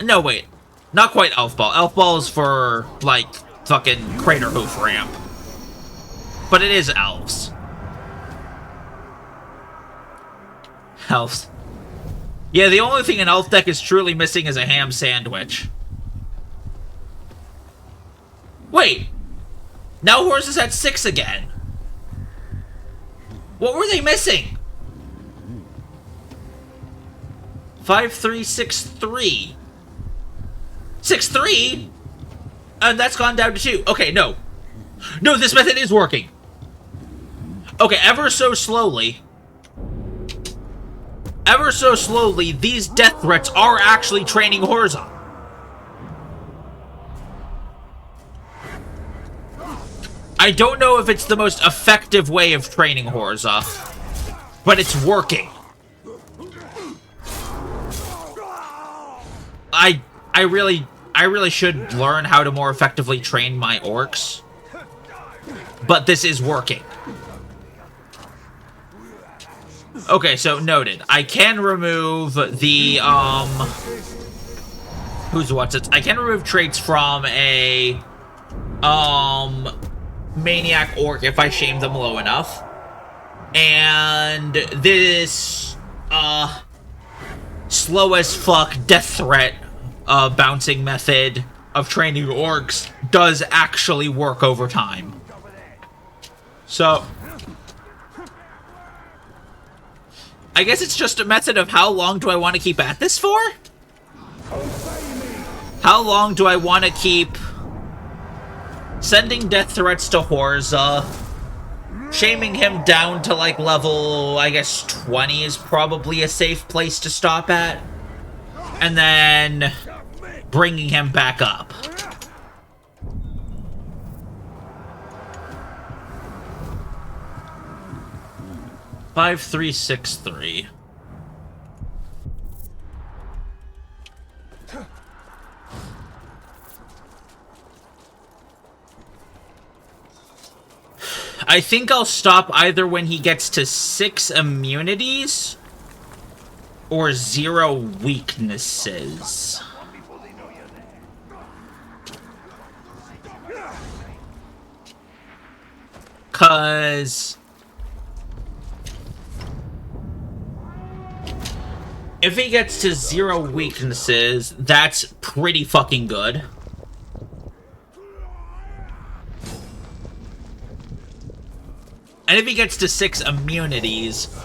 No, wait. Not quite elf ball. Elf ball is for, like, fucking Crater Hoof ramp. But it is elves. Elves. Yeah, the only thing an elf deck is truly missing is a ham sandwich. Wait! Now Horse is at 6 again. What were they missing? 5, 3, 6, 3. 6, 3? And that's gone down to 2. Okay, no. No, this method is working. Okay, ever so slowly, these death threats are actually training Horza. I don't know if it's the most effective way of training Horza, but it's working. I really should learn how to more effectively train my orcs, but this is working. Okay, so noted. I can remove the, I can remove traits from a, Maniac Orc if I shame them low enough. And this, slow as fuck death threat, bouncing method of training orcs does actually work over time. So... I guess it's just a method of how long do I want to keep at this for? How long do I want to keep sending death threats to Horza, shaming him down to like level, I guess 20 is probably a safe place to stop at, and then bringing him back up. 5363. I think I'll stop either when he gets to 6 immunities or 0 weaknesses. Cause if he gets to 0 weaknesses, that's pretty fucking good. And if he gets to 6 immunities,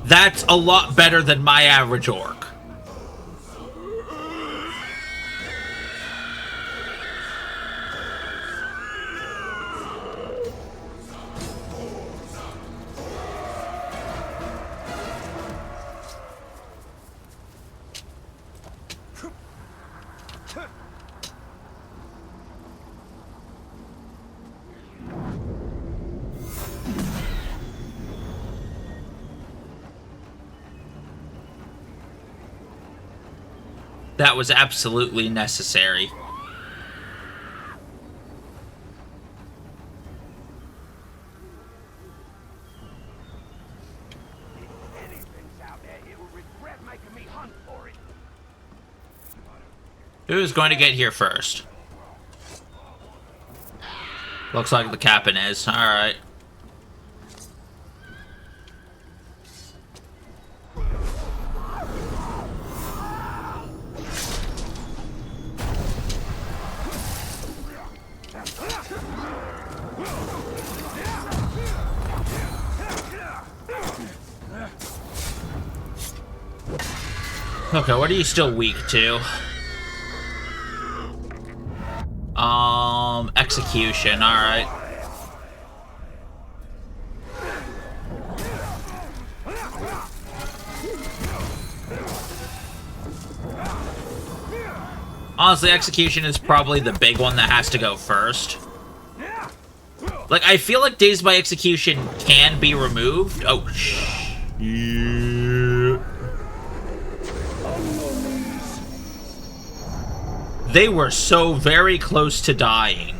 that's a lot better than my average orc. That was absolutely necessary. Who's going to get here first? Looks like the captain is. Alright. Okay, what are you still weak to? Execution, alright. Honestly, execution is probably the big one that has to go first. Like, I feel like Dazed by Execution can be removed. Oh, They were so very close to dying.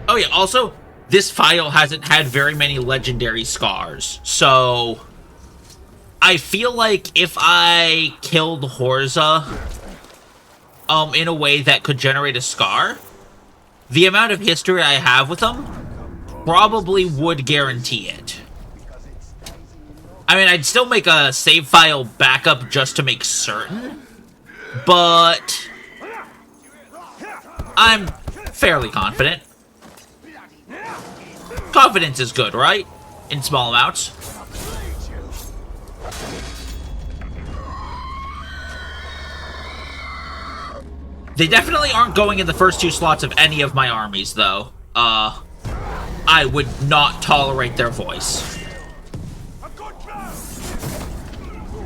Oh yeah, also, this file hasn't had very many legendary scars, so I feel like if I killed Horza in a way that could generate a scar, the amount of history I have with him probably would guarantee it. I mean, I'd still make a save file backup just to make certain, but I'm fairly confident. Confidence is good, right? In small amounts. They definitely aren't going in the first 2 slots of any of my armies, though. I would not tolerate their voice.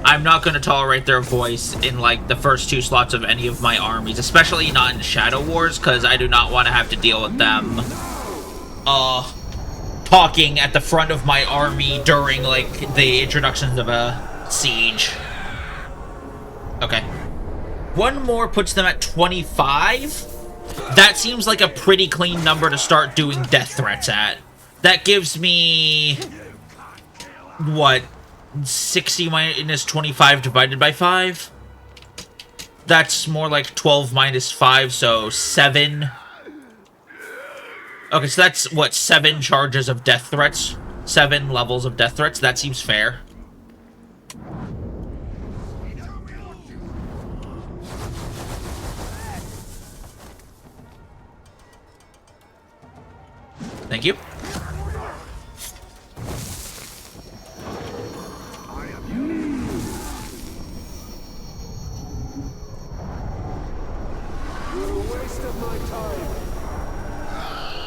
I'm not going to tolerate their voice in, like, the first 2 slots of any of my armies, especially not in Shadow Wars, because I do not want to have to deal with them, talking at the front of my army during, like, the introductions of a siege. Okay. 1 more puts them at 25? That seems like a pretty clean number to start doing death threats at. That gives me... what? 60 minus 25 divided by 5? That's more like 12 minus 5, so 7. Okay, so that's, what, 7 charges of death threats? 7 levels of death threats? That seems fair. Thank you.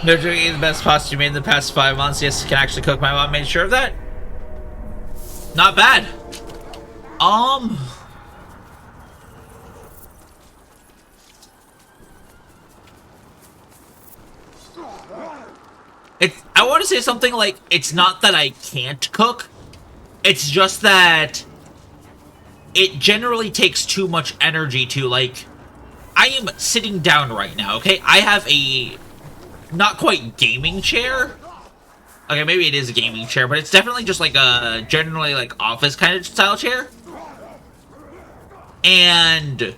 They're doing the best pasta you made in the past 5 months. Yes, can actually cook. My mom made sure of that. Not bad. I want to say something like, it's not that I can't cook, it's just that it generally takes too much energy to, like, I am sitting down right now, okay? I have a not quite gaming chair. Okay, maybe it is a gaming chair, but it's definitely just like a generally like office kind of style chair. And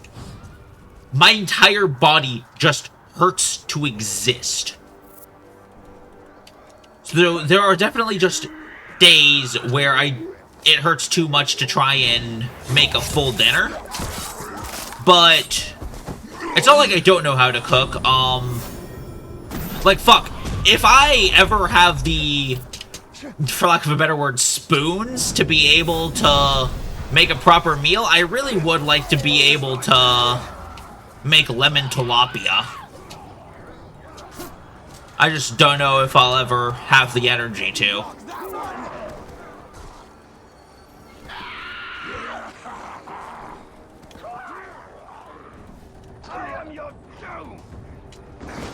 my entire body just hurts to exist. So there are definitely just days where it hurts too much to try and make a full dinner. But it's not like I don't know how to cook. Like, fuck. If I ever have the, for lack of a better word, spoons to be able to make a proper meal, I really would like to be able to make lemon tilapia. I just don't know if I'll ever have the energy to.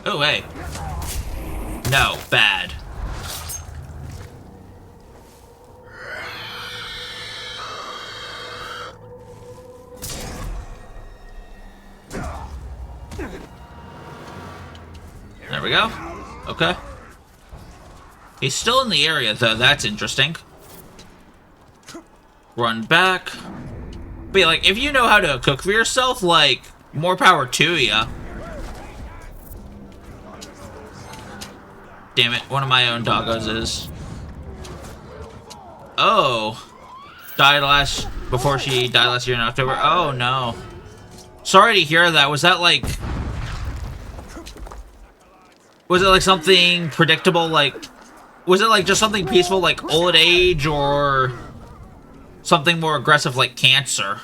Oh, hey. No, bad. There we go. Okay. He's still in the area, though. That's interesting. Run back. But, yeah, like, if you know how to cook for yourself, like, more power to ya. Damn it, one of my own doggos is. Oh. Before she died last year in October. Oh, no. Sorry to hear that. Was that, like... Was it, like, something predictable, like... Was it, like, just something peaceful, like old age, or... something more aggressive, like cancer?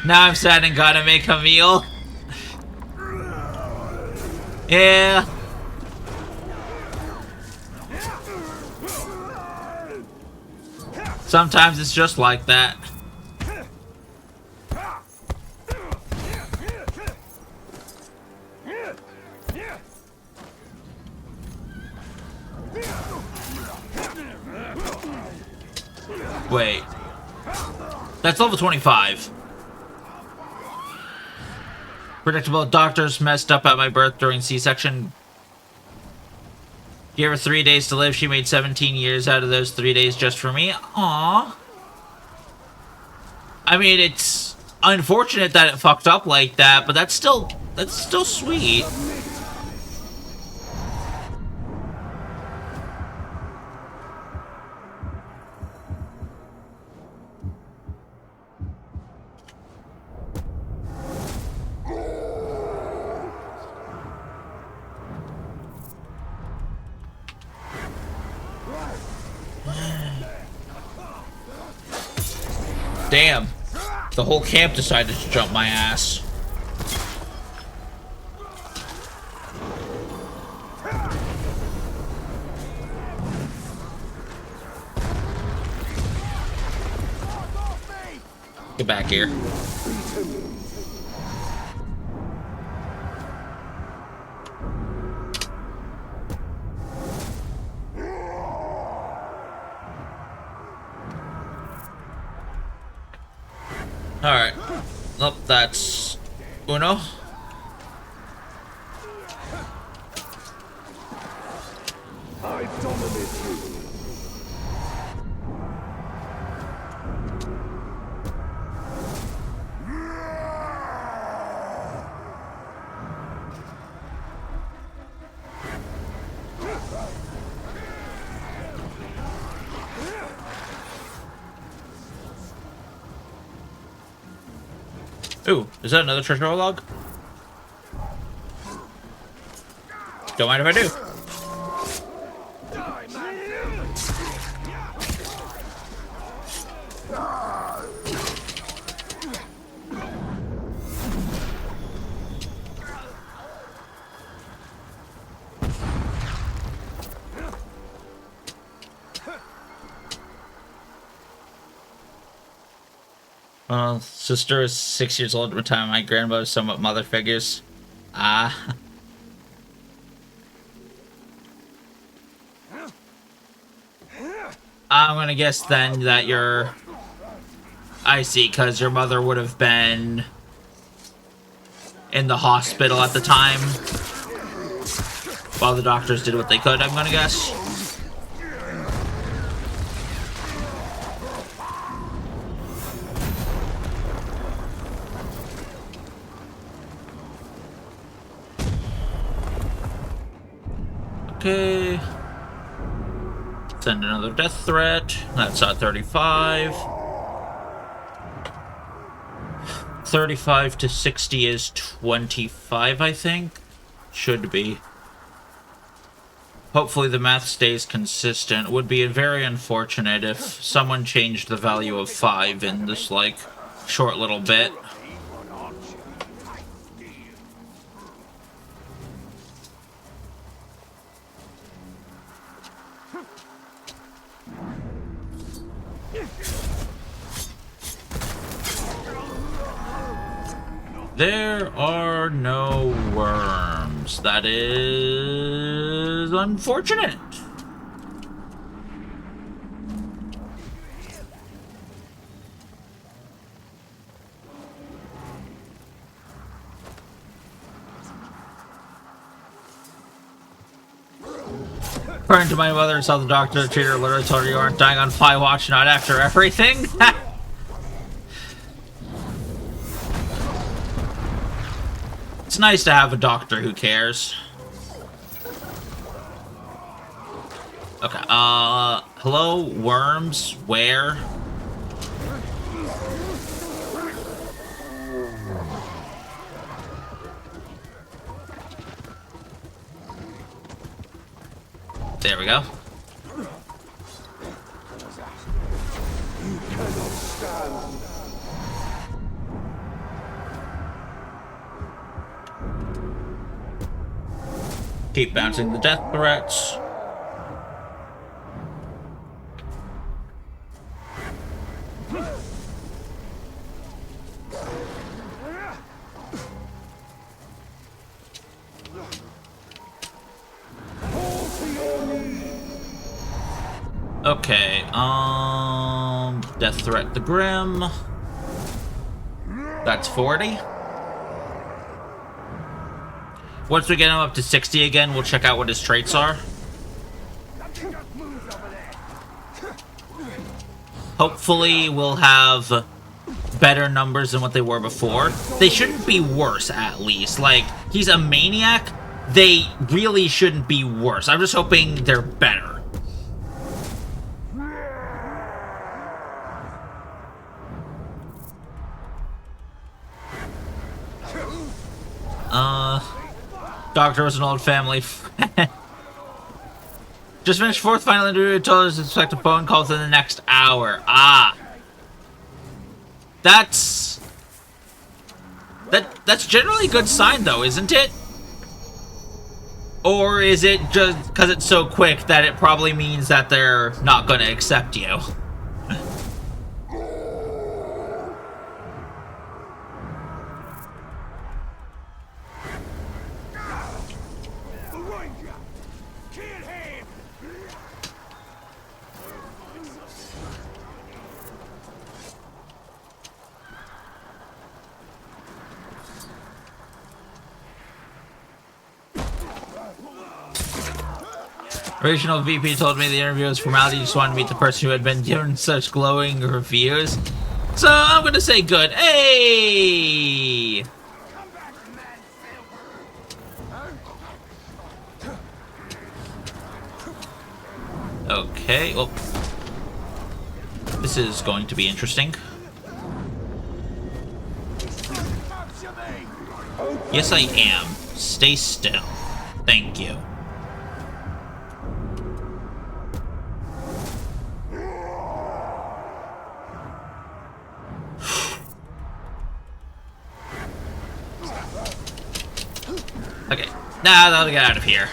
Now I'm sad and gotta make a meal. Yeah. Sometimes it's just like that. Wait. That's level 25. Predictable. Doctors messed up at my birth during C-section. Gave her 3 days to live. She made 17 years out of those 3 days just for me. Aww. I mean, it's unfortunate that it fucked up like that, but that's still sweet. Damn. The whole camp decided to jump my ass. Get back here. Alright. Nope, that's Uno. I dominate you. Ooh, is that another treasure log? Don't mind if I do. Sister is 6 years old at the time. My grandmother is somewhat mother figures. Ah. I'm gonna guess then that you're... I see, because your mother would have been in the hospital at the time while the doctors did what they could, I'm gonna guess. Okay. Send another death threat. That's at 35. 35 to 60 is 25, I think. Should be. Hopefully the math stays consistent. Would be very unfortunate if someone changed the value of 5 in this, like, short little bit. There are no worms. That is unfortunate. According to my mother, saw the doctor, treated her, literally told her you aren't dying on Fly Watch, not after everything. It's nice to have a doctor who cares. Okay, hello, worms? Where? There we go. Keep bouncing the death threats. Okay, death threat the Grim. That's 40. Once we get him up to 60 again, we'll check out what his traits are. Hopefully, we'll have better numbers than what they were before. They shouldn't be worse, at least. Like, he's a maniac. They really shouldn't be worse. I'm just hoping they're better. Doctor was an old family friend. Just finished fourth final interview, told us to expect a phone call within the next hour. Ah. That's generally a good sign, though, isn't it? Or is it just because it's so quick that it probably means that they're not going to accept you? Regional VP told me the interview was formality, just wanted to meet the person who had been given such glowing reviews. So I'm gonna say good. Hey! Okay, well, this is going to be interesting. Yes, I am. Stay still. Thank you. Okay, now that'll get out of here.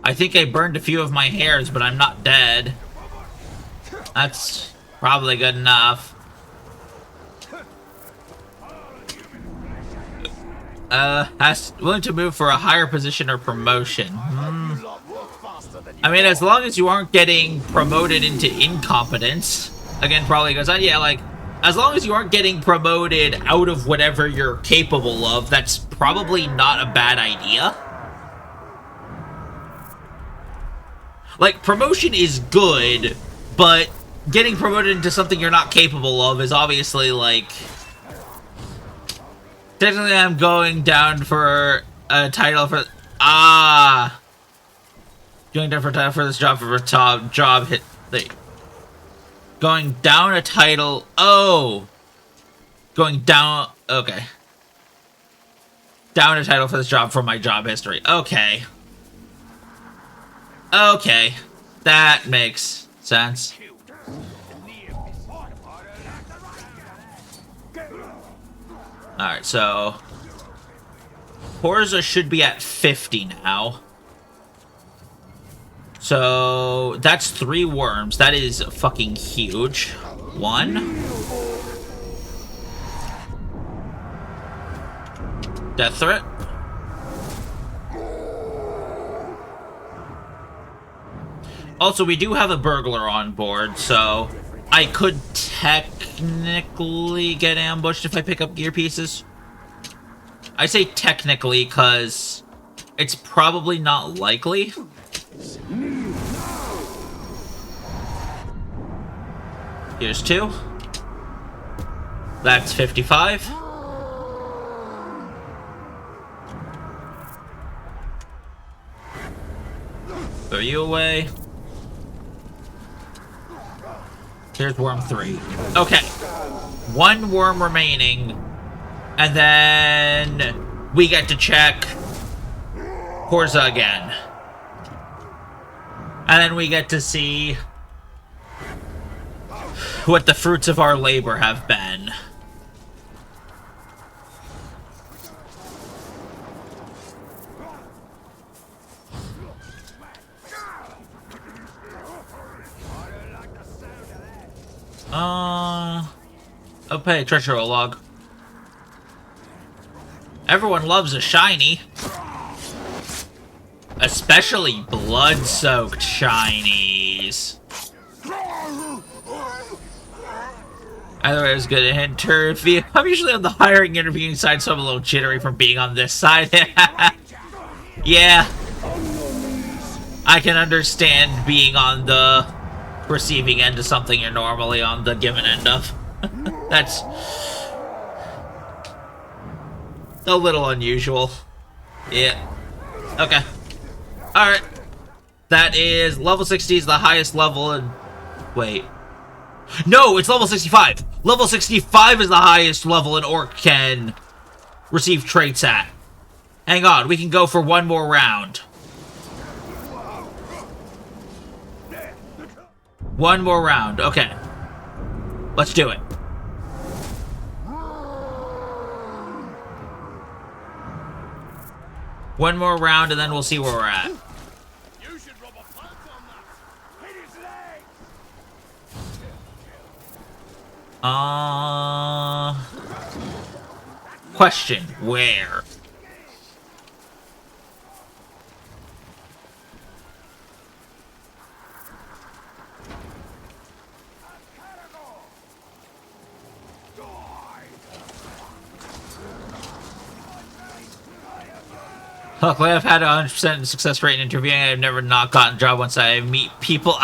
I think I burned a few of my hairs, but I'm not dead. That's probably good enough. Willing to move for a higher position or promotion. I mean, as long as you aren't getting promoted into incompetence. Again, probably goes on. Yeah, like, as long as you aren't getting promoted out of whatever you're capable of, that's probably not a bad idea. Like, promotion is good, but getting promoted into something you're not capable of is obviously, like... Technically, I'm going down for a title for... Ah! Going down for a title for this job for a top job hit... Going down a title... Oh! Going down... Okay. Down a title for this job from my job history. Okay. Okay. That makes sense. Alright, so... Horza should be at 50 now. So, that's 3 worms. That is fucking huge. 1. Death threat. Also, we do have a burglar on board, so I could technically get ambushed if I pick up gear pieces. I say technically because it's probably not likely. Here's 2. That's 55. Throw you away. Here's worm 3. Okay. 1 worm remaining. And then we get to check Horza again. And then we get to see what the fruits of our labor have been. Okay, treasure log. Everyone loves a shiny. Especially blood-soaked shinies. Either way, it was good interview. I'm usually on the hiring interviewing side, so I'm a little jittery from being on this side. Yeah. I can understand being on the receiving end of something you're normally on the given end of. That's a little unusual. Yeah. Okay. Alright. That is level 60 is the highest level in... Wait. No, it's level 65. Level 65 is the highest level an orc can receive traits at. Hang on, we can go for 1 more round. 1 more round, okay. Let's do it. One more round and then we'll see where we're at. You should rub a plant on that. Hit his leg. Question, where? Luckily, I've had a 100% success rate in interviewing. I've never not gotten a job once I meet people.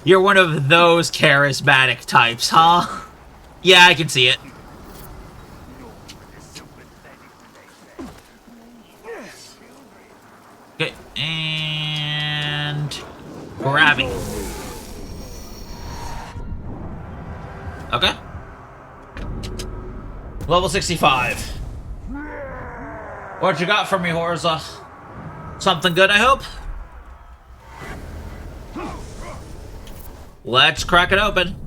You're one of those charismatic types, huh? Yeah, I can see it. Okay, and... grabbing. Okay. Level 65. What you got for me, Horza? Something good, I hope? Let's crack it open.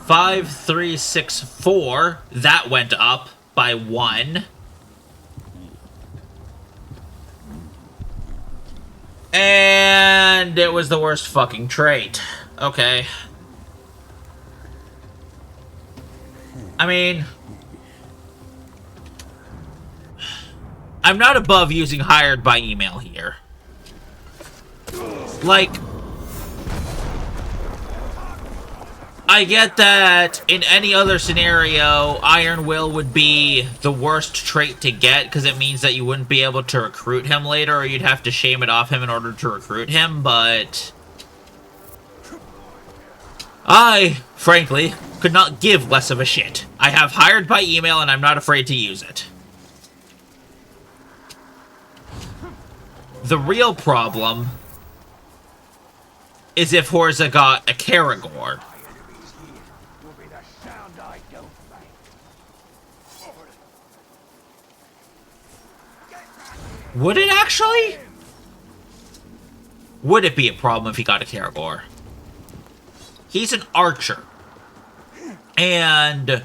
5364. That went up by 1. And it was the worst fucking trait. Okay. I mean, I'm not above using hired by email here. Like, I get that in any other scenario, Iron Will would be the worst trait to get because it means that you wouldn't be able to recruit him later, or you'd have to shame it off him in order to recruit him, but I, frankly, could not give less of a shit. I have hired by email and I'm not afraid to use it. The real problem is if Horza got a Karagor. Would it actually? Would it be a problem if he got a Karagor? He's an archer. And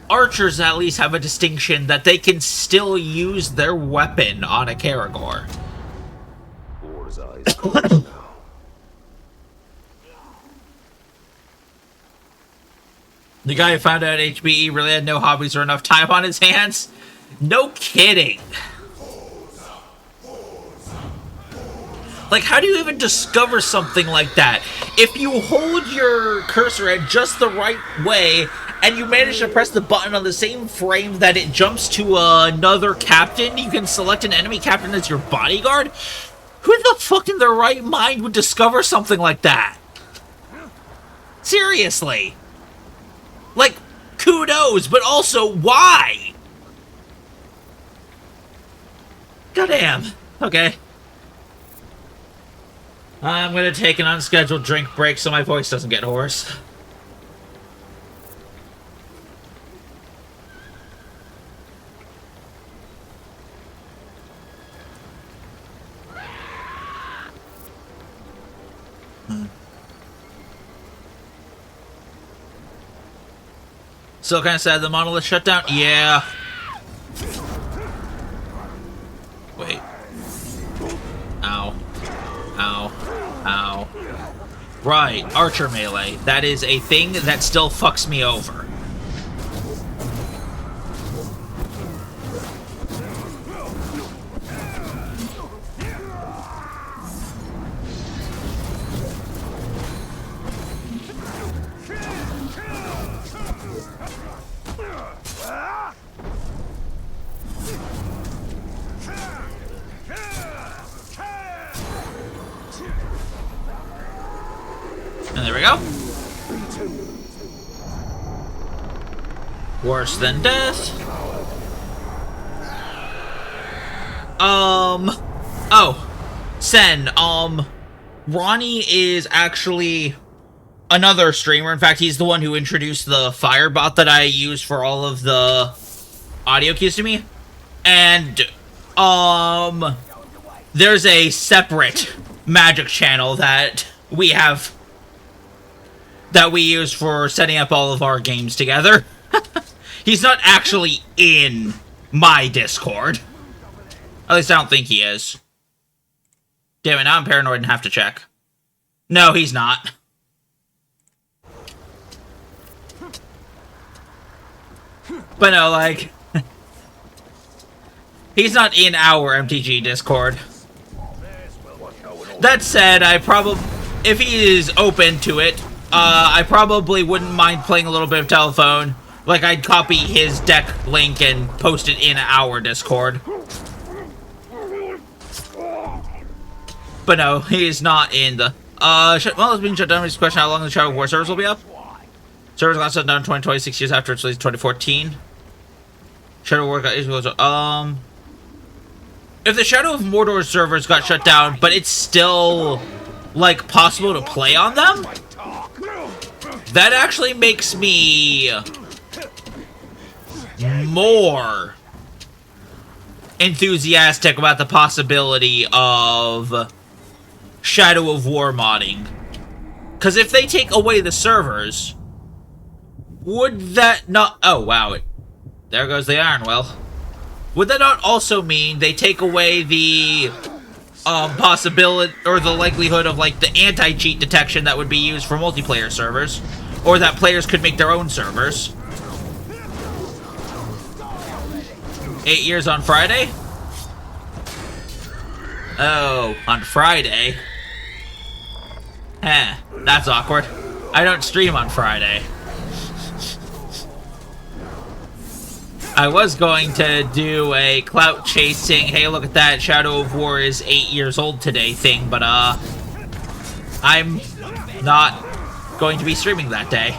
archers at least have a distinction that they can still use their weapon on a Karagor. The guy who found out HBE really had no hobbies or enough time on his hands? No kidding. Like, how do you even discover something like that? If you hold your cursor at just the right way, and you manage to press the button on the same frame that it jumps to another captain, you can select an enemy captain as your bodyguard? Who the fuck in their right mind would discover something like that? Seriously. Like, kudos, but also why? Goddamn. Okay. I'm gonna take an unscheduled drink break so my voice doesn't get hoarse. Still kind of sad the monolith shut down? Yeah. Wait. Ow. Ow. Ow. Right, archer melee. That is a thing that still fucks me over. And there we go. Worse than death. Oh. Sen, Ronnie is actually another streamer. In fact, he's the one who introduced the Firebot that I use for all of the audio cues to me. And, there's a separate magic channel that we have that we use for setting up all of our games together. He's not actually in my Discord. At least I don't think he is. Damn it, now I'm paranoid and have to check. No, he's not. But no, like, he's not in our MTG Discord. That said, if he is open to it, I probably wouldn't mind playing a little bit of telephone. Like, I'd copy his deck link and post it in our Discord. But no, he's not in the... well, it's being shut down. This question, how long the Shadow of War servers will be up? Servers got shut down in 2026 years after its release in 2014. Shadow of War got... If the Shadow of Mordor servers got shut down, but it's still, like, possible to play on them, that actually makes me more enthusiastic about the possibility of Shadow of War modding. Because if they take away the servers, would that not... Oh, wow. There goes the Iron Well. Would that not also mean they take away the possibility or the likelihood of like the anti-cheat detection that would be used for multiplayer servers, or that players could make their own servers. 8 years on Friday? Oh, on Friday? That's awkward. I don't stream on Friday. I was going to do a clout chasing, hey look at that, Shadow of War is 8 years old today thing, but I'm not going to be streaming that day.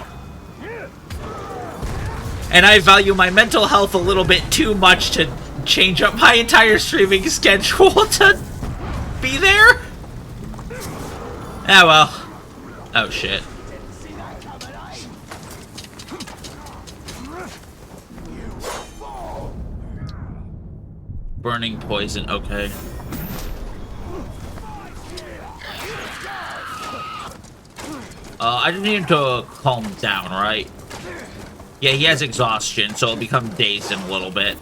And I value my mental health a little bit too much to change up my entire streaming schedule to be there. Ah well. Oh shit. Burning poison, okay. I just need him to calm down, right? Yeah, he has exhaustion, so he'll become dazed in a little bit.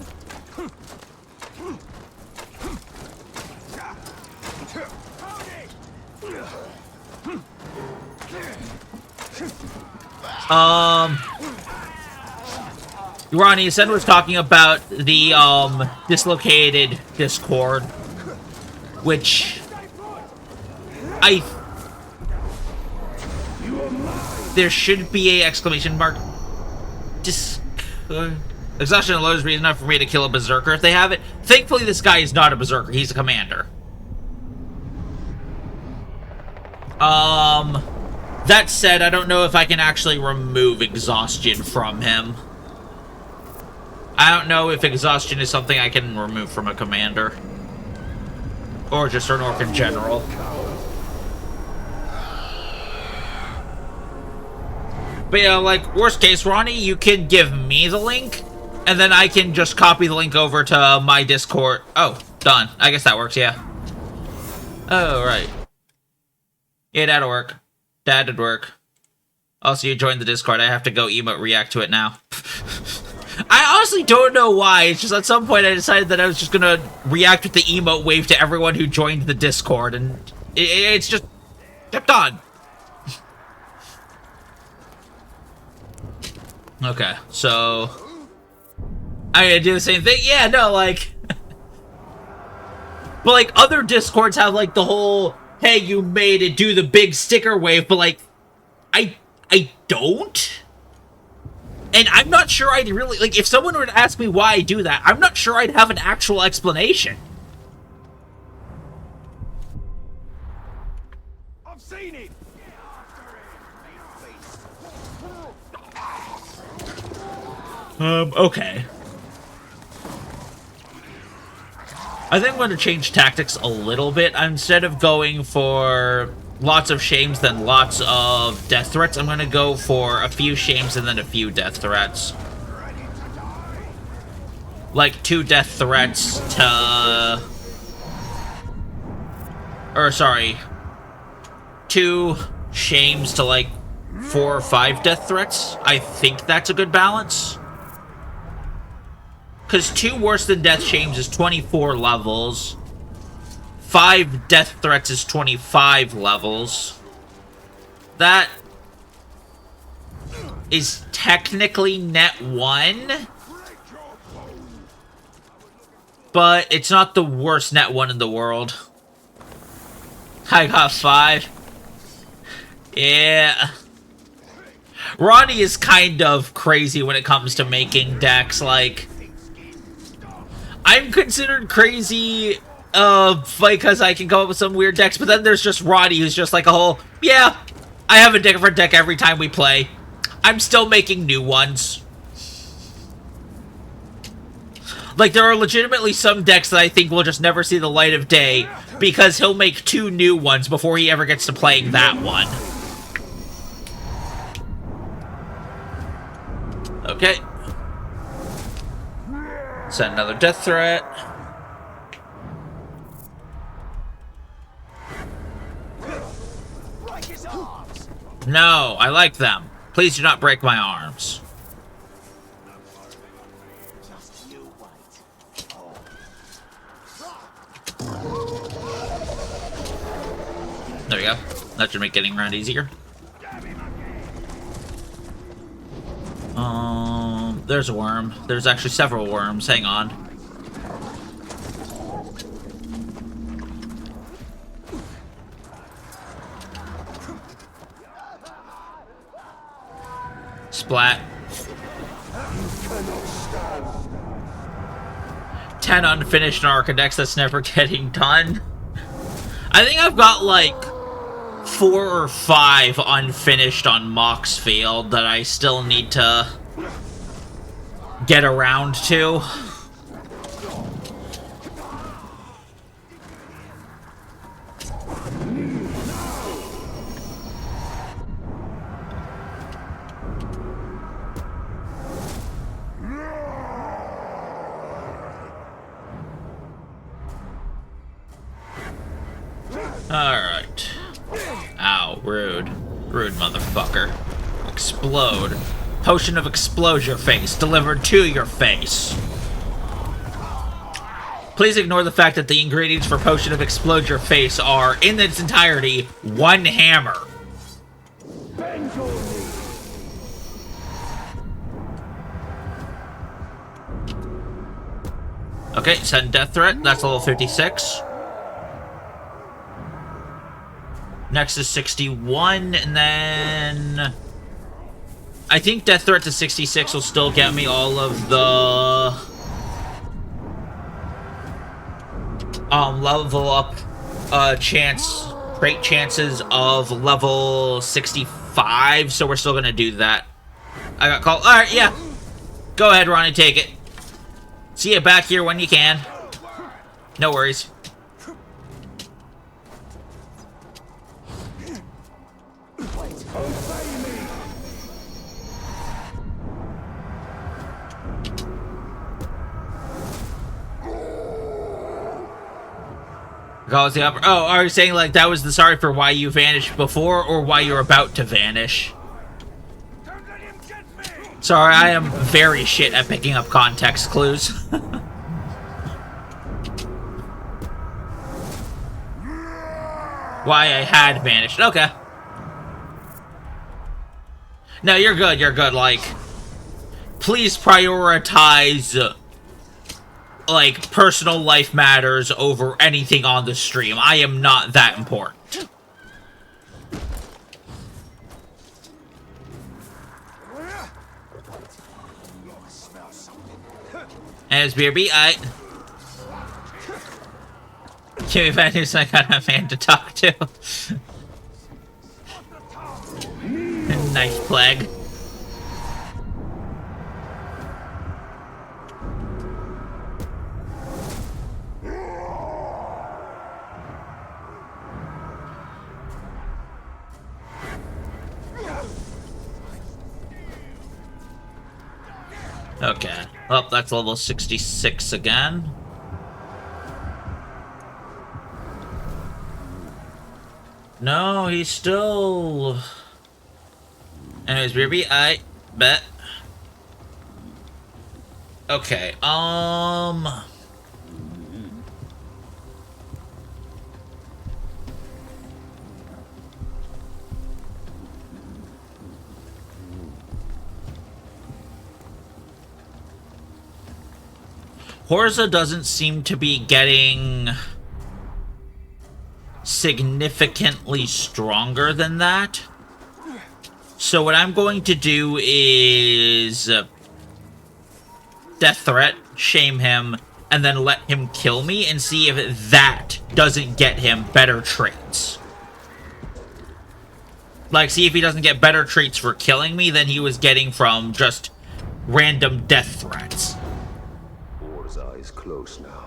Ronnie, Sen was talking about the, dislocated Discord, which there should be a exclamation mark. Exhaustion alone is reason enough for me to kill a berserker if they have it. Thankfully, this guy is not a berserker. He's a commander. That said, I don't know if I can actually remove exhaustion from him. I don't know if exhaustion is something I can remove from a commander. Or just an orc in general. But yeah, like, worst case, Ronnie, you can give me the link, and then I can just copy the link over to my Discord. Oh, done. I guess that works, yeah. Oh, right. Yeah, that'll work. That'd work. Also, you joined the Discord. I have to go emote react to it now. I honestly don't know why. It's just at some point I decided that I was just gonna react with the emote wave to everyone who joined the Discord, and it's just kept on. Okay, so I'm gonna do the same thing. Yeah, no, like, but like other Discords have like the whole, hey, you made it, do the big sticker wave, but like, I don't. And I'm not sure I'd really, like, if someone were to ask me why I do that, I'm not sure I'd have an actual explanation. I've seen it. Okay. I think I'm going to change tactics a little bit. Instead of going for lots of shames then lots of death threats, I'm going to go for a few shames and then a few death threats. Like 2 death threats to... Or, sorry. 2 shames to like 4 or 5 death threats. I think that's a good balance. Because 2 worse than death shames is 24 levels. 5 death threats is 25 levels. That is technically net 1. But it's not the worst net 1 in the world. I got 5. Yeah. Ronnie is kind of crazy when it comes to making decks. Like, I'm considered crazy because I can come up with some weird decks, but then there's just Ronnie who's just like a whole, yeah, I have a different deck every time we play. I'm still making new ones. Like, there are legitimately some decks that I think will just never see the light of day because he'll make 2 new ones before he ever gets to playing that one. Okay. Send another death threat. No, I like them. Please do not break my arms. There we go. That should make getting around easier. There's a worm. There's actually several worms. Hang on. Splat. 10 unfinished Architects that's never getting done. I think I've got like 4 or 5 unfinished on Moxfield that I still need to get around to. Alright. Ow, rude. Rude motherfucker. Explode. Potion of Explosion Face delivered to your face. Please ignore the fact that the ingredients for Potion of Explosion Face are, in its entirety, 1 hammer. Okay, send death threat. That's level 56. Next is 61, and then I think death threat to 66 will still get me all of the level up trait chances of level 65, so we're still gonna do that. I got called. Alright, yeah. Go ahead, Ronnie, take it. See you back here when you can. No worries. Calls the upper. Oh, are you saying like that was the sorry for why you vanished before or why you're about to vanish? Sorry, I am very shit at picking up context clues. Why I had vanished. Okay. No, you're good, you're good. Like, please prioritize like, personal life matters over anything on the stream. I am not that important. As BRB, Give me bad news, I got a man to talk to. Knife plague. Okay. Well, that's level 66 again. No, he's still... Anyways, BRB, I bet. Okay, Horza doesn't seem to be getting significantly stronger than that. So what I'm going to do is death threat, shame him, and then let him kill me and see if that doesn't get him better traits. Like, see if he doesn't get better traits for killing me than he was getting from just random death threats. Horza is close now.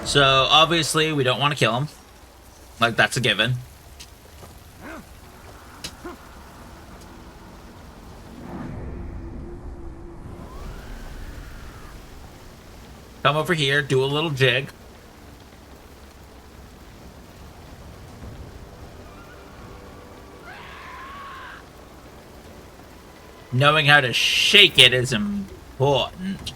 So, obviously, we don't want to kill him. Like, that's a given. Come over here, do a little jig. Knowing how to shake it is important.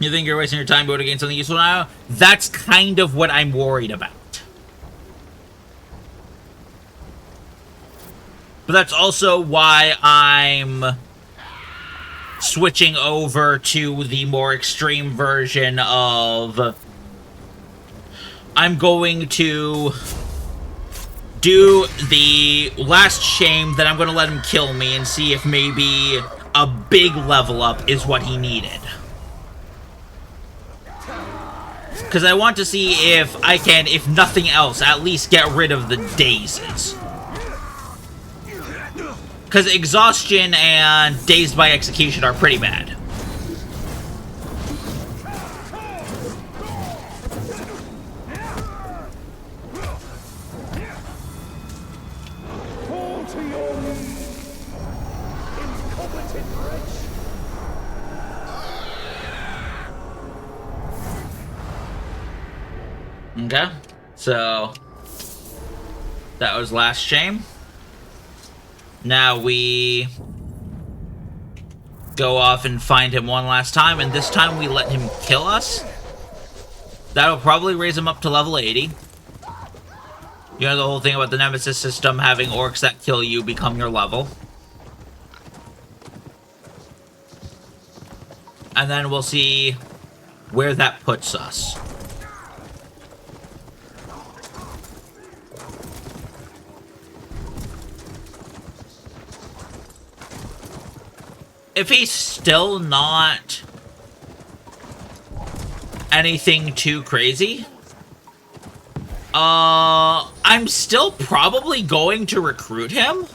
You think you're wasting your time going against something useful now? That's kind of what I'm worried about. But that's also why I'm switching over to the more extreme version of... I'm going to do the last shame, then I'm going to let him kill me and see if maybe a big level up is what he needed. Because I want to see if I can, if nothing else, at least get rid of the dazes. Because exhaustion and dazed by execution are pretty bad. Okay, so that was last shame. Now we go off and find him one last time, and this time we let him kill us. That'll probably raise him up to level 80. You know the whole thing about the Nemesis system having orcs that kill you become your level. And then we'll see where that puts us. If he's still not anything too crazy, I'm still probably going to recruit him.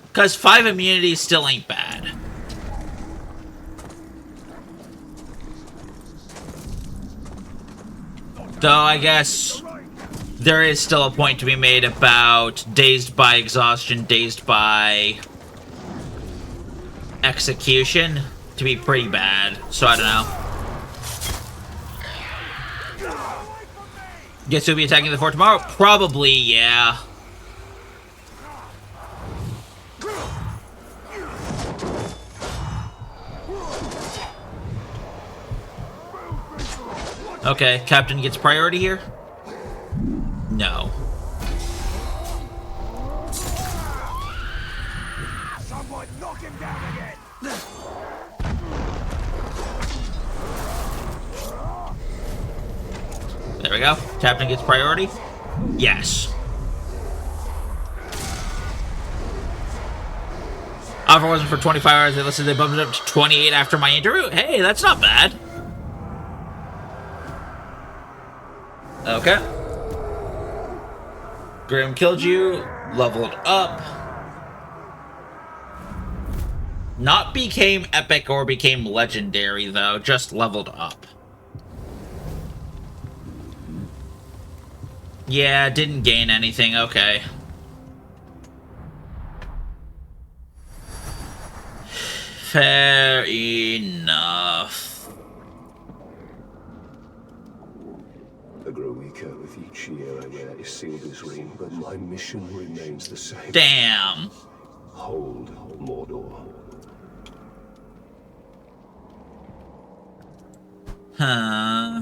Because 5 immunities still ain't bad. Though I guess there is still a point to be made about dazed by exhaustion, dazed by execution to be pretty bad, so I don't know. Guess he'll be attacking the fort tomorrow? Probably, yeah. Okay, Captain gets priority here? No. Someone knock him down again. There we go. Captain gets priority? Yes. Offer wasn't for 25 hours. They listed they bumped it up to 28 after my interview. Hey, that's not bad. Okay. Graham killed you. Leveled up. Not became epic or became legendary, though. Just leveled up. Yeah, didn't gain anything. Okay. Fair enough. I grow weaker with each year I wear Isildur's ring, but my mission remains the same. Damn. Hold Mordor. Huh.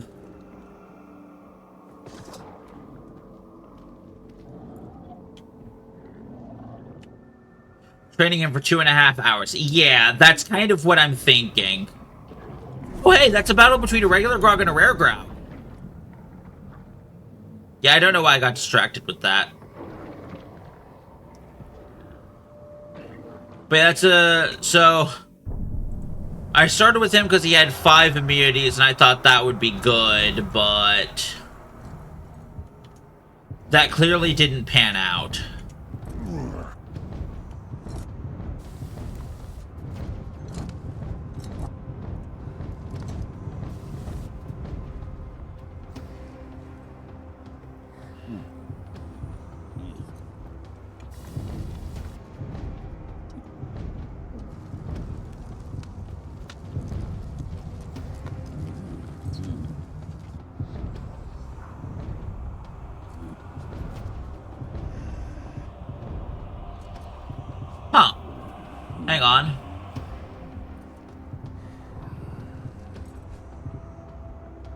Training him for 2.5 hours. Yeah, that's kind of what I'm thinking. Oh, hey, that's a battle between a regular Grog and a rare Grog. Yeah, I don't know why I got distracted with that. But that's so... I started with him because he had 5 immunities, and I thought that would be good, but... that clearly didn't pan out. Hang on.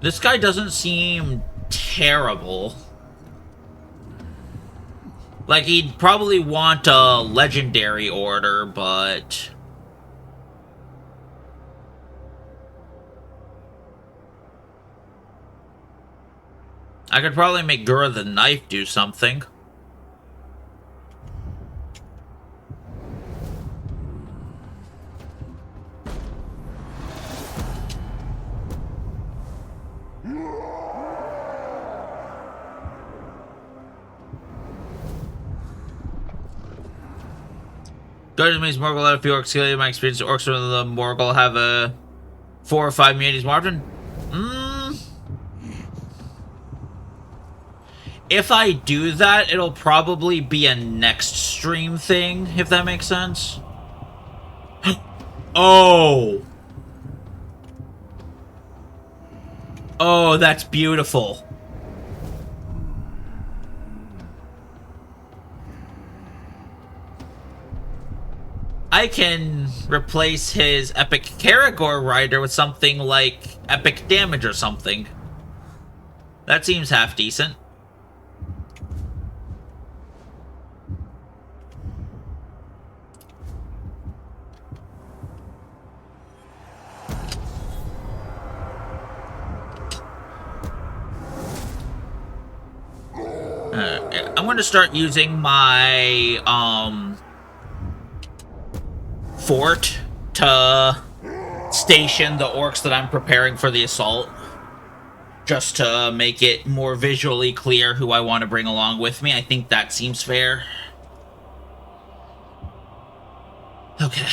This guy doesn't seem terrible. Like, he'd probably want a legendary order, but... I could probably make Gura the Knife do something. Good means Morgul out of few orcs. In my experience, orcs from the Morgul have a 4 or 5 communities margin. If I do that, it'll probably be a next stream thing, if that makes sense. Oh! Oh, that's beautiful. I can replace his Epic Karagor Rider with something like Epic Damage or something. That seems half decent. I'm going to start using my fort to station the orcs that I'm preparing for the assault, just to make it more visually clear who I want to bring along with me. I think that seems fair. Okay.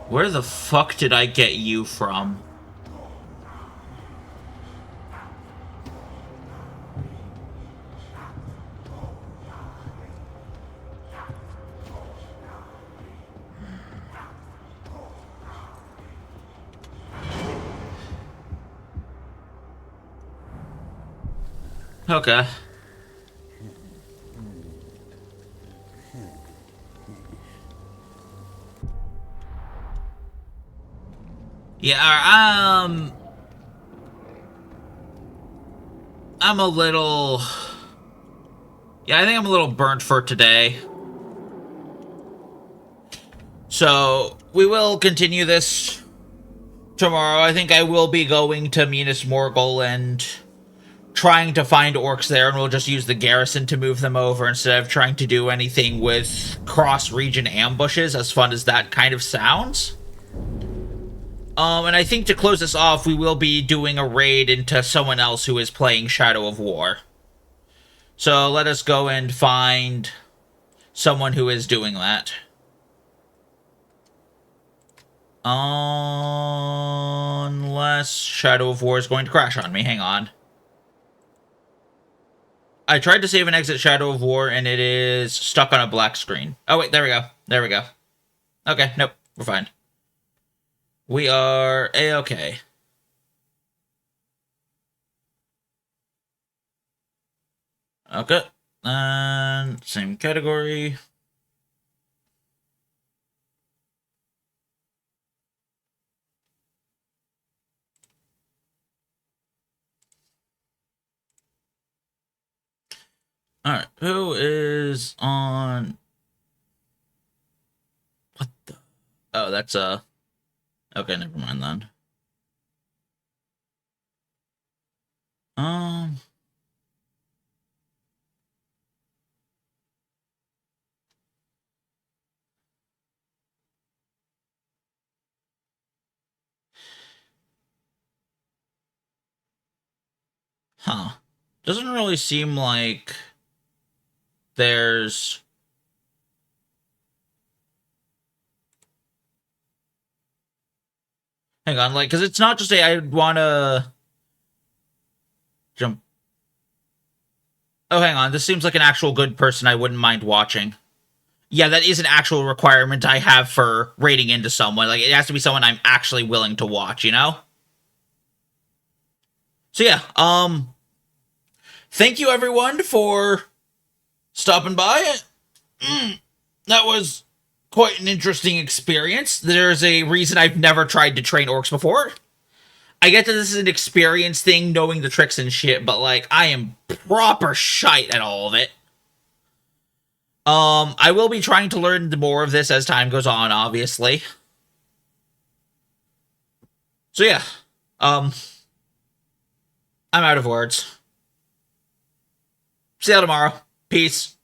Where the fuck did I get you from? Okay. Yeah, I'm a little... Yeah, I think I'm a little burnt for today. So, we will continue this tomorrow. I think I will be going to Minas Morgul and trying to find orcs there, and we'll just use the garrison to move them over instead of trying to do anything with cross-region ambushes, as fun as that kind of sounds. And I think to close this off, we will be doing a raid into someone else who is playing Shadow of War. So let us go and find someone who is doing that. Unless Shadow of War is going to crash on me. Hang on. I tried to save and exit Shadow of War, and it is stuck on a black screen. Oh, wait, there we go. There we go. Okay, nope, we're fine. We are A-okay. Okay, and same category. Alright, who is on... What the... Oh, that's, okay, never mind then. Huh. Doesn't really seem like there's... Hang on, like, because it's not just I want to jump. Oh, hang on. This seems like an actual good person I wouldn't mind watching. Yeah, that is an actual requirement I have for raiding into someone. Like, it has to be someone I'm actually willing to watch, you know? So, yeah, thank you everyone for stopping by. That was quite an interesting experience. There's a reason I've never tried to train orcs before. I get that this is an experience thing, knowing the tricks and shit, but, like, I am proper shite at all of it. I will be trying to learn more of this as time goes on, obviously. So yeah, I'm out of words. See you tomorrow. Peace.